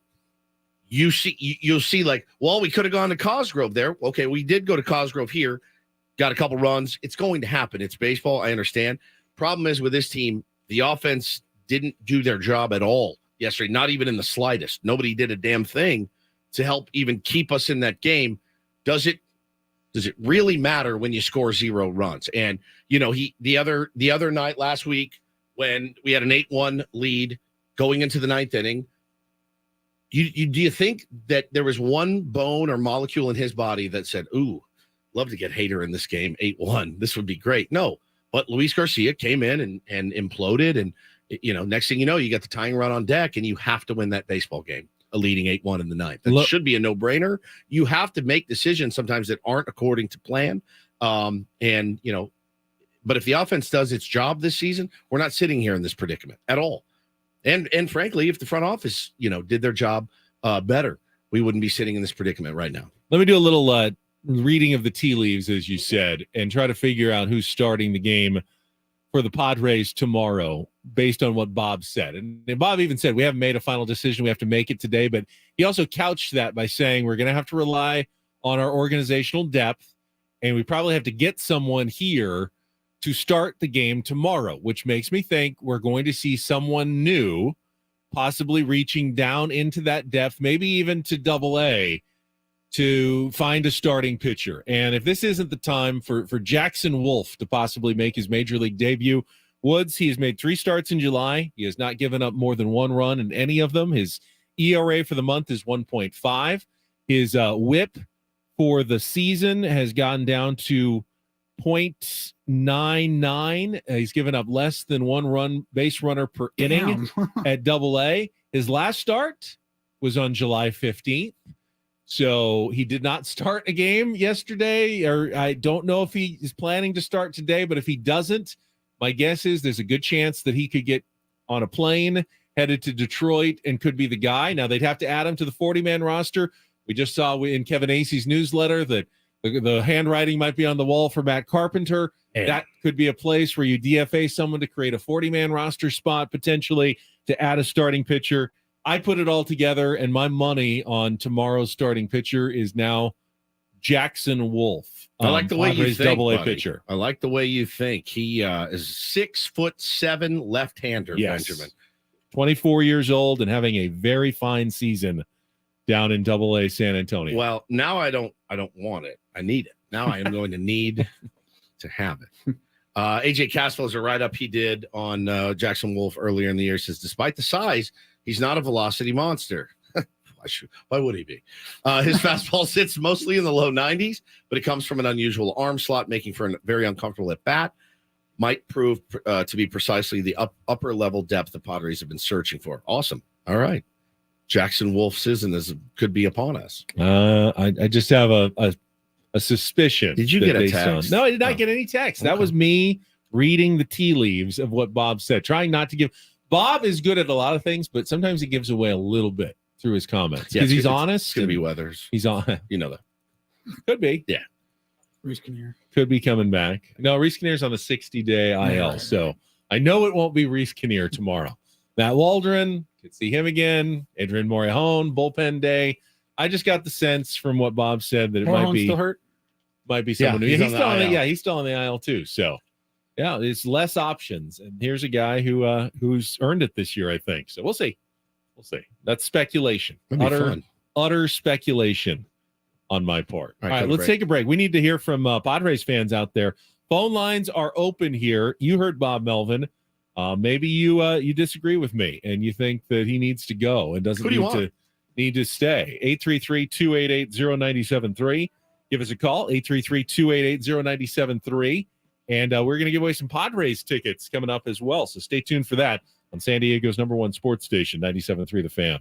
you'll see like, well, we could have gone to Cosgrove there. Okay, we did go to Cosgrove here, got a couple runs. It's going to happen. It's baseball. I understand. Problem is with this team, the offense didn't do their job at all yesterday, not even in the slightest. Nobody did a damn thing to help even keep us in that game. Does it really matter when you score 0 runs? And the other night last week when we had an 8-1 lead going into the 9th inning, do you think that there was one bone or molecule in his body that said, "Ooh, love to get Hader in this game, 8-1. This would be great"? No, but Luis Garcia came in and imploded, and next thing you know, you got the tying run on deck, and you have to win that baseball game, a leading 8-1 in the 9th. That should be a no-brainer. You have to make decisions sometimes that aren't according to plan, but if the offense does its job this season, we're not sitting here in this predicament at all. And frankly, if the front office, did their job better, we wouldn't be sitting in this predicament right now. Let me do a little reading of the tea leaves, as you said, and try to figure out who's starting the game for the Padres tomorrow based on what Bob said. And Bob even said, we haven't made a final decision. We have to make it today. But he also couched that by saying we're going to have to rely on our organizational depth, and we probably have to get someone here to start the game tomorrow, which makes me think we're going to see someone new, possibly reaching down into that depth, maybe even to Double-A, to find a starting pitcher. And if this isn't the time for Jackson Wolf to possibly make his major league debut, Woods, he has made 3 starts in July. He has not given up more than 1 run in any of them. His ERA for the month is 1.5. His whip for the season has gone down to 0.99. He's given up less than 1 base runner per inning at Double-A. His last start was on July 15th. So he did not start a game yesterday, or I don't know if he is planning to start today, but if he doesn't, my guess is there's a good chance that he could get on a plane headed to Detroit and could be the guy. Now, they'd have to add him to the 40-man roster. We just saw in Kevin Acey's newsletter that the handwriting might be on the wall for Matt Carpenter. Yeah. That could be a place where you DFA someone to create a 40-man roster spot, potentially to add a starting pitcher. I put it all together, and my money on tomorrow's starting pitcher is now Jackson Wolf. I like the way you think, Double-A buddy. pitcher. I like the way you think. He is 6'7" left-hander, Yes. Benjamin. 24 years old and having a very fine season down in Double-A San Antonio. Well, now I don't want it. I need it. Now I am going to need to have it. AJ Caswell is a write-up he did on Jackson Wolf earlier in the year. Says, despite the size, he's not a velocity monster. Why would he be? His fastball sits mostly in the low 90s, but it comes from an unusual arm slot, making for a very uncomfortable at bat. Might prove to be precisely the upper level depth the Padres have been searching for. Awesome. All right. Jackson Wolf's season could be upon us. I just have a suspicion. Did you that get a based text? No, I did not get any text. Okay. That was me reading the tea leaves of what Bob said, trying not to give. Bob is good at a lot of things, but sometimes he gives away a little bit through his comments because he's honest. It's going to be Weathers. He's on. You know that. Could be. Yeah. Reese Kinnear. Could be coming back. No, Reese Kinnear's on the 60-day IL, so I know it won't be Reese Kinnear tomorrow. Matt Waldron, could see him again. Adrian Morejon, bullpen day. I just got the sense from what Bob said that it might be still hurt. Might be someone new. he's He's on still the on the, IL. he's still on the IL too. So yeah, it's less options. And here's a guy who's earned it this year, I think. So we'll see. We'll see. That's speculation. That'd be fun. Utter speculation on my part. All right, let's take take a break. We need to hear from Padres fans out there. Phone lines are open here. You heard Bob Melvin. Maybe you disagree with me and you think that he needs to go and doesn't need to stay. 833-288-0973. Give us a call, 833-288-0973. And we're going to give away some Padres tickets coming up as well. So stay tuned for that on San Diego's #1 sports station, 97.3 The Fan.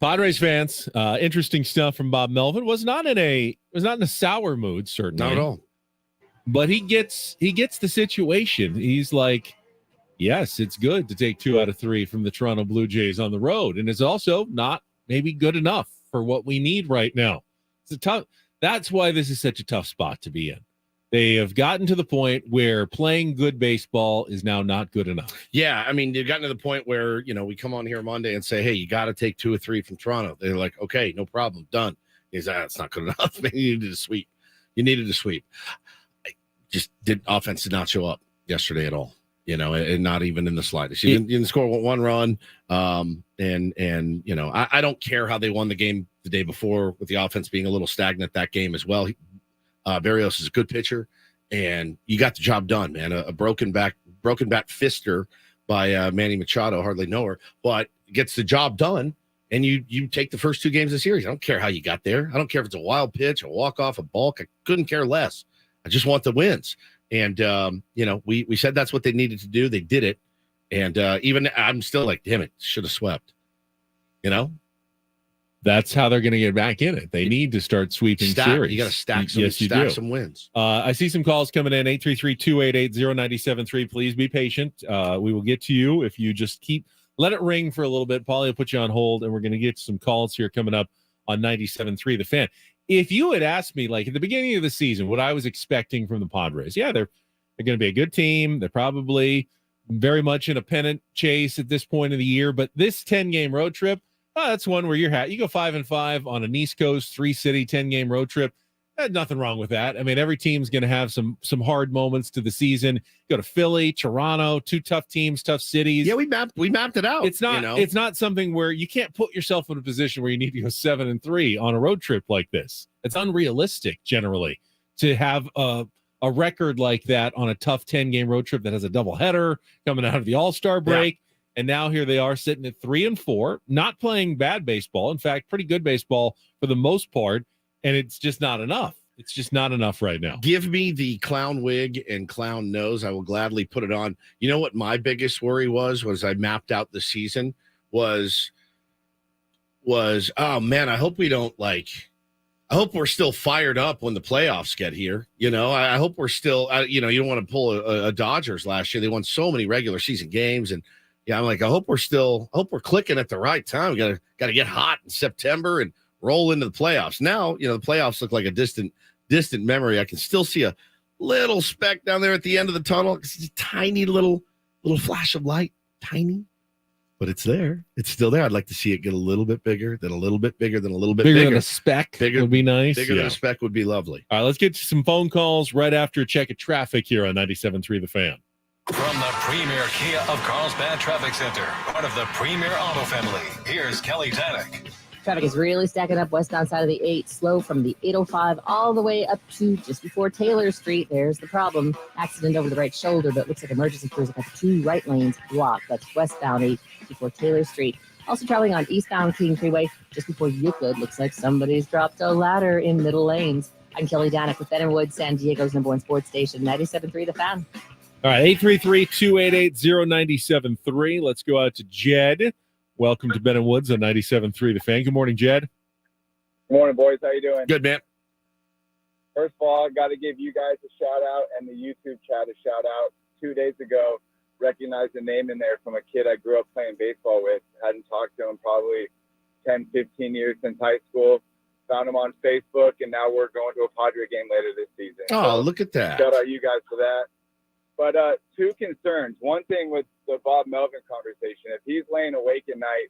Padres fans, interesting stuff from Bob Melvin. Was not in a sour mood, certainly. Not at all. But he gets the situation. He's like, yes, it's good to take 2 out of 3 from the Toronto Blue Jays on the road, and it's also not maybe good enough for what we need right now. That's why this is such a tough spot to be in. They have gotten to the point where playing good baseball is now not good enough. Yeah, I mean, they've gotten to the point where, we come on here Monday and say, hey, you got to take 2 or 3 from Toronto. They're like, okay, no problem, done. He's like, it's not good enough. Man, you needed a sweep. Offense did not show up yesterday at all, and not even in the slightest. You didn't score 1 run. I don't care how they won the game the day before with the offense being a little stagnant that game as well. Barrios is a good pitcher, and you got the job done, man. A broken bat fister by Manny Machado, hardly know her, but gets the job done, and you take the first 2 games of the series. I don't care how you got there. I don't care if it's a wild pitch, a walk-off, a balk. I couldn't care less. I just want the wins. And, we said that's what they needed to do. They did it. And even I'm still like, damn it, should have swept. That's how they're going to get back in it. They need to start sweeping series. You got to stack some wins. I see some calls coming in, 833-288-0973. Please be patient. We will get to you if you just let it ring for a little bit. Paulie will put you on hold, and we're going to get some calls here coming up on 97.3 The Fan. If you had asked me, like at the beginning of the season, what I was expecting from the Padres, they're going to be a good team. They're probably very much in a pennant chase at this point of the year. But this 10-game road trip, that's one where you go 5-5 on an East Coast 3-city 10-game road trip. Nothing wrong with that. I mean, every team's going to have some hard moments to the season. Go to Philly, Toronto, 2 tough teams, tough cities. Yeah, we mapped it out. It's not something where you can't put yourself in a position where you need to go 7-3 on a road trip like this. It's unrealistic generally to have a record like that on a tough 10-game road trip that has a doubleheader coming out of the All-Star break. Yeah. And now here they are sitting at 3-4, not playing bad baseball. In fact, pretty good baseball for the most part. And it's just not enough. It's just not enough right now. Give me the clown wig and clown nose. I will gladly put it on. You know what my biggest worry was I mapped out the season was, oh man, I hope we don't I hope we're still fired up when the playoffs get here. I hope we're still, you don't want to pull a Dodgers last year. They won so many regular season games. And yeah, I'm like, I hope we're clicking at the right time. We got to get hot in September and roll into the playoffs. Now, the playoffs look like a distant memory. I can still see a little speck down there at the end of the tunnel. It's a tiny little flash of light, tiny, but it's there. It's still there. I'd like to see it get a little bit bigger, then a little bit bigger, then a little bit bigger. Bigger than a speck would be nice. Bigger than a speck would be lovely. All right, let's get to some phone calls right after a check of traffic here on 97.3 The Fan. From the premier Kia of Carlsbad Traffic Center, part of the Premier Auto family, here's Kelly Tannick. Traffic is really stacking up westbound side of the 8, slow from the 805 all the way up to just before Taylor Street. There's the problem. Accident over the right shoulder, but it looks like emergency crews have got the 2 right lanes blocked. That's westbound 8 before Taylor Street. Also traveling on eastbound King Freeway just before Euclid. Looks like somebody's dropped a ladder in middle lanes. I'm Kelly Danik with Ben & Wood, San Diego's #1 sports station, 97.3 The Fan. All right, 833-288-0973. Let's go out to Jed. Welcome to Ben & Woods on 97.3 The Fan. Good morning, Jed. Good morning, boys. How you doing? Good, man. First of all, I got to give you guys a shout-out and the YouTube chat a shout-out. 2 days ago, recognized a name in there from a kid I grew up playing baseball with. Hadn't talked to him probably 10, 15 years since high school. Found him on Facebook, and now we're going to a Padre game later this season. Oh, so look at that. Shout out you guys for that. But 2 concerns. One thing with the Bob Melvin conversation, if he's laying awake at night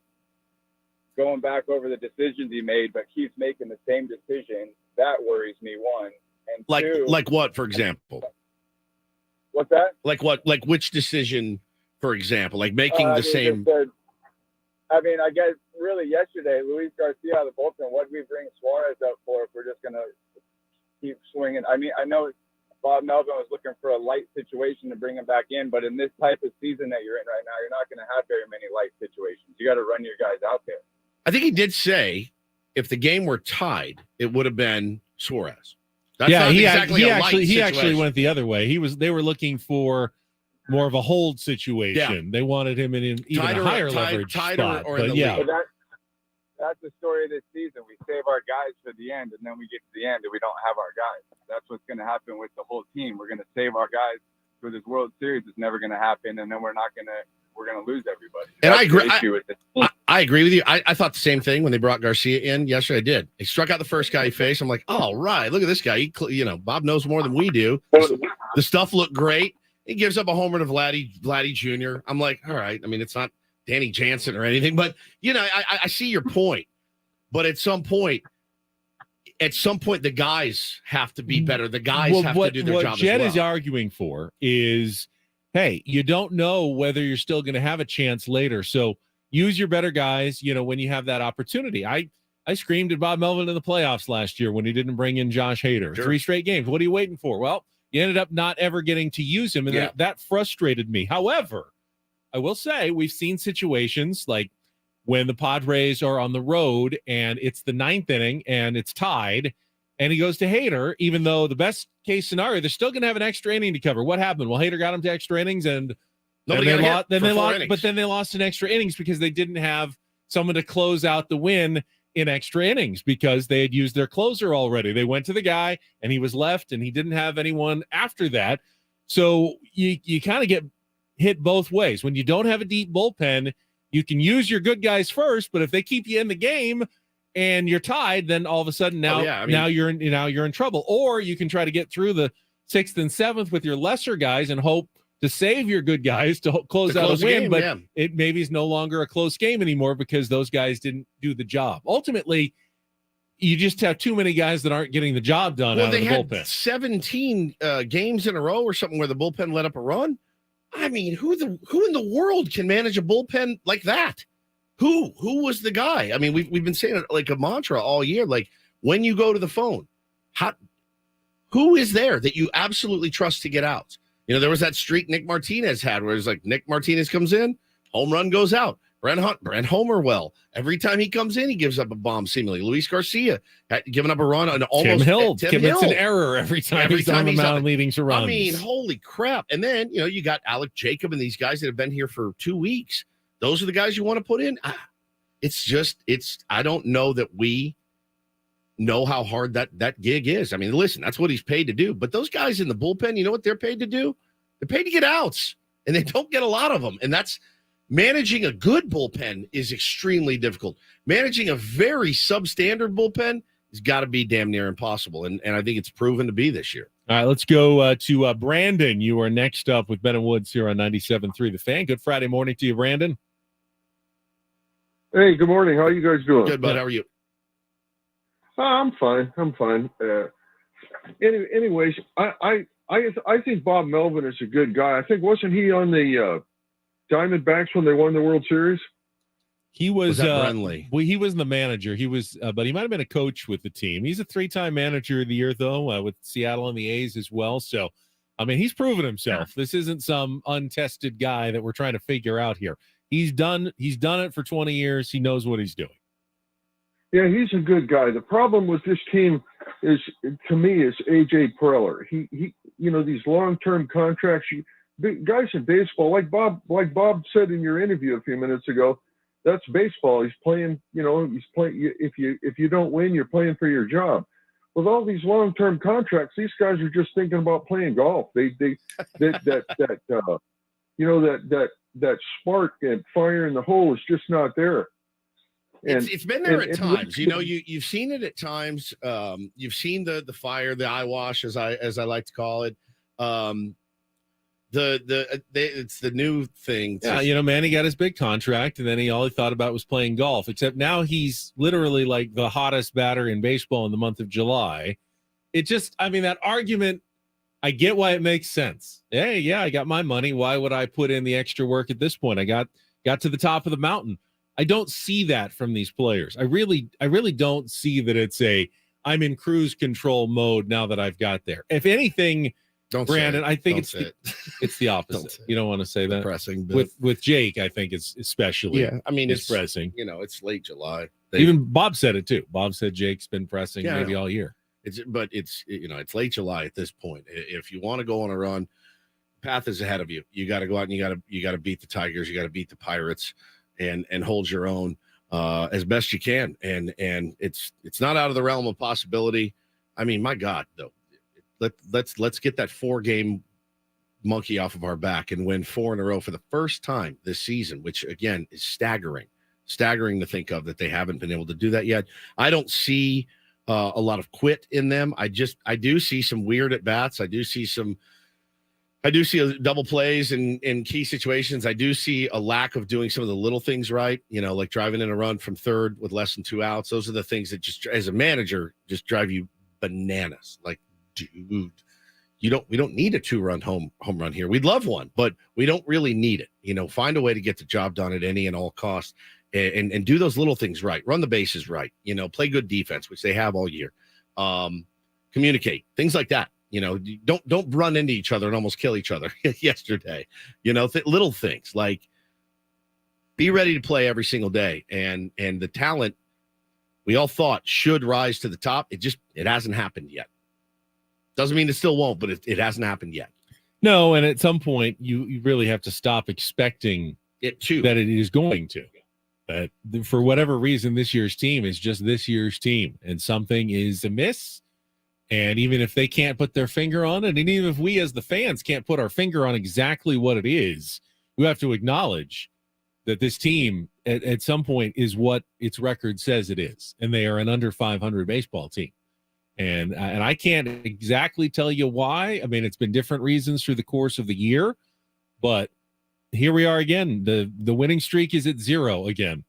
going back over the decisions he made, but keeps making the same decision, that worries me, 1. And 2, like what, for example? What's that? Like what? Like which decision, for example? Like making the same. I guess really yesterday, Luis Garcia out of the bullpen. What did we bring Suarez up for if we're just going to keep swinging? I know Bob Melvin was looking for a light situation to bring him back in, but in this type of season that you're in right now, you're not going to have very many light situations. You got to run your guys out there. I think he did say if the game were tied, it would have been Suarez. That's he actually went the other way. They were looking for more of a hold situation. Yeah. They wanted him in even a higher leverage spot. But that's the story of this season. We save our guys for the end, and then we get to the end and we don't have our guys. That's what's going to happen with the whole team. We're going to save our guys for this World Series. It's never going to happen, and then we're going to lose everybody. And That's I agree. the issue with this team. I agree with you. I thought the same thing when they brought Garcia in yesterday. I did. He struck out the first guy he faced. I'm like, oh, right. Look at this guy. Bob knows more than we do. The stuff looked great. He gives up a homer to Vladdy Jr. I'm like, all right. I mean, it's not Danny Jansen or anything, but I see your point. But at some point, the guys have to be better. The guys have to do their job. What Jed as is well. arguing for is, hey, you don't know whether you're still going to have a chance later. So use your better guys, when you have that opportunity. I screamed at Bob Melvin in the playoffs last year when he didn't bring in Josh Hader. Sure. 3 straight games. What are you waiting for? Well, you ended up not ever getting to use him, and that frustrated me. However, I will say we've seen situations like when the Padres are on the road and it's the 9th inning and it's tied, and he goes to Hader, even though the best case scenario, they're still going to have an extra inning to cover. What happened? Well, Hader got him to extra innings, and Nobody got a hit then for they 4 lost. innings. But then they lost in extra innings because they didn't have someone to close out the win in extra innings because they had used their closer already. They went to the guy and he was left and he didn't have anyone after that. So you kind of get hit both ways. When you don't have a deep bullpen, you can use your good guys first, but if they keep you in the game and you're tied, then all of a sudden now you're in trouble. Or you can try to get through the 6th and 7th with your lesser guys and hope to save your good guys to close out a win, game, but it maybe is no longer a close game anymore because those guys didn't do the job. Ultimately, you just have too many guys that aren't getting the job done out of the bullpen. They had 17 games in a row or something where the bullpen let up a run. I mean, who in the world can manage a bullpen like that? Who was the guy? I mean, we've been saying it like a mantra all year. Like when you go to the phone, who is there that you absolutely trust to get out? There was that streak Nick Martinez had where it's like Nick Martinez comes in, home run goes out. Brent Homerwell, every time he comes in, he gives up a bomb seemingly. Luis Garcia giving up a run on almost Tim Hill commits an error every time he's on the mound leading to runs. I mean, holy crap. And then, you got Alec Jacob and these guys that have been here for 2 weeks. Those are the guys you want to put in. I don't know that we know how hard that gig is. I mean, listen, that's what he's paid to do. But those guys in the bullpen, you know what they're paid to do? They're paid to get outs, and they don't get a lot of them. And that's managing a good bullpen is extremely difficult. Managing a very substandard bullpen has got to be damn near impossible. And I think it's proven to be this year. All right, let's go to Brandon. You are next up with Ben and Woods here on 97.3 The Fan. Good Friday morning to you, Brandon. Hey, good morning. How are you guys doing? Good, bud. How are you? I'm fine. Anyways, I think Bob Melvin is a good guy. I think wasn't he on the Diamondbacks when they won the World Series? He was Brenly? Well, he wasn't the manager. He was, but he might have been a coach with the team. He's a 3-time manager of the year, though, with Seattle and the A's as well. So, I mean, he's proven himself. This isn't some untested guy that we're trying to figure out here. He's done it for 20 years. He knows what he's doing. Yeah, he's a good guy. The problem with this team is, to me, is AJ Preller. He these long-term contracts. Guys in baseball, like Bob said in your interview a few minutes ago, that's baseball. He's playing. He's playing. If you don't win, you're playing for your job. With all these long-term contracts, these guys are just thinking about playing golf. That spark and fire in the hole is just not there. It's been there at times. You've seen it at times. You've seen the fire, the eyewash, as I like to call it. It's the new thing. Yeah, Manny got his big contract, and then all he thought about was playing golf. Except now he's literally like the hottest batter in baseball in the month of July. That argument, I get why it makes sense. Hey, yeah, I got my money. Why would I put in the extra work at this point? I got to the top of the mountain. I don't see that from these players. I really don't see that I'm in cruise control mode now that I've got there. If anything, Brandon, I think it's the opposite. You don't want to say that. Depressing. With Jake, I think it's especially. Yeah, I mean, it's pressing. It's late July. Even Bob said it too. Bob said Jake's been pressing maybe all year. It's late July at this point. If you want to go on a run, path is ahead of you. You got to go out and you got to beat the Tigers. You got to beat the Pirates and hold your own. as best you can. And it's not out of the realm of possibility. I mean, my God, though, let's get that 4-game monkey off of our back and win 4 in a row for the first time this season, which again is staggering to think of that they haven't been able to do that yet. I don't see a lot of quit in them. I do see some weird at bats. I do see double plays in key situations. I do see a lack of doing some of the little things right, like driving in a run from third with less than 2 outs. Those are the things that just, as a manager, just drive you bananas. Like, dude, we don't need a 2-run home run here. We'd love one, but we don't really need it. Find a way to get the job done at any and all costs, and do those little things right. Run the bases right. Play good defense, which they have all year. Communicate, things like that. Don't run into each other and almost kill each other yesterday. Little things like be ready to play every single day, and the talent we all thought should rise to the top. It hasn't happened yet. Doesn't mean it still won't, but it hasn't happened yet. No, and at some point you really have to stop expecting it too, that it is going to. That for whatever reason, this year's team is just this year's team, and something is amiss. And even if they can't put their finger on it, and even if we as the fans can't put our finger on exactly what it is, we have to acknowledge that this team at some point is what its record says it is, and they are an under 500 baseball team. And I can't exactly tell you why. I mean, it's been different reasons through the course of the year, but here we are again. The winning streak is at 0 again.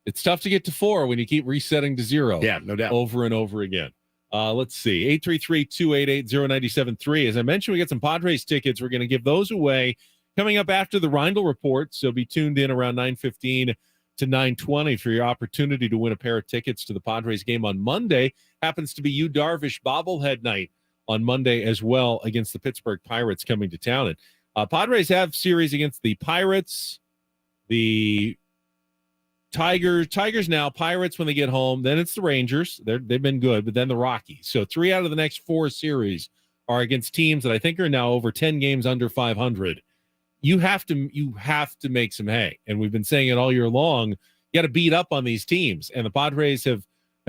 It's tough to get to 4 when you keep resetting to 0. Yeah, no doubt. Over and over again. Let's see. 833-288-0973. As I mentioned, we got some Padres tickets. We're going to give those away coming up after the Reindl Report. So be tuned in around 9:15 to 9:20 for your opportunity to win a pair of tickets to the Padres game on Monday. Happens to be Yu Darvish bobblehead night on Monday as well against the Pittsburgh Pirates coming to town. And Padres have series against the Pirates, the Tigers now, Pirates when they get home. Then it's the Rangers. They've been good, but then the Rockies. So 3 out of the next 4 series are against teams that I think are now over 10 games under 500. You have to make some hay. And we've been saying it all year long. You got to beat up on these teams. And the Padres have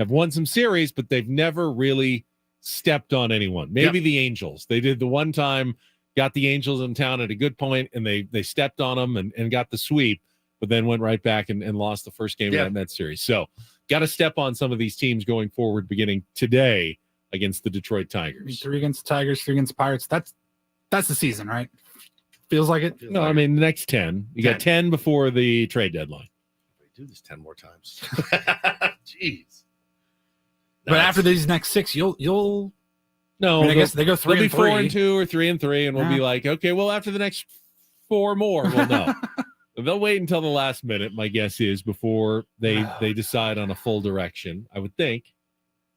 won some series, but they've never really stepped on anyone. Maybe the Angels. They did the one time, got the Angels in town at a good point, and they stepped on them and got the sweep, but then went right back and lost the first game of that Mets series. So got to step on some of these teams going forward beginning today against the Detroit Tigers. 3 against the Tigers, 3 against the Pirates. That's the season, right? Feels like it. No, I mean the next 10. You got 10 before the trade deadline. We do this 10 more times. Jeez. But after these next 6, you'll. No, I mean, I guess they go 3 and 3. 4-2 or 3-3, and we'll be like, okay, well, after the next 4 more, we'll know. They'll wait until the last minute, my guess is, before they decide on a full direction. I would think.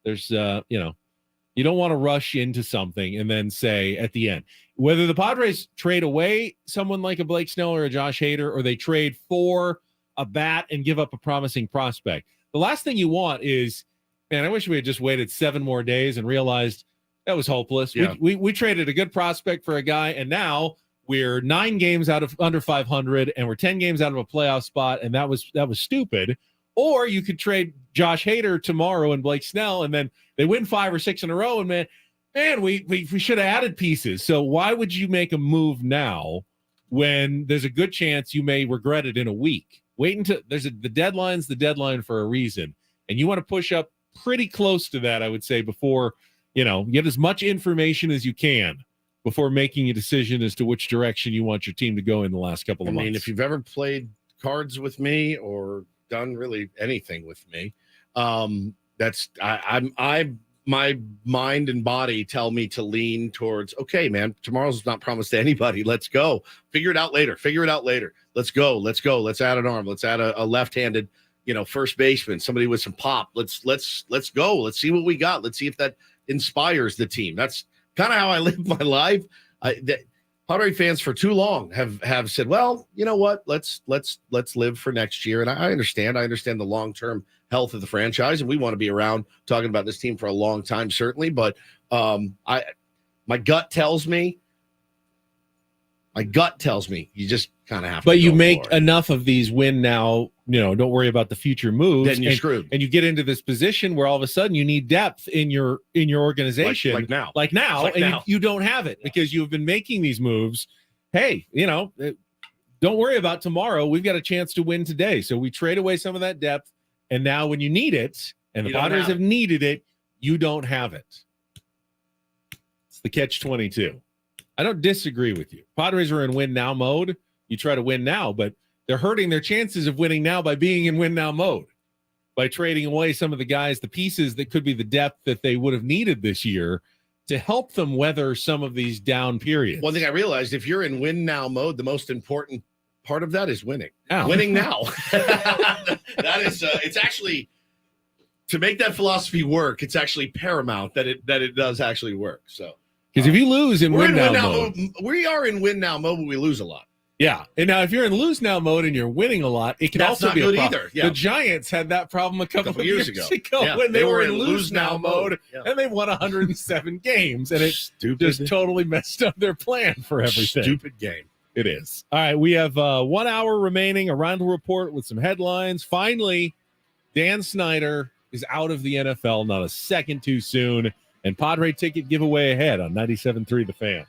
There's, you don't want to rush into something and then say at the end, whether the Padres trade away someone like a Blake Snell or a Josh Hader, or they trade for a bat and give up a promising prospect. The last thing you want is, man, I wish we had just waited 7 more days and realized that was hopeless. Yeah. We traded a good prospect for a guy, and now we're 9 games out of under 500, and we're 10 games out of a playoff spot, and that was stupid. Or you could trade Josh Hader tomorrow and Blake Snell, and then they win 5 or 6 in a row, and man, we should have added pieces. So why would you make a move now when there's a good chance you may regret it in a week? Wait until the deadline's the deadline for a reason, and you want to push up pretty close to that, I would say, before get as much information as you can before making a decision as to which direction you want your team to go in the last couple of months. I mean, if you've ever played cards with me or done really anything with me, my mind and body tell me to lean towards, okay, man, tomorrow's not promised to anybody. Let's go. Figure it out later. Let's go. Let's add an arm. Let's add a left-handed, first baseman, somebody with some pop. Let's go. Let's see what we got. Let's see if that inspires the team. That's kind of how I live my life. Padre fans for too long have said, well, you know what? Let's live for next year. And I understand the long-term health of the franchise, and we want to be around talking about this team for a long time, certainly. But my gut tells me you just kind of have to. But you make enough of these win now don't worry about the future moves. Then you're screwed. And you get into this position where all of a sudden you need depth in your organization. Like now. You don't have it because you've been making these moves. Hey, don't worry about tomorrow. We've got a chance to win today. So we trade away some of that depth. And now when you need it, and the Padres have needed it, you don't have it. It's the catch-22. I don't disagree with you. Padres are in win-now mode. You try to win now, but they're hurting their chances of winning now by being in win-now mode, by trading away some of the guys, the pieces that could be the depth that they would have needed this year to help them weather some of these down periods. One thing I realized, if you're in win-now mode, the most important part of that is winning. Now. Winning now. That is, it's actually, to make that philosophy work, it's actually paramount that it does actually work. So, because if you lose in win-now mode, we are in win-now mode, but we lose a lot. Yeah, and now if you're in lose-now mode and you're winning a lot, it can That's also not be good a problem. either. Yeah. The Giants had that problem a couple of years ago Yeah, when they were in lose-now mode, and they won 107 games, and it just totally messed up their plan for everything. Stupid game. It is. All right, we have 1 hour remaining, a round report with some headlines. Finally, Dan Snyder is out of the NFL, not a second too soon, and Padre ticket giveaway ahead on 97.3 The Fan.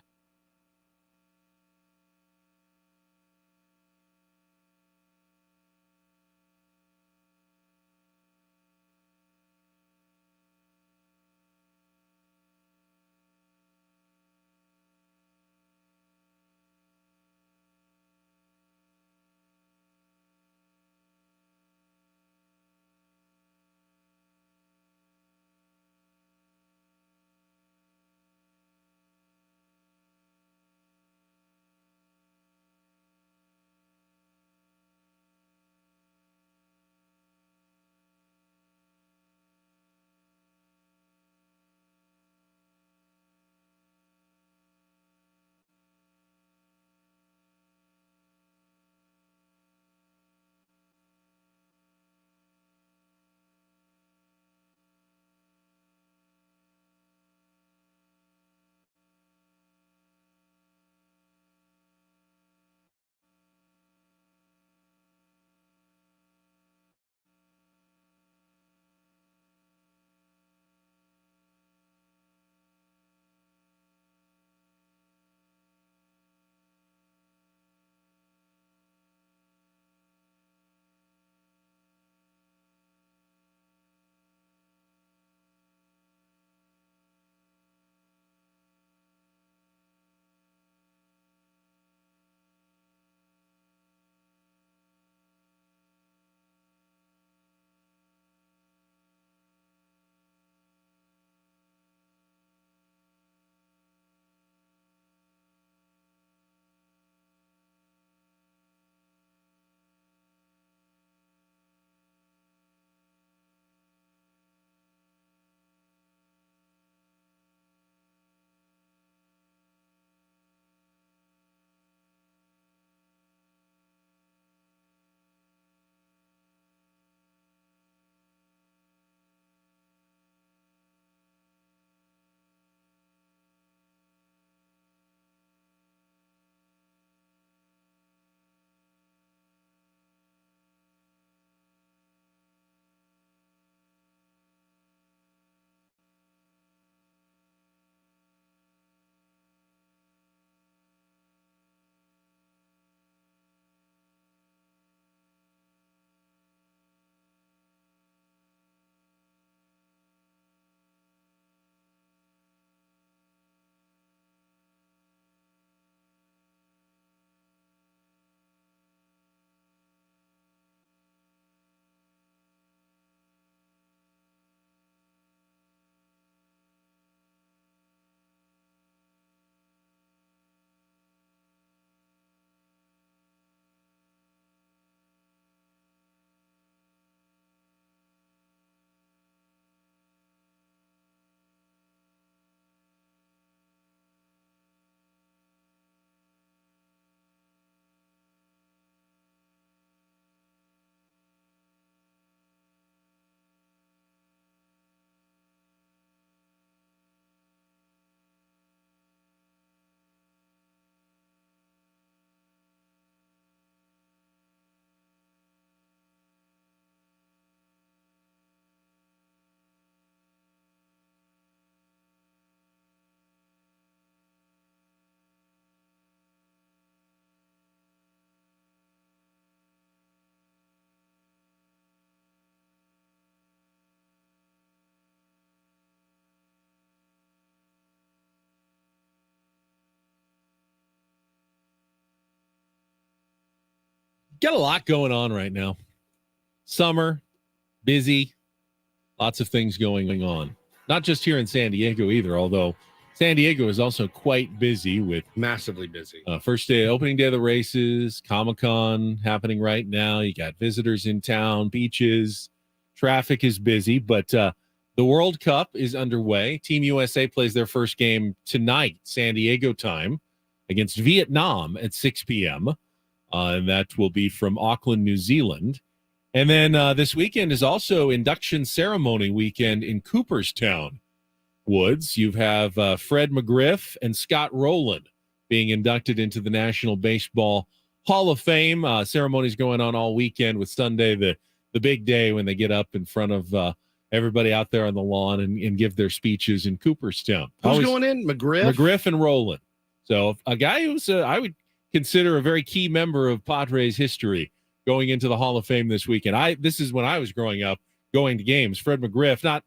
got a lot going on right now. Summer, busy, lots of things going on. Not just here in San Diego either, although San Diego is also quite busy with massively busy. First day, opening day of the races, Comic-Con happening right now. You got visitors in town, beaches, traffic is busy, but the World Cup is underway. Team USA plays their first game tonight, San Diego time, against Vietnam at 6 p.m. And that will be from Auckland, New Zealand. And then this weekend is also induction ceremony weekend in Cooperstown Woods. You have Fred McGriff and Scott Rowland being inducted into the National Baseball Hall of Fame. Ceremonies going on all weekend, with Sunday the big day when they get up in front of everybody out there on the lawn and give their speeches in Cooperstown. Who's going in? McGriff and Rowland. So a guy who's I would consider a very key member of Padres history going into the Hall of Fame this weekend. This is when I was growing up, going to games. Fred McGriff, not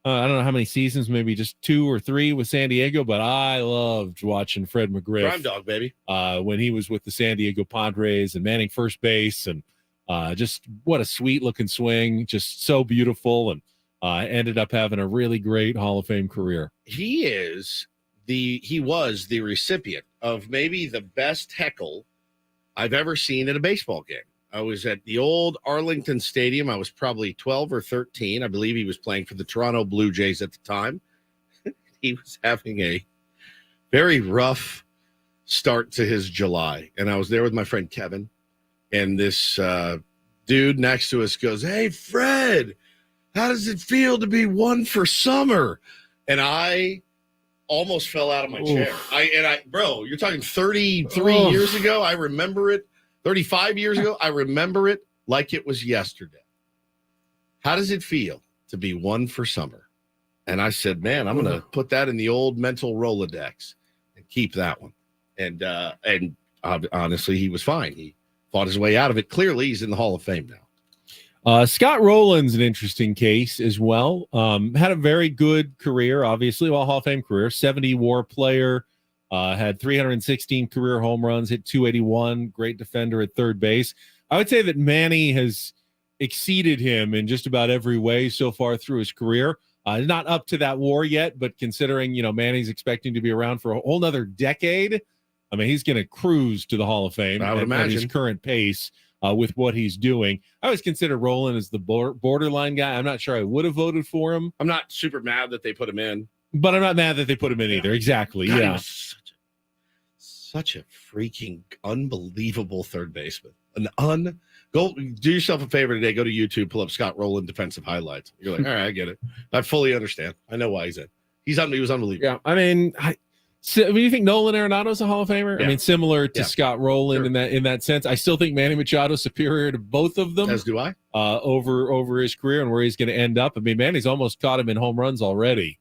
I don't know how many seasons, maybe just 2 or 3 with San Diego, but I loved watching Fred McGriff. Crime Dog, baby. When he was with the San Diego Padres and manning first base, and just what a sweet looking swing, just so beautiful, and ended up having a really great Hall of Fame career. He was the recipient of maybe the best heckle I've ever seen at a baseball game. I was at the old Arlington Stadium. I was probably 12 or 13. I believe he was playing for the Toronto Blue Jays at the time. He was having a very rough start to his July. And I was there with my friend Kevin. And this dude next to us goes, "Hey, Fred, how does it feel to be one for summer?" And I almost fell out of my chair. Bro, you're talking 33 years ago. I remember it. 35 years ago, I remember it like it was yesterday. How does it feel to be one for summer? And I said, man, I'm going to put that in the old mental Rolodex and keep that one. And honestly, he was fine. He fought his way out of it. Clearly, he's in the Hall of Fame now. Scott Rowland's an interesting case as well. Had a very good career, obviously, Hall of Fame career, 70 WAR player. Had 316 career home runs, hit 281, great defender at third base. I would say that Manny has exceeded him in just about every way so far through his career. Not up to that WAR yet, but considering, Manny's expecting to be around for a whole nother decade, I mean, he's going to cruise to the Hall of Fame at his current pace with what he's doing. I always consider Rowland as the borderline guy. I'm not sure I would have voted for him. I'm not super mad that they put him in. But I'm not mad that they put him in either. Exactly. God, yeah. Such a freaking unbelievable third baseman. Go do yourself a favor today. Go to YouTube, pull up Scott Rowland defensive highlights. You're like, all right, I get it. I fully understand. I know why he's in. He was unbelievable. Yeah. I mean, you think Nolan Arenado's a Hall of Famer? Yeah. I mean, similar to Scott Rowland in that sense. I still think Manny Machado's superior to both of them. As do I. Over his career and where he's going to end up. I mean, Manny's almost caught him in home runs already,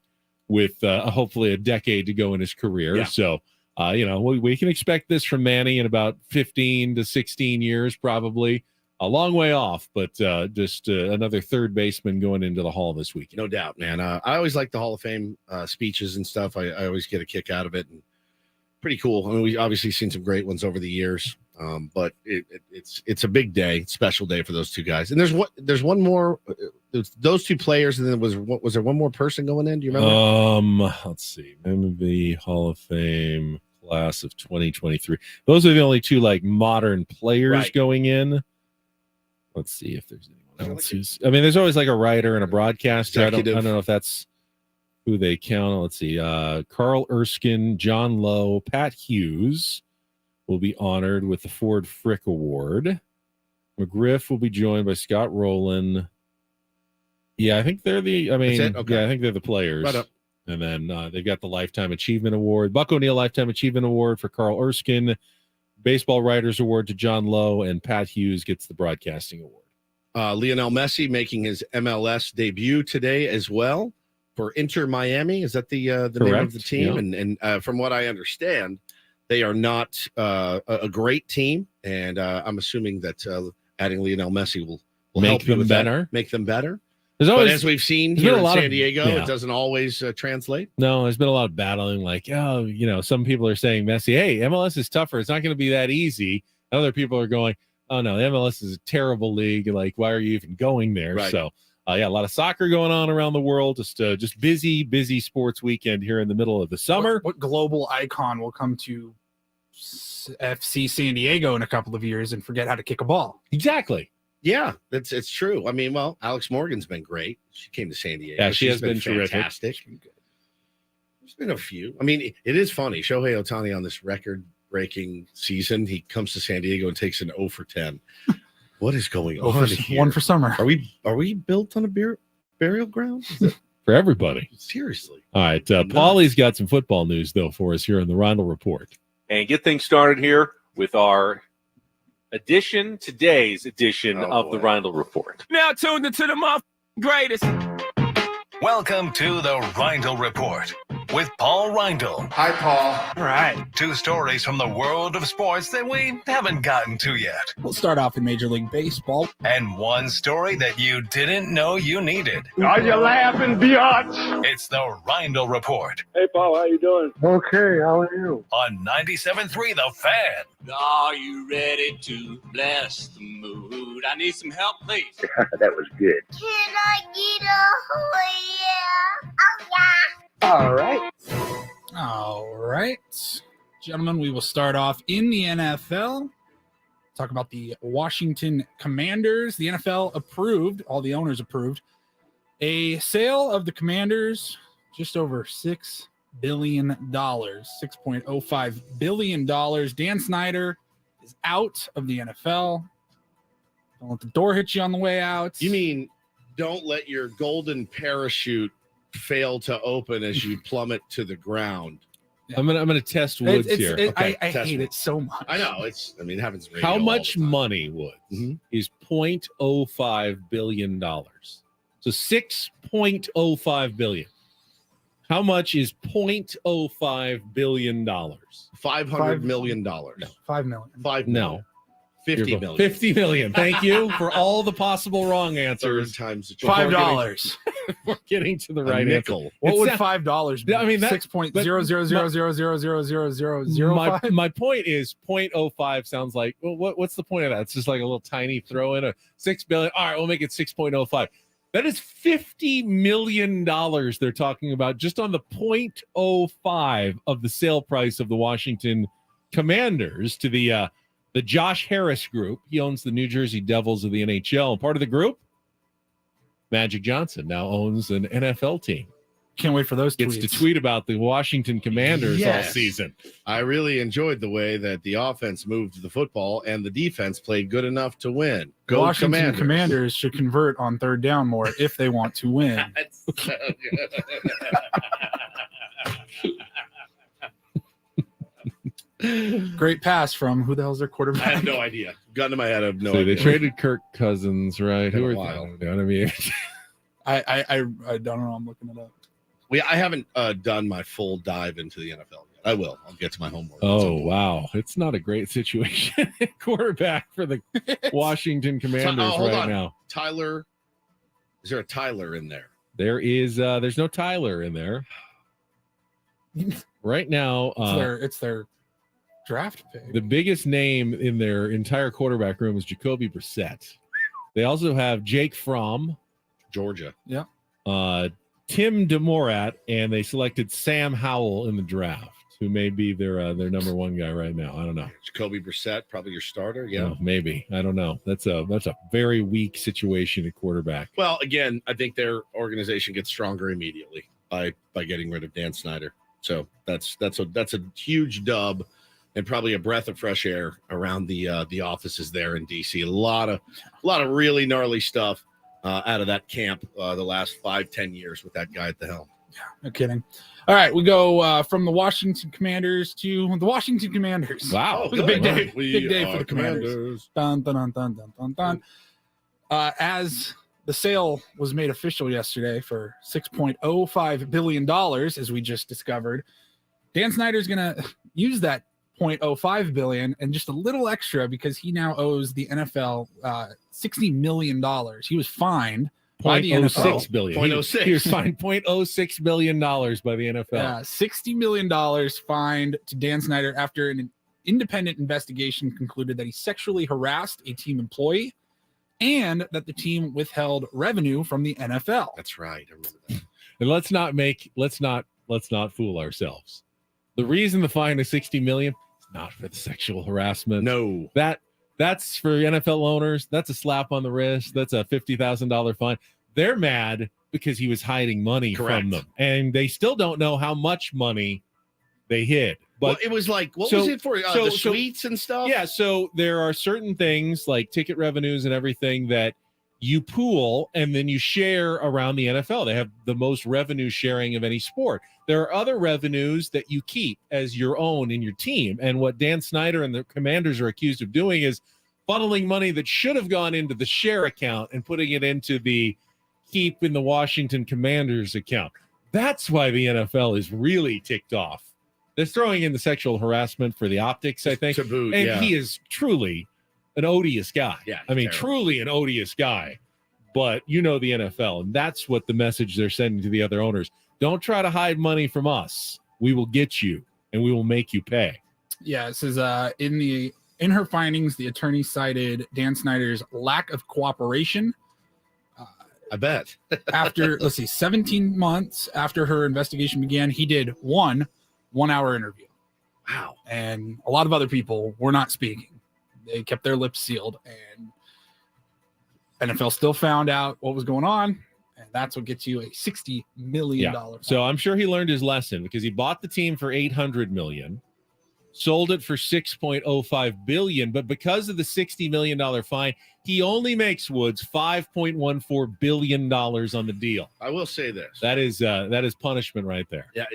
with hopefully a decade to go in his career. Yeah. So, we can expect this from Manny in about 15 to 16 years, probably. A long way off, but just another third baseman going into the Hall this weekend. No doubt, man. I always like the Hall of Fame speeches and stuff. I always get a kick out of it. And pretty cool. I mean, we've obviously seen some great ones over the years, but it's a big day, special day for those two guys. And there's one more. Those two players, and then was there one more person going in? Do you remember? Let's see. MLB Hall of Fame class of 2023. Those are the only two modern players going in. Let's see if there's anyone else who's. I mean, there's always a writer and a broadcaster. I don't know if that's who they count. Let's see. Carl Erskine, John Lowe, Pat Hughes will be honored with the Ford Frick Award. McGriff will be joined by Scott Rowland. Yeah, I think they're the. I mean, okay. Yeah, I think they're the players. Right up. And then they've got the Lifetime Achievement Award, Buck O'Neill Lifetime Achievement Award for Carl Erskine, Baseball Writers Award to John Lowe, and Pat Hughes gets the Broadcasting Award. Lionel Messi making his MLS debut today as well for Inter Miami. Is that the name of the team? Yeah. And from what I understand, they are not a great team, and I'm assuming that adding Lionel Messi will help you with that, make them better. But as we've seen here in San Diego, it doesn't always translate. No, there's been a lot of battling. Some people are saying Messi, hey, MLS is tougher. It's not going to be that easy. Other people are going, oh no, the MLS is a terrible league. Like, why are you even going there? Right. So, a lot of soccer going on around the world. Just busy sports weekend here in the middle of the summer. What global icon will come to FC San Diego in a couple of years and forget how to kick a ball? Exactly. Yeah, it's true. I mean, well, Alex Morgan's been great. She came to San Diego. Yeah, she has been fantastic. terrific. There's been a few. I mean, it is funny. Shohei Ohtani on this record-breaking season, he comes to San Diego and takes an 0 for 10. What is going on here? One for summer. Are we built on a burial ground? For everybody. Seriously. All right. Paulie's got some football news, though, for us here in the Rondell Report. And get things started here with our today's edition of the Rondell Report. Now tuned into the greatest. Welcome to the Rindle Report with Paul Rindle. Hi, Paul. All right. 2 stories from the world of sports that we haven't gotten to yet. We'll start off in Major League Baseball. And 1 story that you didn't know you needed. Are you laughing, biatch? It's the Rindle Report Hey, Paul, how you doing? Okay, how are you? on 97.3 The Fan. Are you ready to bless the mood? I need some help, please. That was good. Can I get a yeah? Oh, yeah. All right. Gentlemen, we will start off in the NFL. Talk about the Washington Commanders. The NFL approved, all the owners approved, a sale of the Commanders just over $6 billion, $6.05 billion. Dan Snyder is out of the NFL. Don't let the door hit you on the way out. You mean don't let your golden parachute fail to open as you plummet to the ground? I'm gonna test Woods here. I test hate me. it so much. I know it happens. Radio How all much the time. money, Woods, is $0.05 billion? So $6.05 billion. How much is $0.05 billion? $500 million. No. $5 million. $5 million. No. 50 million. 50 million. Thank you for all the possible wrong answers. Third time's the Before charm. $5. We're getting to the A right nickel. answer. What would It's not- $5 be? I mean, that- 6.00000000005. My point is 0.05 sounds like, well, what's the point of that? It's just like a little tiny throw in, a $6 billion. All right, we'll make it 6.05. That is $50 million they're talking about just on the 0.05 of the sale price of the Washington Commanders to the Josh Harris Group. He owns the New Jersey Devils of the NHL. Part of the group, Magic Johnson now owns an NFL team. Can't wait for those Gets tweets. to tweet about the Washington Commanders all Yes. season. I really enjoyed the way that the offense moved the football and the defense played good enough to win. Go Washington Commanders. should convert on 3rd down more if they want to win. That's so good. Great pass from who the hell's their I quarterback? have no idea. Gun to my head, I have no So idea. they traded Kirk Cousins, right? Been Who a are while. they? You know what I mean? I don't know. I'm looking it up. I haven't done my full dive into the NFL yet. I will. I'll get to my homework. Oh, wow. It's not a great situation at quarterback for the Washington Commanders hold right on. now. Tyler, is there a Tyler in there? There's no Tyler in there. Right now, It's their draft pick. the biggest name in their entire quarterback room is Jacoby Brissett. They also have Jake Fromm, Georgia. Yeah. Tim DeMorat, and they selected Sam Howell in the draft, who may be their number one guy right now. I don't know. Jacoby Brissett, probably your starter. Yeah. Oh, maybe. I don't know. That's a very weak situation at quarterback. Well, again, I think their organization gets stronger immediately by getting rid of Dan Snyder. So that's a huge dub and probably a breath of fresh air around the offices there in DC. A lot of really gnarly stuff out of that camp the last 5-10 years with that guy at the helm. No kidding. All right, we go from the Washington Commanders to the Washington Commanders. Wow. It was a big day. We Big day for are the Commanders. Dun, dun, dun, dun, dun, dun, dun. As the sale was made official yesterday for $6.05 billion, as we just discovered, Dan Snyder's going to use that $0.05 billion and just a little extra because he now owes the NFL $60 million. He was fined by the NFL. $0.06 billion. $0.06. He was fined $0.06 billion by the NFL. $60 million fined to Dan Snyder after an independent investigation concluded that he sexually harassed a team employee and that the team withheld revenue from the NFL. That's right. I remember that. And let's not fool ourselves. The reason the fine is $60 million is not for the sexual harassment. No. That's for NFL owners. That's a slap on the wrist. That's a $50,000 fine. They're mad because he was hiding money from them. And they still don't know how much money they hid. But well, it was like, what was it for? The suites and stuff? Yeah, so there are certain things like ticket revenues and everything that you pool and then you share around the NFL. They have the most revenue sharing of any sport. There are other revenues that you keep as your own in your team. And what Dan Snyder and the Commanders are accused of doing is funneling money that should have gone into the share account and putting it into the keep in the Washington Commanders account. That's why the NFL is really ticked off. They're throwing in the sexual harassment for the optics, I think. And he is truly an odious guy. Yeah, I mean, terrible. truly an odious guy. But you know the NFL, and that's what the message they're sending to the other owners. Don't try to hide money from us. We will get you, and we will make you pay. Yeah, it says in her findings, the attorney cited Dan Snyder's lack of cooperation. I bet. After 17 months after her investigation began, he did one 1-hour interview. Wow. And a lot of other people were not speaking. They kept their lips sealed, and NFL still found out what was going on, and that's what gets you a $60 million. So I'm sure he learned his lesson because he bought the team for $800 million, sold it for $6.05 billion, but because of the $60 million fine, he only makes Woods $5.14 billion on the deal. I will say this. That is punishment right there. Yeah,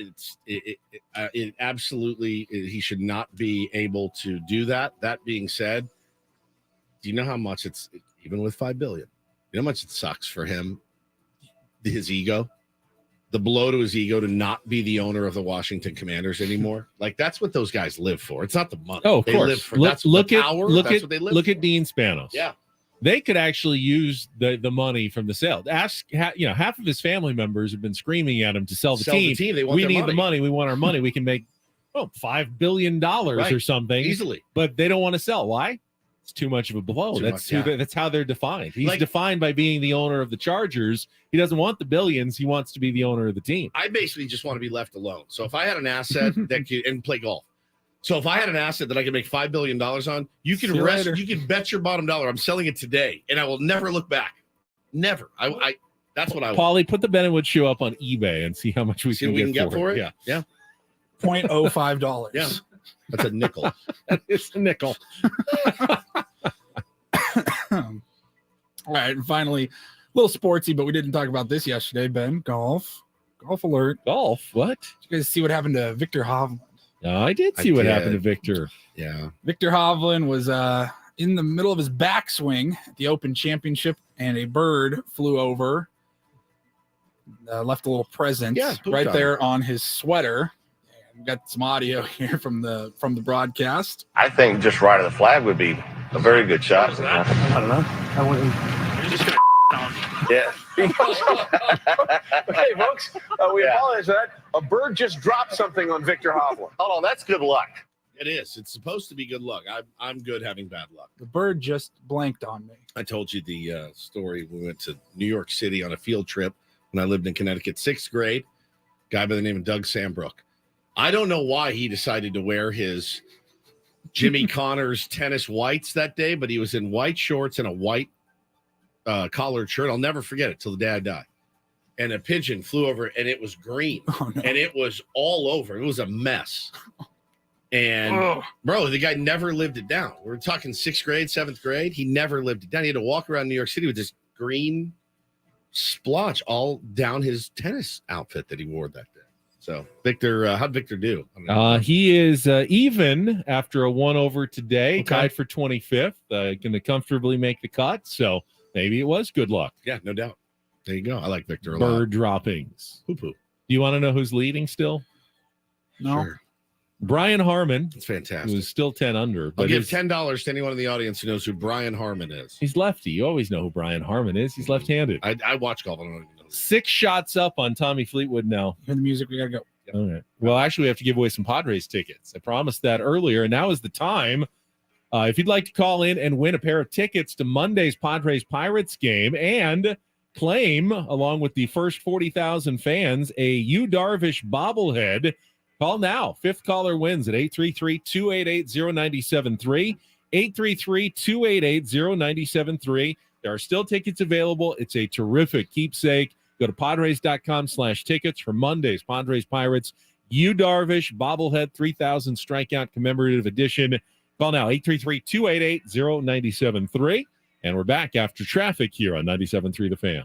it absolutely, he should not be able to do that. That being said, do you know how much it's, even with $5 billion, you know how much it sucks for him, his ego, the blow to his ego to not be the owner of the Washington Commanders anymore? Like, that's what those guys live for. It's not the money. Oh, of they course. live for, that's the power. That's what they live look for. at Dean Spanos. Yeah. They could actually use the money from the sale. Half of his family members have been screaming at him to sell the team. They want we their need money. the money. We want our money. We can make $5 billion or something easily. But they don't want to sell. Why? It's too much of a blow. That's how they're defined. He's defined by being the owner of the Chargers. He doesn't want the billions. He wants to be the owner of the team. I basically just want to be left alone. So if I had an asset that could, and play golf. So if I had an asset that I could make $5 billion on, you can you can bet your bottom dollar I'm selling it today, and I will never look back. Never. I that's what I want. Paulie, put the Benonwood shoe up on eBay and see how much we can get for it. Yeah. $0.05. Yeah. That's a nickel. That is a nickel. All right, and finally, a little sportsy, but we didn't talk about this yesterday, Ben. Golf alert. Golf? What? Did you guys see what happened to Victor Hovland? I did see what happened to Victor. Yeah. Victor Hovland was in the middle of his backswing at the Open Championship, and a bird flew over, left a little present right there on his sweater. And we got some audio here from the broadcast. I think just right of the flag would be a very good shot. I don't know. I wouldn't. You're just gonna yeah. Hey, folks, we apologize for that. A bird just dropped something on Victor Hovland. Hold on, that's good luck. It is. It's supposed to be good luck. I'm good having bad luck. The bird just blanked on me. I told you the story. We went to New York City on a field trip when I lived in Connecticut, 6th grade. Guy by the name of Doug Sambrook. I don't know why he decided to wear his Jimmy Connors tennis whites that day, but he was in white shorts and a white collared shirt. I'll never forget it till the day I die. And a pigeon flew over, and it was green, and it was all over. It was a mess. And bro, the guy never lived it down. We're talking 6th grade, 7th grade. He never lived it down. He had to walk around New York City with this green splotch all down his tennis outfit that he wore that day. So Victor, how'd Victor do? He is even after a 1-over today, tied for 25th. Going to comfortably make the cut. So maybe it was good luck. Yeah, no doubt. There you go. I like Victor a lot. Bird droppings. Poo-poo. Do you want to know who's leading still? No. Sure. Brian Harmon. It's fantastic. Who's still 10 under. I'll give $10 to anyone in the audience who knows who Brian Harmon is. He's lefty. You always know who Brian Harmon is. He's left-handed. I watch golf. I don't even know. 6 shots up on Tommy Fleetwood now. Hear the music. We got to go. Yep. Okay. Well, actually, we have to give away some Padres tickets. I promised that earlier, and now is the time. If you'd like to call in and win a pair of tickets to Monday's Padres-Pirates game and claim, along with the first 40,000 fans, a Yu Darvish bobblehead, call now. Fifth caller wins at 833-288-0973, 833-288-0973. There are still tickets available. It's a terrific keepsake. Go to Padres.com/tickets for Monday's Padres-Pirates Yu Darvish bobblehead 3,000 strikeout commemorative edition. Call now, 833-288-0973. And we're back after traffic here on 97.3 The Fan.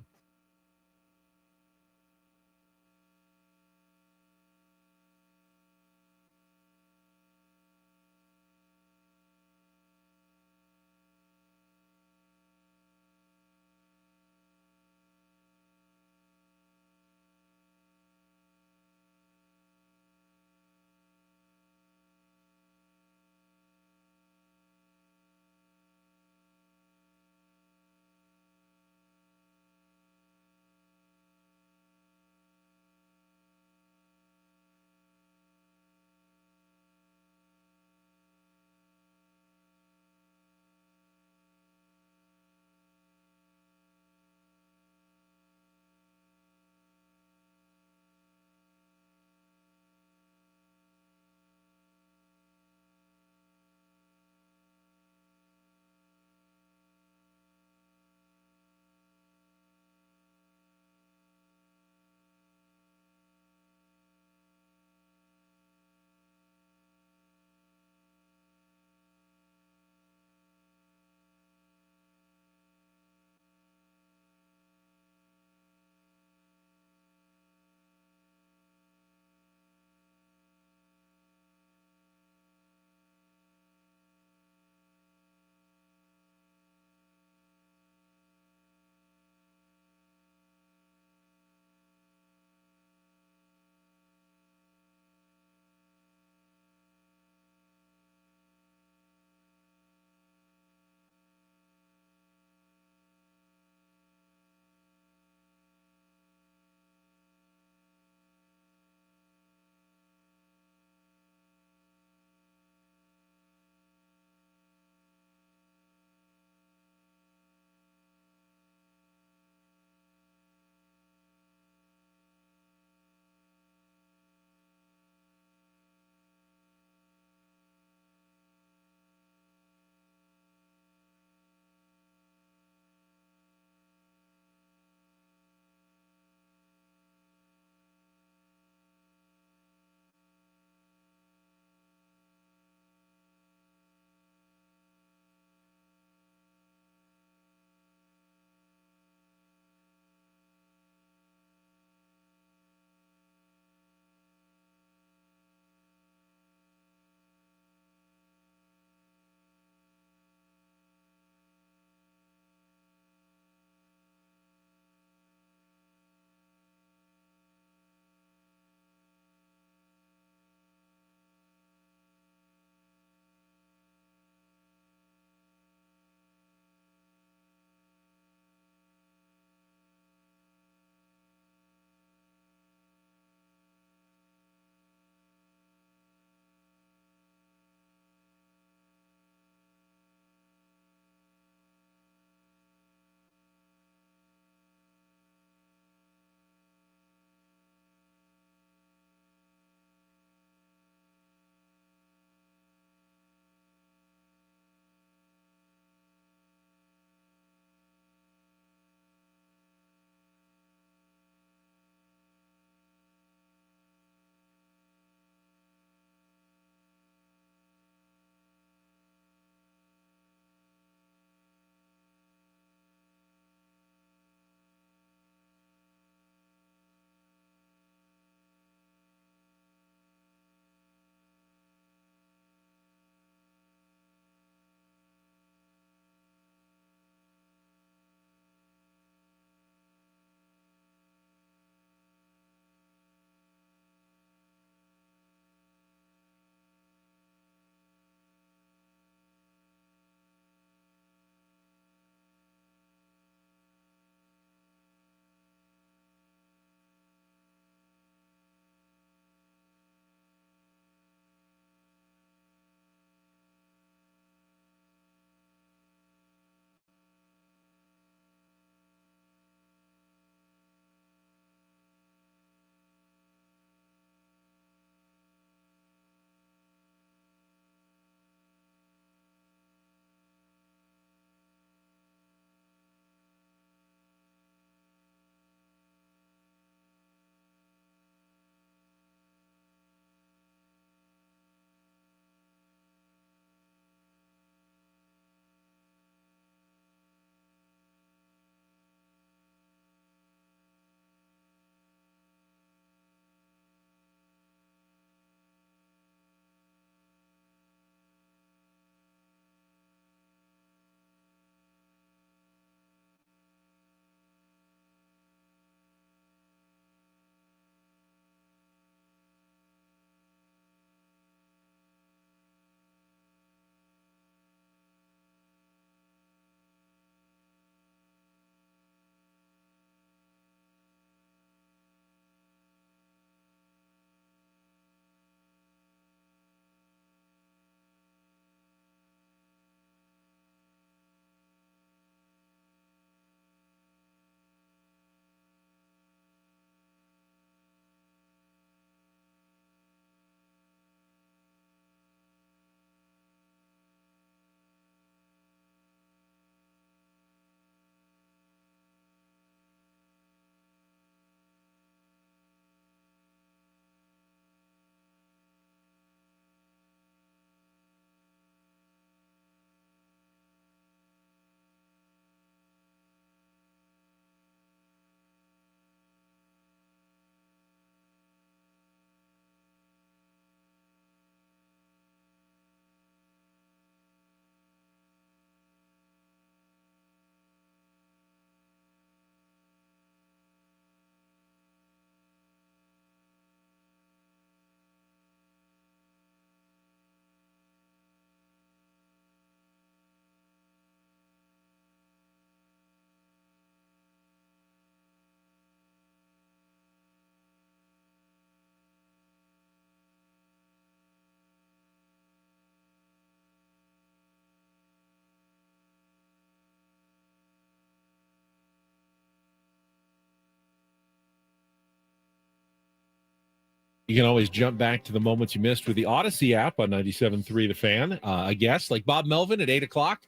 You can always jump back to the moments you missed with the Odyssey app on 97.3 The Fan. A guest like Bob Melvin at 8 o'clock.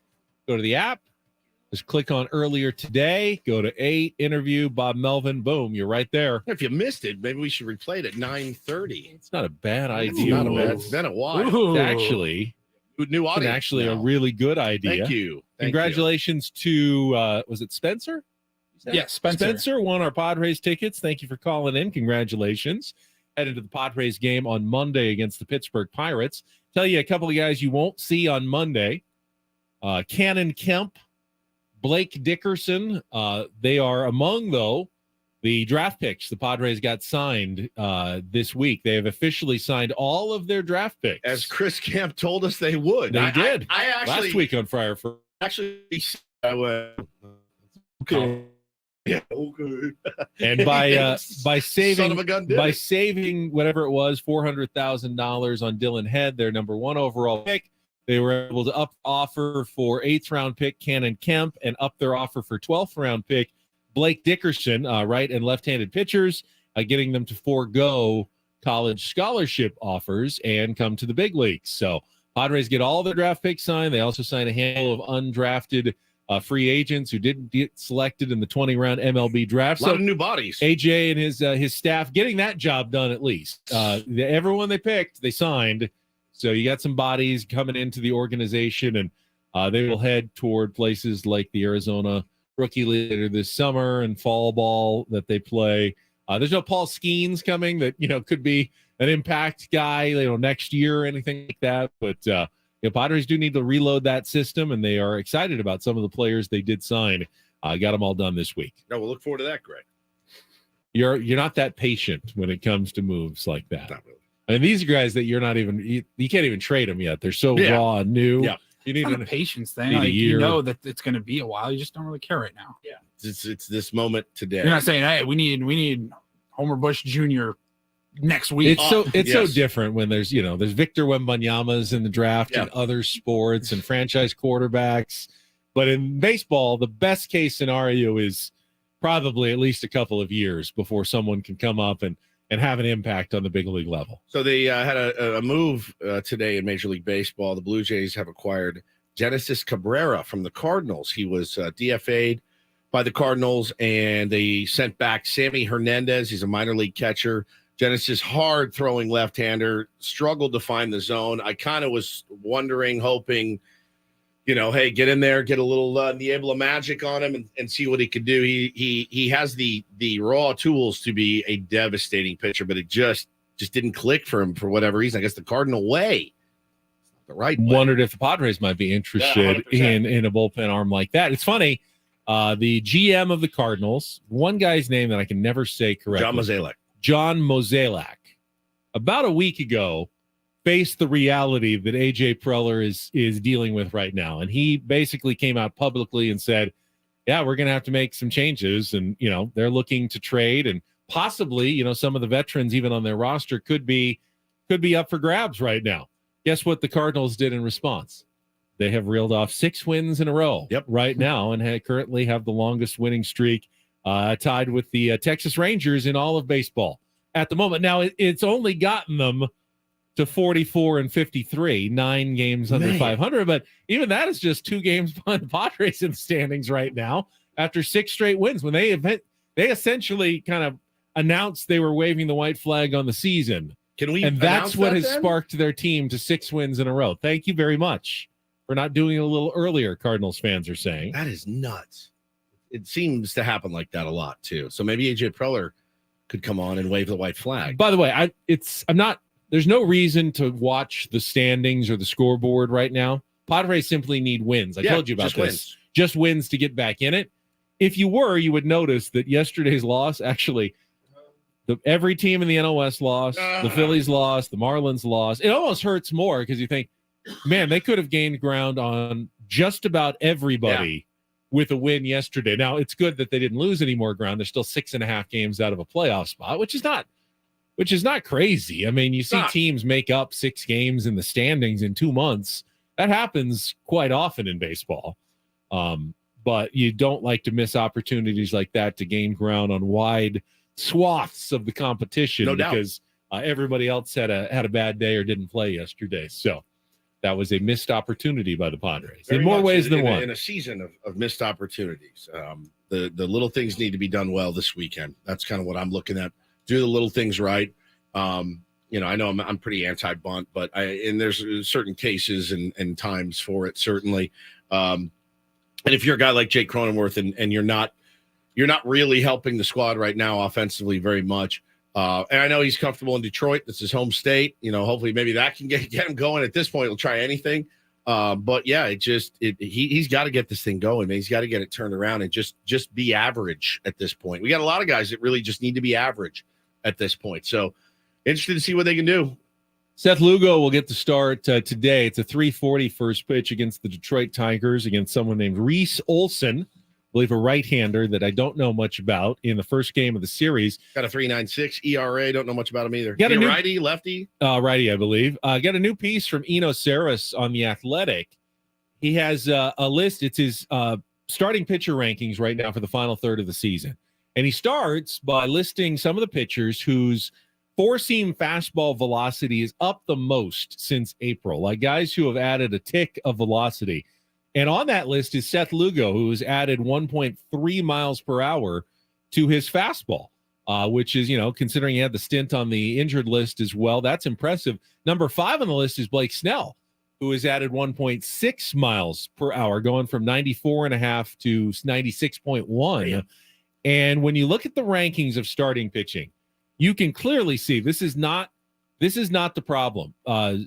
Go to the app. Just click on earlier today. Go to 8, interview Bob Melvin. Boom, you're right there. If you missed it, maybe we should replay it at 9:30. It's not a bad idea. It's not a bad. It's been a while. It's actually new audience. It's actually now. a really good idea. Thank you. Congratulations to was it Spencer? Yes, Spencer. Spencer won our Padres tickets. Thank you for calling in. Congratulations. Headed to the Padres game on Monday against the Pittsburgh Pirates. Tell you a couple of guys you won't see on Monday. Cannon Kemp, Blake Dickerson. They are among, though, the draft picks the Padres got signed this week. They have officially signed all of their draft picks. As Chris Camp told us they would. They did. I actually, last week on Friar. Actually, I went, okay. Yeah, okay. And by saving Son of a gun by saving whatever it was, $400,000 on Dylan Head, their number 1 overall pick, they were able to up offer for 8th round pick Cannon Kemp and up their offer for 12th round pick Blake Dickerson, right and left-handed pitchers, getting them to forego college scholarship offers and come to the big leagues. So Padres get all their draft picks signed. They also sign a handful of undrafted free agents who didn't get selected in the 20-round MLB draft. A lot of new bodies. AJ and his staff getting that job done at least. Everyone they picked, they signed. So you got some bodies coming into the organization, and they will head toward places like the Arizona Rookie League later this summer and fall ball that they play. There's no Paul Skeens coming that, could be an impact guy, next year or anything like that. But Padres do need to reload that system, and they are excited about some of the players they did sign. Got them all done this week. No, we'll look forward to that, Greg. You're not that patient when it comes to moves like that. Not really. I mean, these are guys that you're not even you can't even trade them yet. They're so raw and new. Yeah. You need a patience thing. need a Like, you year. know that it's going to be a while. You just don't really care right now. Yeah, it's this moment today. You're not saying, hey, we need Homer Bush Jr. next week. It's so different when there's Victor Wembanyama's in the draft and other sports and franchise quarterbacks. But in baseball, the best case scenario is probably at least a couple of years before someone can come up and have an impact on the big league level. So they had a move today in Major League Baseball. The Blue Jays have acquired Genesis Cabrera from the Cardinals. He was DFA'd by the Cardinals, and they sent back Sammy Hernandez. He's a minor league catcher. Genesis, hard-throwing left-hander, struggled to find the zone. I kind of was wondering, hoping, hey, get in there, get a little Niebla magic on him and see what he could do. He has the raw tools to be a devastating pitcher, but it just didn't click for him for whatever reason. I guess the Cardinal way. The right way. Wondered if the Padres might be interested in a bullpen arm like that. It's funny. The GM of the Cardinals, one guy's name that I can never say correctly. John Mozeliak. About a week ago, faced the reality that AJ Preller is dealing with right now. And he basically came out publicly and said, yeah, we're going to have to make some changes. And, they're looking to trade, and possibly, some of the veterans even on their roster could be up for grabs right now. Guess what the Cardinals did in response? They have reeled off 6 wins in a row right now and currently have the longest winning streak, tied with the Texas Rangers in all of baseball at the moment. Now, it's only gotten them to 44-53, 9 games under 500. But even that is just 2 games behind the Padres in the standings right now after 6 straight wins. When they essentially kind of announced they were waving the white flag on the season. And that's what has sparked their team to 6 wins in a row. Thank you very much for not doing it a little earlier, Cardinals fans are saying. That is nuts. It seems to happen like that a lot, too. So maybe AJ Preller could come on and wave the white flag. By the way, there's no reason to watch the standings or the scoreboard right now. Padres simply need wins. I told you about this. Just wins to get back in it. If you would notice that yesterday's loss, actually, every team in the NOS lost, the Phillies lost, the Marlins lost. It almost hurts more because you think, man, they could have gained ground on just about everybody with a win yesterday. Now, it's good that they didn't lose any more ground. They're still 6.5 games out of a playoff spot, which is not crazy. I mean, you see teams make up 6 games in the standings in 2 months. That happens quite often in baseball. But you don't like to miss opportunities like that to gain ground on wide swaths of the competition because Everybody else had a bad day or didn't play yesterday. So that was a missed opportunity by the Padres Very in more much ways than one. In a season of missed opportunities. The little things need to be done well this weekend. That's kind of what I'm looking at. Do the little things right. I know I'm pretty anti-bunt, but there's certain cases and times for it, certainly. And if you're a guy like Jake Cronenworth and you're not really helping the squad right now offensively very much. And I know he's comfortable in Detroit. That's his home state. Hopefully maybe that can get him going. At this point, he'll try anything. But yeah, he's got to get this thing going, man. He's got to get it turned around and just be average at this point. We got a lot of guys that really just need to be average at this point. So interested to see what they can do. Seth Lugo will get the start today. It's a 3:40 first pitch against the Detroit Tigers against someone named Reese Olson. I believe a right-hander that I don't know much about in the first game of the series. Got a 3.96 ERA. Don't know much about him either. Got a new righty, lefty? Righty, I believe. Got a new piece from Eno Saris on The Athletic. He has a list. It's his starting pitcher rankings right now for the final third of the season. And he starts by listing some of the pitchers whose four-seam fastball velocity is up the most since April, like guys who have added a tick of velocity. And on that list is Seth Lugo, who has added 1.3 miles per hour to his fastball, which is, considering he had the stint on the injured list as well, that's impressive. Number 5 on the list is Blake Snell, who has added 1.6 miles per hour, going from 94.5 to 96.1. And when you look at the rankings of starting pitching, you can clearly see this is not the problem.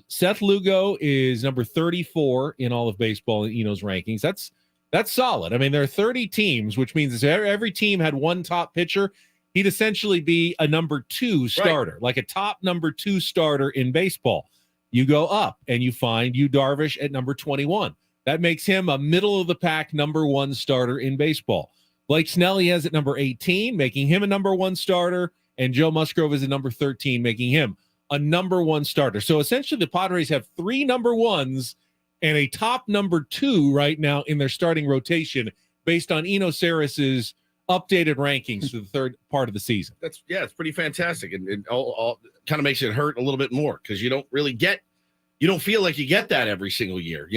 Seth Lugo is number 34 in all of baseball in Eno's rankings. That's solid. I mean, there are 30 teams, which means if every team had one top pitcher, he'd essentially be a number 2 starter, like a top number 2 starter in baseball. You go up and you find Yu Darvish at number 21. That makes him a middle of the pack number 1 starter in baseball. Blake Snell he has at number 18, making him a number 1 starter, and Joe Musgrove is at number 13, making him a number 1 starter. So essentially the Padres have 3 number 1s and a top number 2 right now in their starting rotation based on Eno Saris's updated rankings for the third part of the season. It's pretty fantastic. And it all kind of makes it hurt a little bit more because you don't feel like you get that every single year.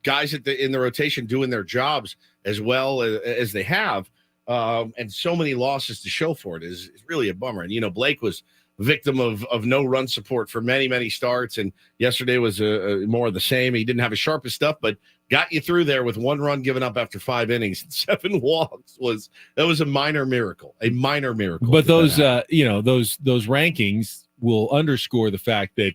Guys in the rotation doing their jobs as well as they have. And so many losses to show for it is really a bummer. And, Blake was victim of no run support for many, many starts. And yesterday was more of the same. He didn't have his sharpest stuff, but got you through there with 1 run given up after 5 innings and 7 walks. That was a minor miracle. But those rankings will underscore the fact that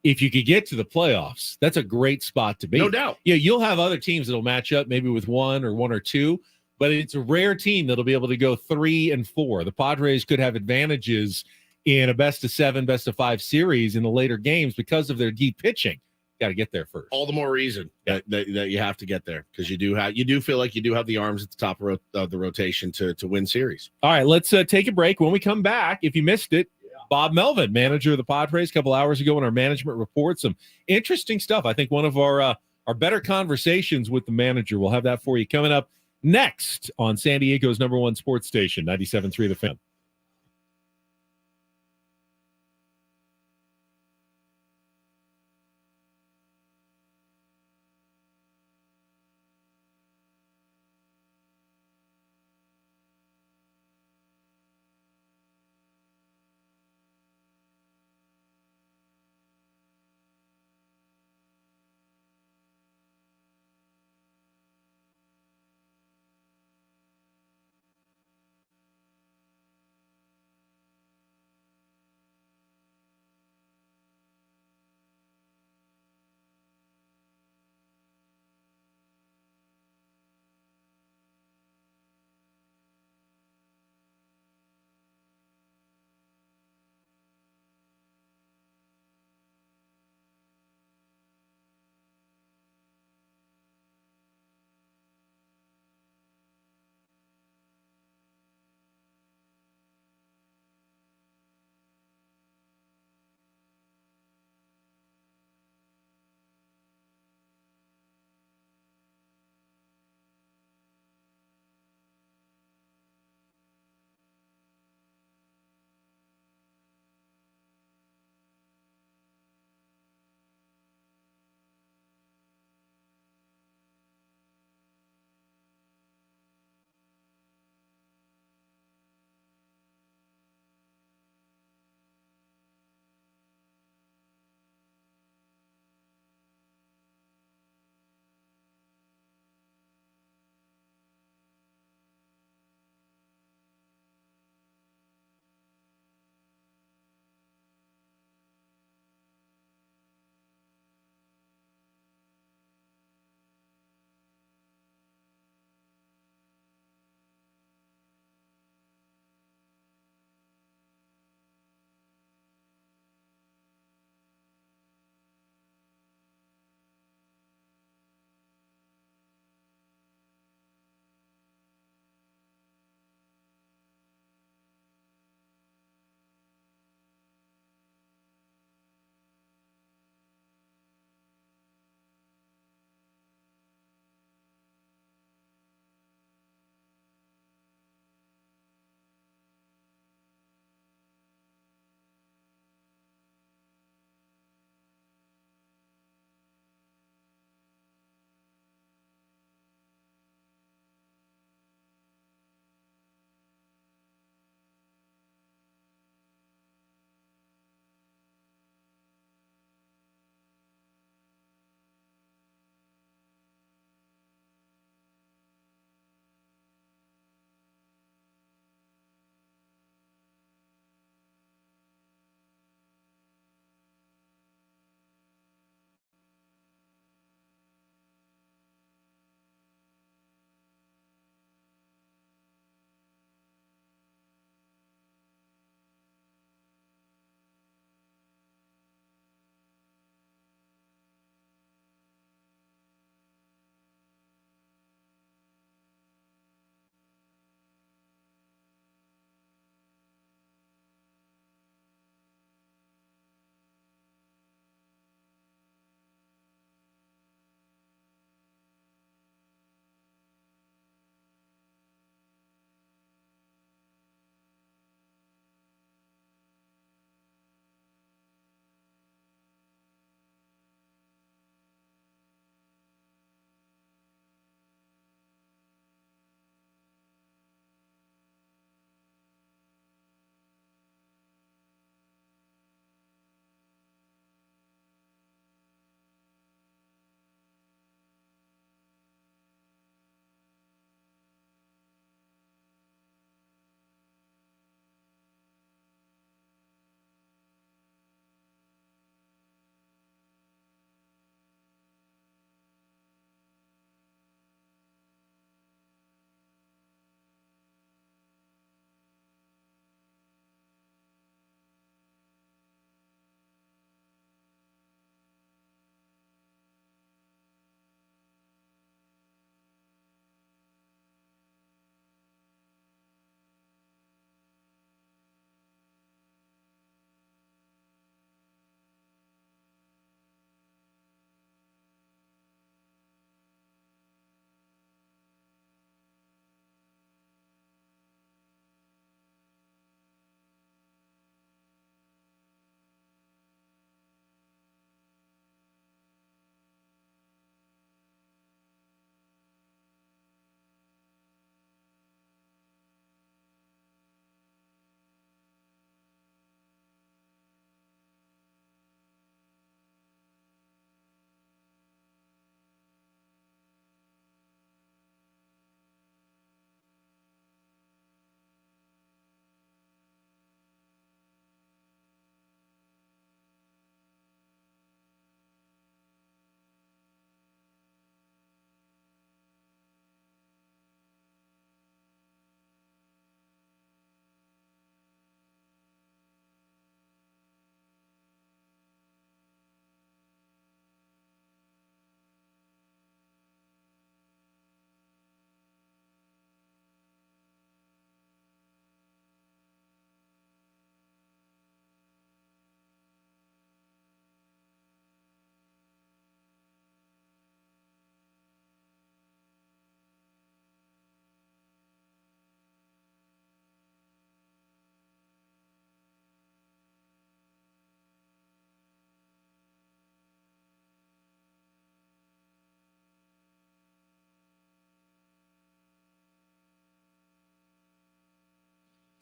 if you could get to the playoffs, that's a great spot to be. No doubt. Yeah, you'll have other teams that'll match up maybe with 1 or 2, but it's a rare team that'll be able to go 3 and 4. The Padres could have advantages in a best of 7, best of 5 series in the later games because of their deep pitching. Got to get there first. All the more reason that you have to get there because you do feel like you do have the arms at the top of the rotation to win series. All right, let's take a break. When we come back, if you missed it, Bob Melvin, manager of the Padres, a couple hours ago in our management report, some interesting stuff. I think one of our better conversations with the manager. We'll have that for you coming up next on San Diego's number 1 sports station, 97.3 The Fan.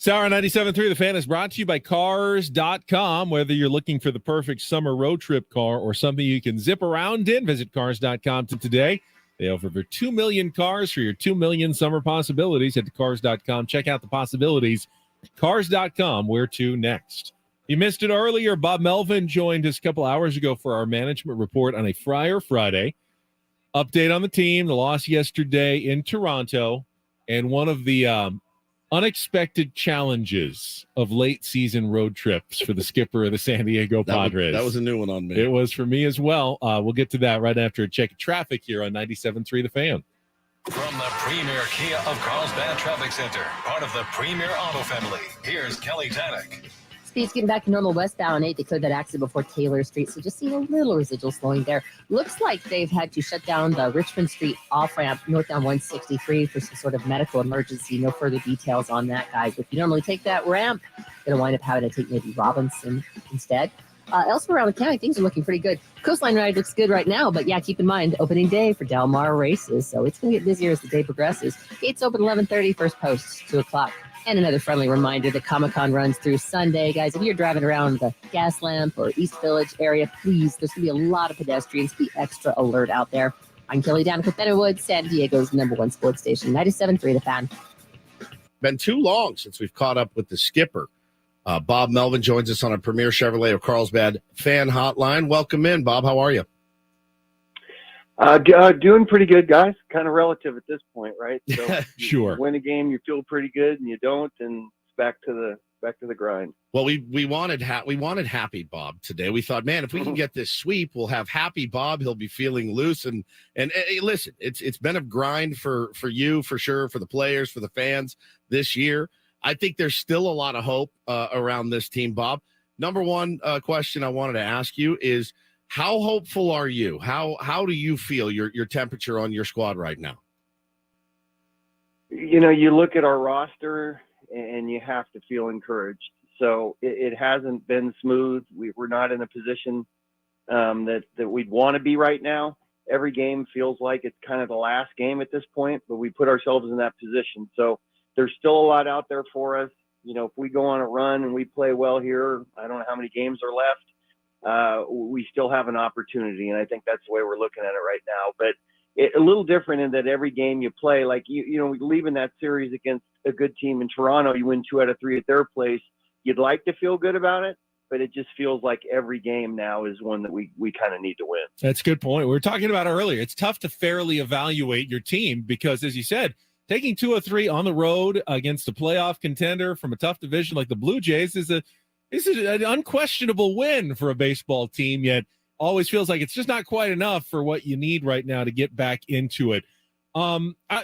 Sour 97.3 The Fan is brought to you by Cars.com. Whether you're looking for the perfect summer road trip car or something you can zip around in, visit Cars.com today. They offer over 2 million cars for your 2 million summer possibilities. Head to Cars.com. Check out the possibilities. Cars.com. Where to next? You missed it earlier. Bob Melvin joined us a couple hours ago for our management report on a Friar Friday. Update on the team, the loss yesterday in Toronto, and one of the unexpected challenges of late season road trips for the skipper of the San Diego Padres. That was a new one on me. It was for me as well. We'll get to that right after a check of traffic here on 97.3 The Fan. From the premier Kia of Carlsbad Traffic Center, part of the premier auto family, here's Kelly Tannick. Speed's getting back to normal westbound 8. They cleared that accident before Taylor Street, so just seeing a little residual slowing there. Looks like they've had to shut down the Richmond Street off-ramp northbound 163 for some sort of medical emergency. No further details on that, guys. If you normally take that ramp, you're going to wind up having to take maybe Robinson instead. Elsewhere around the county, things are looking pretty good. Coastline Ride looks good right now, but yeah, keep in mind, opening day for Del Mar races, so it's going to get busier as the day progresses. Gates open 11:30, first post 2 o'clock. And another friendly reminder that Comic-Con runs through Sunday. Guys, if you're driving around the Gaslamp or East Village area, please, there's going to be a lot of pedestrians. Be extra alert out there. I'm Kelly Danica with Bennerwood, San Diego's #1 sports station, 97.3 The Fan. Been too long since we've caught up with the skipper. Bob Melvin joins us on a Premier Chevrolet of Carlsbad fan hotline. Welcome in, Bob. How are you? Doing pretty good, guys. Kind of relative at this point, right? So sure. You win a game, you feel pretty good, and you don't, and it's back to the grind. Well, we wanted happy Bob today. We thought, man, if we can get this sweep, we'll have happy Bob. He'll be feeling loose. And hey, listen, it's been a grind for you for sure, for the players, for the fans this year. I think there's still a lot of hope around this team, Bob. Number one question I wanted to ask you is, how hopeful are you? How do you feel your temperature on your squad right now? You know, you look at our roster and you have to feel encouraged. So it hasn't been smooth. We're not in a position that we'd want to be right now. Every game feels like it's kind of the last game at this point, but we put ourselves in that position. So there's still a lot out there for us. You know, if we go on a run and we play well here, I don't know how many games are left. We still have an opportunity, and I think that's the way we're looking at it right now. But a little different in that every game you play, like you know, leaving that series against a good team in Toronto, you win 2 out of 3 at their place. You'd like to feel good about it, but it just feels like every game now is one that we kind of need to win. That's a good point. We were talking about it earlier. It's tough to fairly evaluate your team because, as you said, taking 2 of 3 on the road against a playoff contender from a tough division like the Blue Jays is an unquestionable win for a baseball team, yet always feels like it's just not quite enough for what you need right now to get back into it. I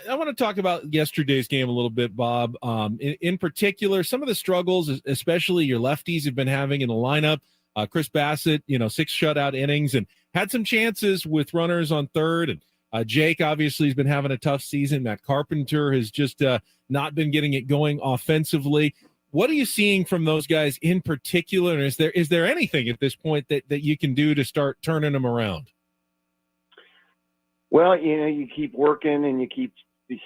want to talk about yesterday's game a little bit, Bob. In particular, some of the struggles, especially your lefties have been having in the lineup. Chris Bassett, 6 shutout innings and had some chances with runners on third. And Jake obviously has been having a tough season. Matt Carpenter has just not been getting it going offensively. What are you seeing from those guys in particular? And is there anything at this point that you can do to start turning them around? Well, you keep working and you keep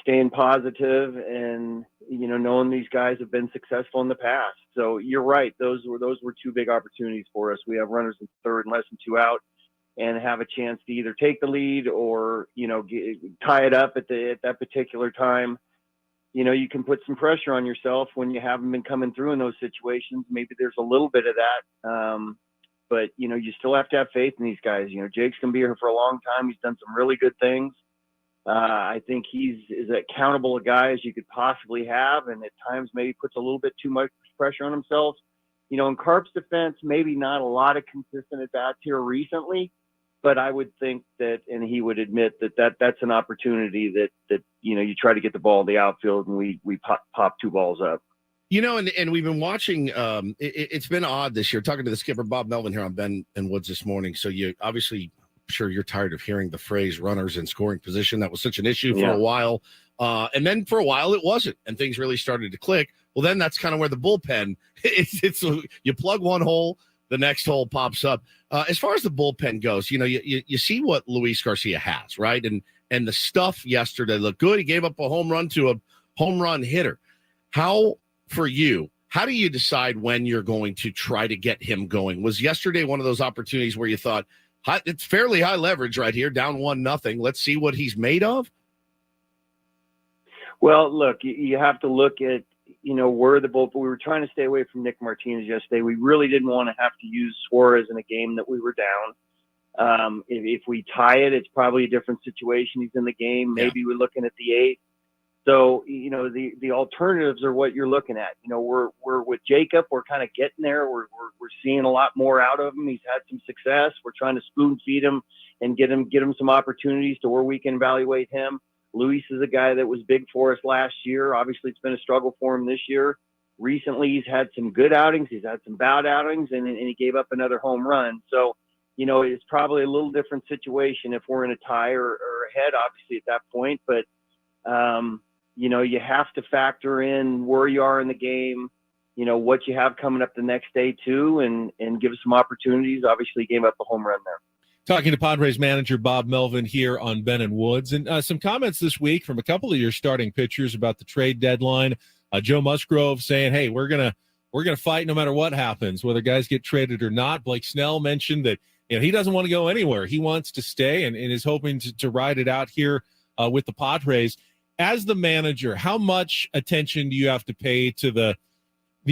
staying positive and, knowing these guys have been successful in the past. So you're right. Those were 2 big opportunities for us. We have runners in third and less than 2 out and have a chance to either take the lead or, tie it up at that particular time. You can put some pressure on yourself when you haven't been coming through in those situations. Maybe there's a little bit of that. But, you still have to have faith in these guys. Jake's going to be here for a long time. He's done some really good things. I think he's as accountable a guy as you could possibly have, and at times maybe puts a little bit too much pressure on himself. In Carp's defense, maybe not a lot of consistent at-bats here recently, but I would think that, and he would admit that's an opportunity that you try to get the ball in the outfield, and we pop 2 balls up. And we've been watching. It's been odd this year. Talking to the skipper Bob Melvin here on Ben and Woods this morning. So you obviously, I'm sure you're tired of hearing the phrase "runners in scoring position." That was such an issue for a while, and then for a while it wasn't, and things really started to click. Well, then that's kind of where the bullpen. It's you plug one hole, the next hole pops up. As far as the bullpen goes, you see what Luis Garcia has, right? And the stuff yesterday looked good. He gave up a home run to a home run hitter. How for you, how do you decide when you're going to try to get him going? Was yesterday one of those opportunities where you thought, it's fairly high leverage right here, down 1-0. Let's see what he's made of? Well, look, you have to look at, where the both. We were trying to stay away from Nick Martinez yesterday. We really didn't want to have to use Suarez in a game that we were down. If we tie it, it's probably a different situation. He's in the game. Maybe we're looking at the 8th. So, the alternatives are what you're looking at. We're with Jacob. We're kind of getting there. We're seeing a lot more out of him. He's had some success. We're trying to spoon feed him and get him some opportunities to where we can evaluate him. Luis is a guy that was big for us last year. Obviously, it's been a struggle for him this year. Recently, he's had some good outings. He's had some bad outings, and he gave up another home run. So, it's probably a little different situation if we're in a tie or ahead, obviously, at that point. But, you have to factor in where you are in the game, what you have coming up the next day, too, and give some opportunities. Obviously, he gave up a home run there. Talking to Padres manager Bob Melvin here on Ben and Woods, and some comments this week from a couple of your starting pitchers about the trade deadline. Joe Musgrove saying, "Hey, we're gonna fight no matter what happens, whether guys get traded or not." Blake Snell mentioned that he doesn't want to go anywhere; he wants to stay and is hoping to ride it out here with the Padres. As the manager, how much attention do you have to pay to the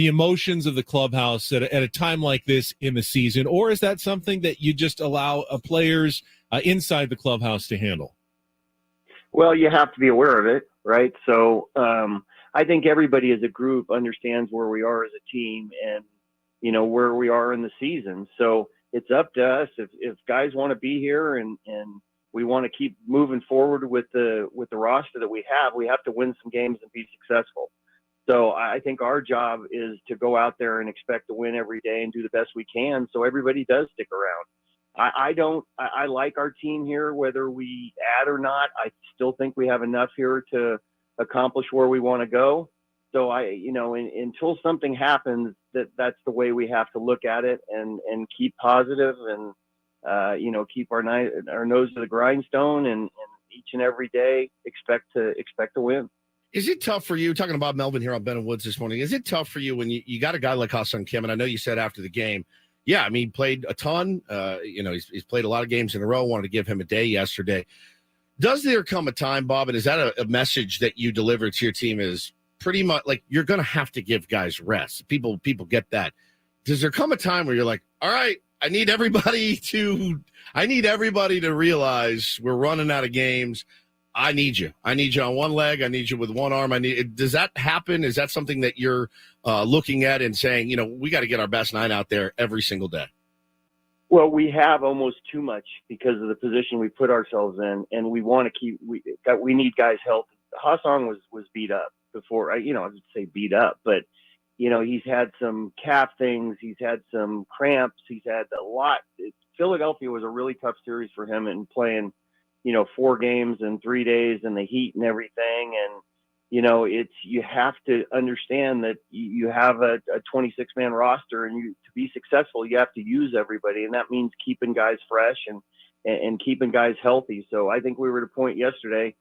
emotions of the clubhouse at a time like this in the season, or is that something that you just allow players inside the clubhouse to handle? Well, you have to be aware of it, right? So I think everybody as a group understands where we are as a team and, where we are in the season. So it's up to us if guys want to be here and we want to keep moving forward with the roster that we have to win some games and be successful. So I think our job is to go out there and expect to win every day and do the best we can so everybody does stick around. I like our team here, whether we add or not. I still think we have enough here to accomplish where we want to go. So until something happens, that's the way we have to look at it and keep positive and, keep our nose to the grindstone and each and every day expect to win. Is it tough for you, talking about Melvin here on Ben and Woods this morning, is it tough for you when you got a guy like Ha-Seong Kim, and I know you said after the game, he played a ton, he's played a lot of games in a row, wanted to give him a day yesterday. Does there come a time, Bob, and is that a message that you deliver to your team is pretty much like you're going to have to give guys rest? People get that. Does there come a time where you're like, all right, I need everybody to realize we're running out of games. I need you. I need you on one leg. I need you with one arm. Does that happen? Is that something that you're looking at and saying, we got to get our best 9 out there every single day? Well, we have almost too much because of the position we put ourselves in, and we want to we need guys healthy. Ha-Seong was beat up before. I would say beat up, but he's had some calf things. He's had some cramps. He's had a lot. Philadelphia was a really tough series for him and playing 4 games in 3 days and the heat and everything. And, you have to understand that you have a 26-man roster and to be successful, you have to use everybody. And that means keeping guys fresh and keeping guys healthy. So I think we were at a point yesterday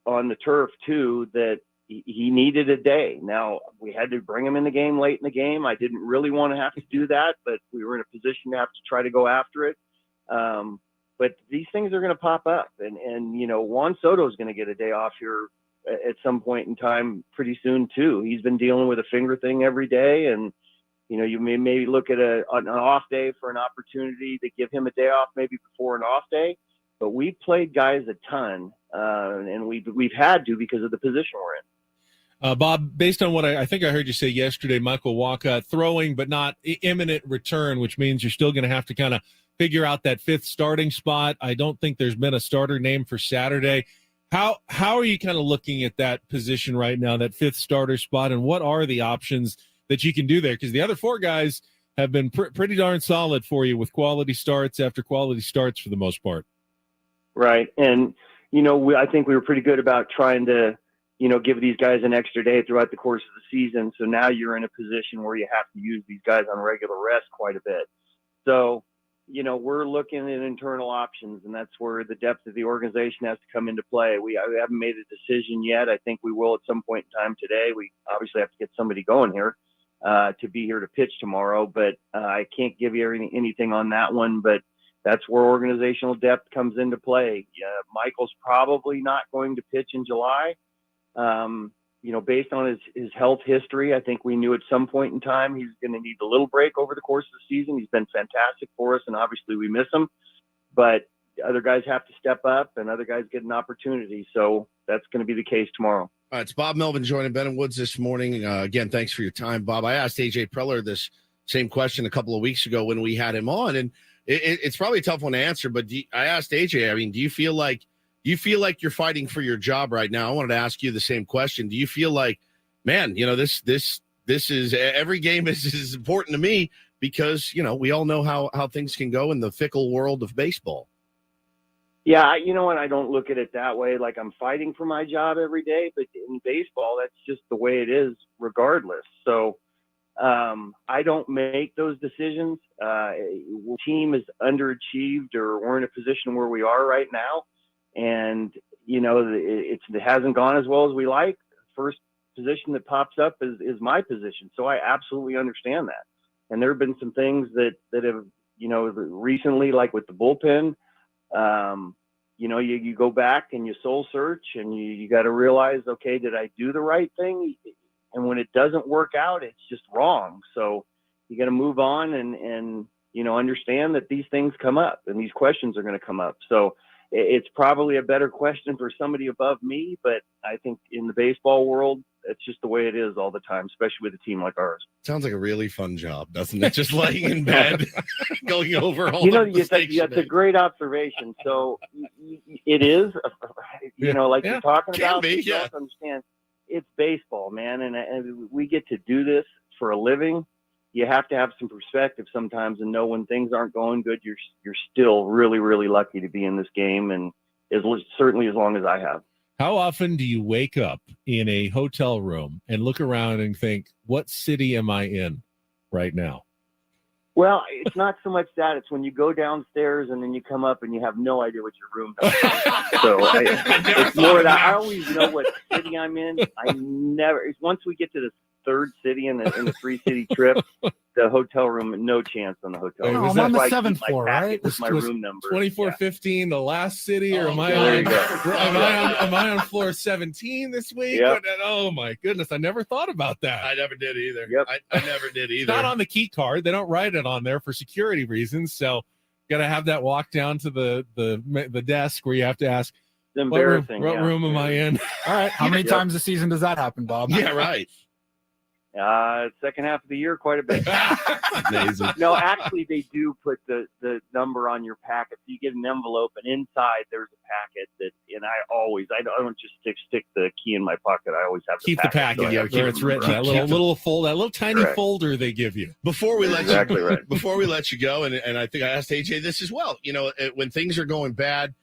on the turf too, that he needed a day. Now we had to bring him in the game late in the game. I didn't really want to have to do that, but we were in a position to have to try to go after it. But these things are going to pop up, and Juan Soto is going to get a day off here at some point in time pretty soon too. He's been dealing with a finger thing every day, and you may maybe look at an off day for an opportunity to give him a day off maybe before an off day. But we played guys a ton, and we've had to because of the position we're in. Bob, based on what I think I heard you say yesterday, Michael Wacha throwing but not imminent return, which means you're still going to have to kind of figure out that 5th starting spot. I don't think there's been a starter name for Saturday. How are you kind of looking at that position right now, that 5th starter spot, and what are the options that you can do there? Because the other 4 guys have been pretty darn solid for you with quality starts after quality starts for the most part. Right. And, I think we were pretty good about trying to, give these guys an extra day throughout the course of the season. So now you're in a position where you have to use these guys on regular rest quite a bit. So, we're looking at internal options, and that's where the depth of the organization has to come into play. We haven't made a decision yet. I think we will at some point in time today. We obviously have to get somebody going here to be here to pitch tomorrow, but I can't give you anything on that one. But that's where organizational depth comes into play. Michael's probably not going to pitch in July. Based on his health history, I think we knew at some point in time he's going to need a little break over the course of the season. He's been fantastic for us, and obviously we miss him. But other guys have to step up, and other guys get an opportunity. So that's going to be the case tomorrow. All right, it's Bob Melvin joining Ben and Woods this morning. Again, thanks for your time, Bob. I asked AJ Preller this same question a couple of weeks ago when we had him on, and it's probably a tough one to answer. But I asked AJ, I mean, do you feel like you're fighting for your job right now? I wanted to ask you the same question. Do you feel like, man, this is every game is as important to me because, we all know how things can go in the fickle world of baseball. Yeah, you know what? I don't look at it that way. Like I'm fighting for my job every day, but in baseball, that's just the way it is regardless. So I don't make those decisions. The team is underachieved or we're in a position where we are right now. And, it hasn't gone as well as we like. First position that pops up is my position. So I absolutely understand that. And there have been some things that have, recently, like with the bullpen, you go back and you soul search and you got to realize, okay, did I do the right thing? And when it doesn't work out, it's just wrong. So you got to move on and understand that these things come up and these questions are going to come up. So it's probably a better question for somebody above me, but I think in the baseball world, it's just the way it is all the time, especially with a team like ours. Sounds like a really fun job, doesn't it? Just laying in bed, going over all the mistakes. That's a great observation. So it is, like you're talking about, you have to understand it's baseball, man. And we get to do this for a living. You have to have some perspective sometimes and know when things aren't going good, you're still really, really lucky to be in this game, and certainly as long as I have. How often do you wake up in a hotel room and look around and think, what city am I in right now? Well, it's not so much that. It's when you go downstairs and then you come up and you have no idea what your room is. So it's more that I always know what city I'm in. Once we get to the third city in the 3-city trip, the hotel room, no chance on the hotel room. I'm on the 7th floor, right? With my room number. 2415, the last city, or am I on floor 17 this week? Yep. Oh my goodness, I never thought about that. I never did either. Yep. I never did either. Not on the key card. They don't write it on there for security reasons. So got to have that walk down to the desk where you have to ask, it's embarrassing. What room am I in? All right. How many times a season does that happen, Bob? Yeah, right. Second half of the year, quite a bit. Amazing. No, actually, they do put the number on your packet. So you get an envelope, and inside there's a packet and I don't just stick the key in my pocket. I always have the packet. So where it's written. That little tiny folder they give you. Before we let right. Before we let you go, and I think I asked AJ this as well. When things are going bad,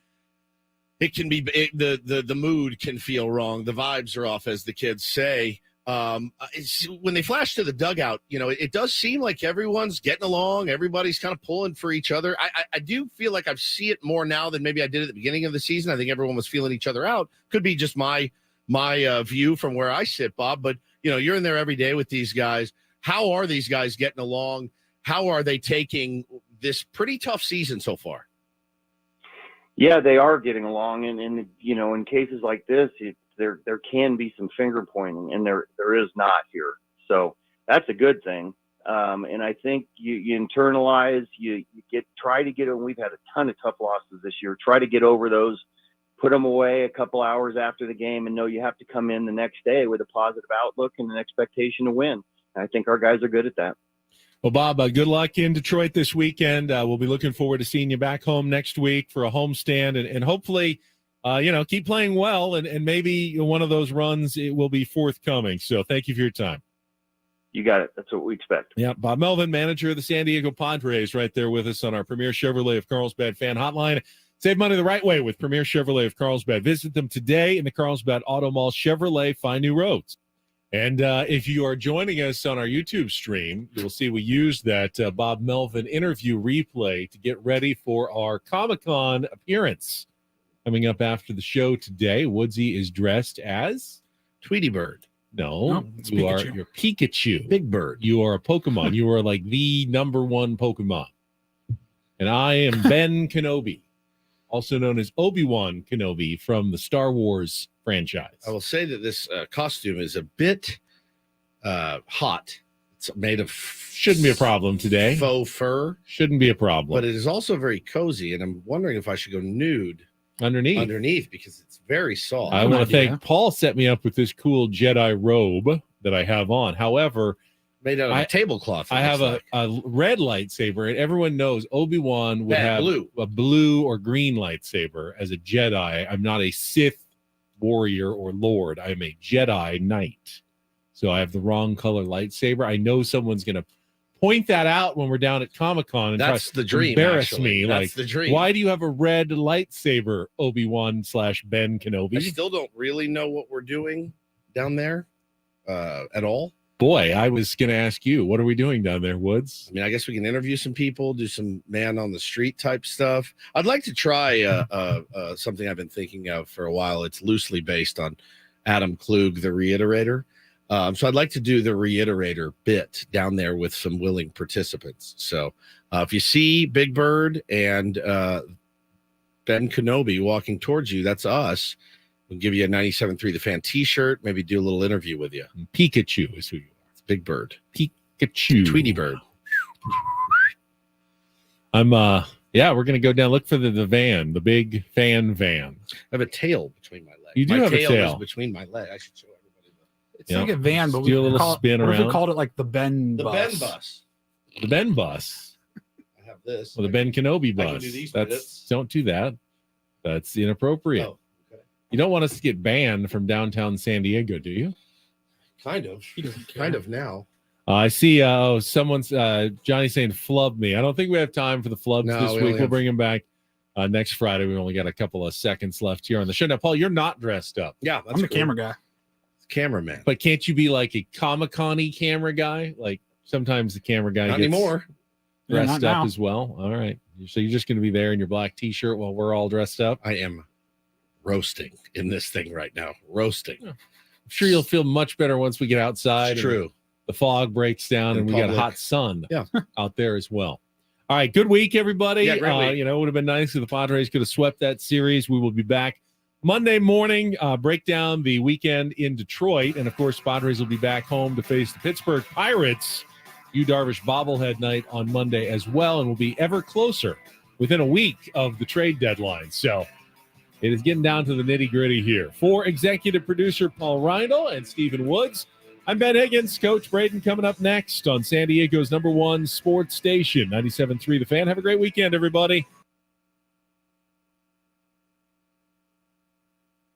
it can be the mood can feel wrong. The vibes are off, as the kids say. When they flash to the dugout, it does seem like everyone's getting along. Everybody's kind of pulling for each other. I do feel like I see it more now than maybe I did at the beginning of the season. I think everyone was feeling each other out. Could be just my view from where I sit, Bob. But, you're in there every day with these guys. How are these guys getting along? How are they taking this pretty tough season so far? Yeah, they are getting along. And in cases like this, there can be some finger pointing, and there is not here. So that's a good thing. And I think you internalize, you try to get, and we've had a ton of tough losses this year. Try to get over those, put them away a couple hours after the game, and know you have to come in the next day with a positive outlook and an expectation to win. And I think our guys are good at that. Well, Bob, good luck in Detroit this weekend. We'll be looking forward to seeing you back home next week for a homestand, and hopefully, keep playing well, and maybe one of those runs it will be forthcoming. So thank you for your time. You got it. That's what we expect. Yeah, Bob Melvin, manager of the San Diego Padres, right there with us on our Premier Chevrolet of Carlsbad fan hotline. Save money the right way with Premier Chevrolet of Carlsbad. Visit them today in the Carlsbad Auto Mall. Chevrolet, find new roads. And if you are joining us on our YouTube stream, you'll see we used that Bob Melvin interview replay to get ready for our Comic-Con appearance. Coming up after the show today, Woodsy is dressed as Tweety Bird. No, you're Pikachu. Big Bird. You are a Pokemon. You are like the number one Pokemon. And I am Ben Kenobi, also known as Obi-Wan Kenobi from the Star Wars franchise. I will say that this costume is a bit hot. It's made of shouldn't be a problem today. Faux fur. Shouldn't be a problem. But it is also very cozy, and I'm wondering if I should go nude underneath because it's very soft. I want to thank Paul set me up with this cool Jedi robe that I have on. However, made out of a tablecloth. I have a red lightsaber, and everyone knows Obi-Wan would have a blue or green lightsaber as a Jedi. I'm not a Sith warrior or lord. I'm a Jedi Knight. So I have the wrong color lightsaber. I know someone's going to point that out when we're down at Comic-Con and that's try the dream, to embarrass actually. me. That's like, the dream. Why do you have a red lightsaber, Obi-Wan/Ben Kenobi? I still don't really know what we're doing down there at all. Boy, I was going to ask you, what are we doing down there, Woods? I mean, I guess we can interview some people, do some man on the street type stuff. I'd like to try something I've been thinking of for a while. It's loosely based on Adam Klug, the Reiterator. So I'd like to do the Reiterator bit down there with some willing participants. So if you see Big Bird and Ben Kenobi walking towards you, that's us. We'll give you a 97.3 The Fan t-shirt, maybe do a little interview with you. Pikachu is who you are. It's Big Bird. Pikachu. Tweety Bird. I'm we're gonna go down, look for the van, the big fan van. I have a tail between my legs. You do my have a tail is between my legs. I should show everybody It's like a van, but do a little spin what around. if we called it like the Ben the bus? Ben bus. The Ben bus. I have this. Well, the Ben Kenobi I can bus. do these That's bits. don't do that. That's inappropriate. Oh, okay. You don't want us to get banned from downtown San Diego, do you? Kind of. Kind of now. I see someone's Johnny saying flub me. I don't think we have time for the flubs No, this we week. only We'll have- bring them back next Friday. We only got a couple of seconds left here on the show. Now, Paul, you're not dressed up. Yeah, I'm the camera guy. Cameraman. But can't you be like a Comic-Con-y camera guy? Like sometimes the camera guy Not gets anymore. Yeah, dressed not up now. as well. All right. So you're just going to be there in your black t-shirt while we're all dressed up? I am roasting in this thing right now. Roasting. I'm sure you'll feel much better once we get outside. It's and true. The fog breaks down In and we got public. hot sun Yeah. out there as well. All right. Good week, everybody. Yeah, great week. It would have been nice if the Padres could have swept that series. We will be back Monday morning, break down the weekend in Detroit. And, of course, Padres will be back home to face the Pittsburgh Pirates. Yu Darvish bobblehead night on Monday as well. And we'll be ever closer within a week of the trade deadline. So it is getting down to the nitty-gritty here. For executive producer Paul Reindl and Stephen Woods, I'm Ben Higgins. Coach Braden coming up next on San Diego's #1 sports station, 97.3 The Fan. Have a great weekend, everybody.